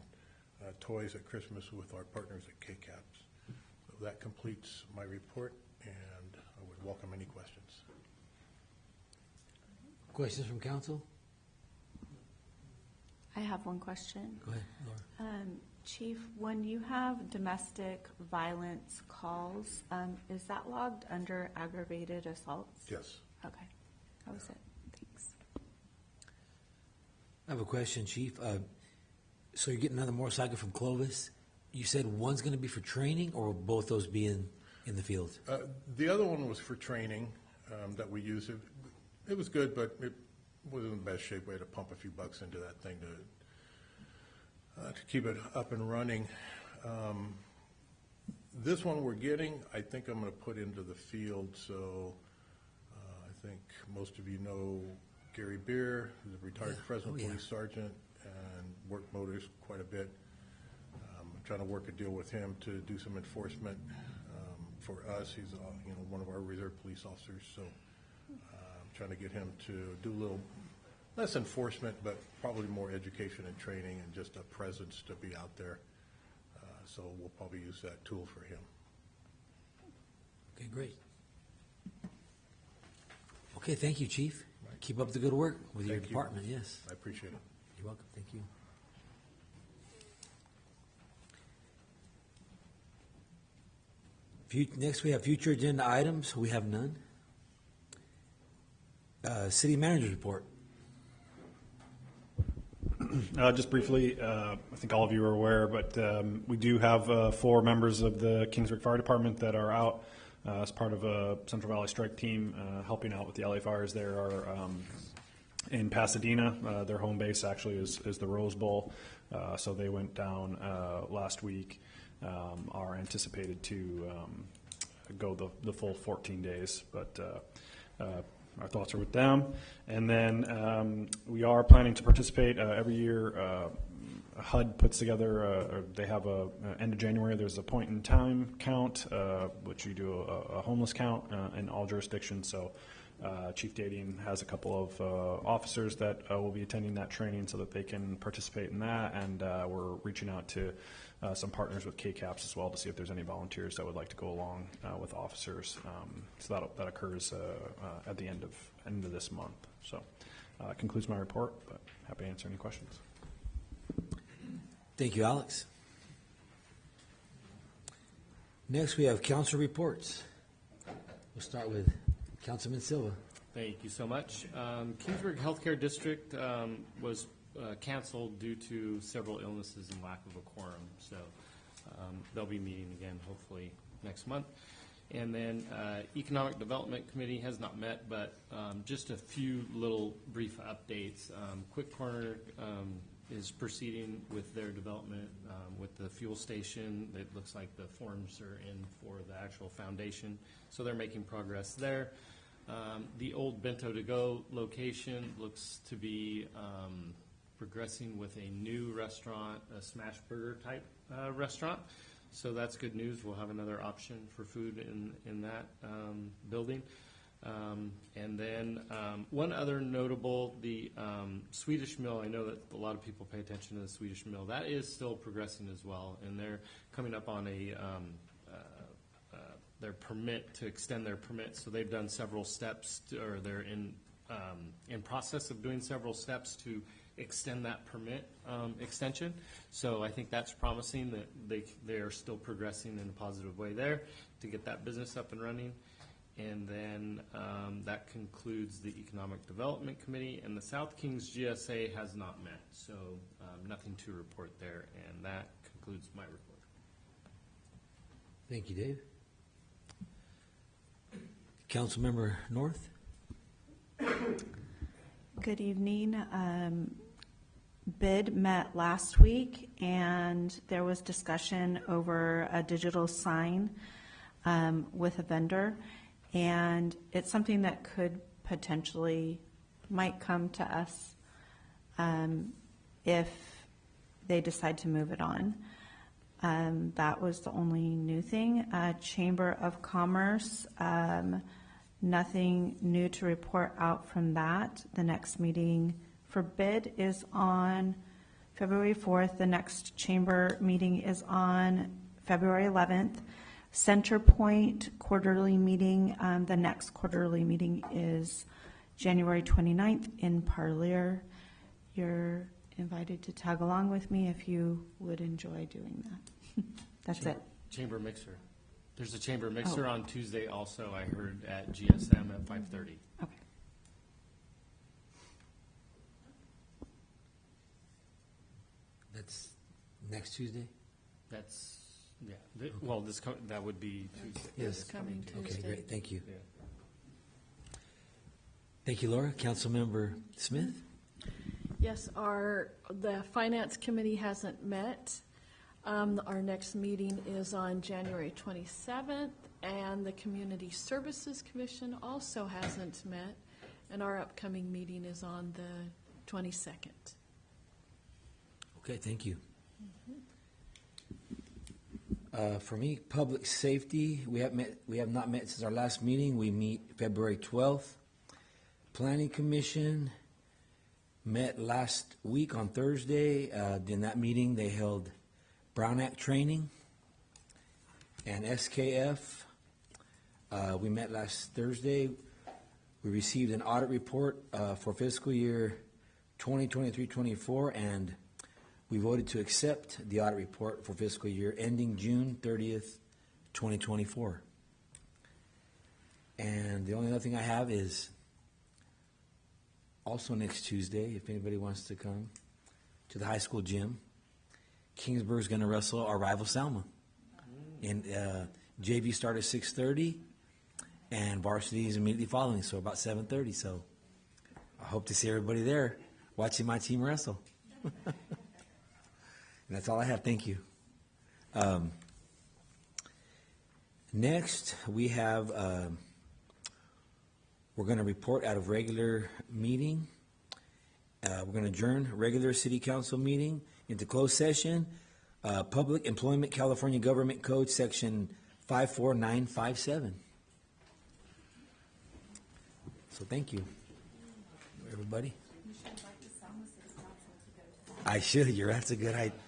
toys at Christmas with our partners at KCAPS. So that completes my report, and I would welcome any questions. Questions from council? I have one question. Go ahead, Laura. Chief, when you have domestic violence calls, is that logged under aggravated assaults? Yes. Okay, that was it. Thanks. I have a question, Chief. So you're getting another motorcycle from Clovis. You said one's going to be for training, or will both those be in the field? The other one was for training that we used. It was good, but it wasn't in the best shape. We had to pump a few bucks into that thing to keep it up and running. This one we're getting, I think I'm going to put into the field. So I think most of you know Gary Beer, who's a retired Fresno police sergeant and worked motors quite a bit. I'm trying to work a deal with him to do some enforcement for us. He's one of our reserve police officers. So I'm trying to get him to do a little less enforcement, but probably more education and training and just a presence to be out there. So we'll probably use that tool for him. Okay, great. Okay, thank you, Chief. Right. Keep up the good work with your department. Yes. I appreciate it. You're welcome. Thank you. Next, we have future agenda items. We have none. City manager's report. Just briefly, I think all of you are aware, but we do have 4 members of the Kingsburg Fire Department that are out as part of a Central Valley Strike team helping out with the LA fires. They are in Pasadena. Their home base actually is the Rose Bowl, so they went down last week. Are anticipated to go the full 14 days, but our thoughts are with them. And then we are planning to participate every year. HUD puts together, they have end of January, there's a point in time count, which you do a homeless count in all jurisdictions. So Chief Dadian has a couple of officers that will be attending that training so that they can participate in that. And we're reaching out to some partners with KCAPS as well to see if there's any volunteers that would like to go along with officers. So that occurs at the end of this month. So that concludes my report, but happy to answer any questions. Thank you, Alex. Next, we have council reports. We'll start with Councilman Silva. Thank you so much. Kingsburg Healthcare District was canceled due to several illnesses and lack of a quorum. So they'll be meeting again hopefully next month. And then Economic Development Committee has not met, but just a few little brief updates. Quick Corner is proceeding with their development with the fuel station. It looks like the forms are in for the actual foundation, so they're making progress there. The old Bento to Go location looks to be progressing with a new restaurant, a smash burger type restaurant. So that's good news. We'll have another option for food in that building. And then one other notable, the Swedish Mill. I know that a lot of people pay attention to the Swedish Mill. That is still progressing as well, and they're coming up on their permit to extend their permit. So they've done several steps, or they're in process of doing several steps to extend that permit extension. So I think that's promising that they are still progressing in a positive way there to get that business up and running. And then that concludes the Economic Development Committee, and the South Kings GSA has not met, so nothing to report there, and that concludes my report. Thank you, Dave. Councilmember North. Good evening. BID met last week, and there was discussion over a digital sign with a vendor. And it's something that could potentially might come to us if they decide to move it on. That was the only new thing. Chamber of Commerce, nothing new to report out from that. The next meeting for BID is on February 4th. The next chamber meeting is on February 11th. Centerpoint quarterly meeting, the next quarterly meeting is January 29th in Parlier. You're invited to tag along with me if you would enjoy doing that. That's it. Chamber Mixer. There's a Chamber Mixer on Tuesday also, I heard, at GSM at 5:30. Okay. That's next Tuesday? That's, yeah. Well, that would be Tuesday. Yes. Coming Okay, Tuesday. great. Thank you. Yeah. Thank you, Laura. Councilmember Smith. Yes, the Finance Committee hasn't met. Our next meeting is on January 27th, and the Community Services Commission also hasn't met, and our upcoming meeting is on the 22nd. Okay, thank you. For me, public safety, we have not met since our last meeting. We meet February 12th. Planning Commission met last week on Thursday. In that meeting, they held Brown Act training. And SKF, we met last Thursday. We received an audit report for fiscal year 2023-24, and we voted to accept the audit report for fiscal year ending June 30th, 2024. And the only other thing I have is also next Tuesday, if anybody wants to come, to the high school gym. Kingsburg's going to wrestle our rival Selma. And JV start at 6:30, and varsity is immediately following, so about 7:30. So I hope to see everybody there watching my team wrestle. And that's all I have. Thank you. Next, we have, we're going to report out of regular meeting. We're going to adjourn regular city council meeting into closed session. Public Employment California Government Code, Section 54957. So thank you, everybody. I should. That's a good idea.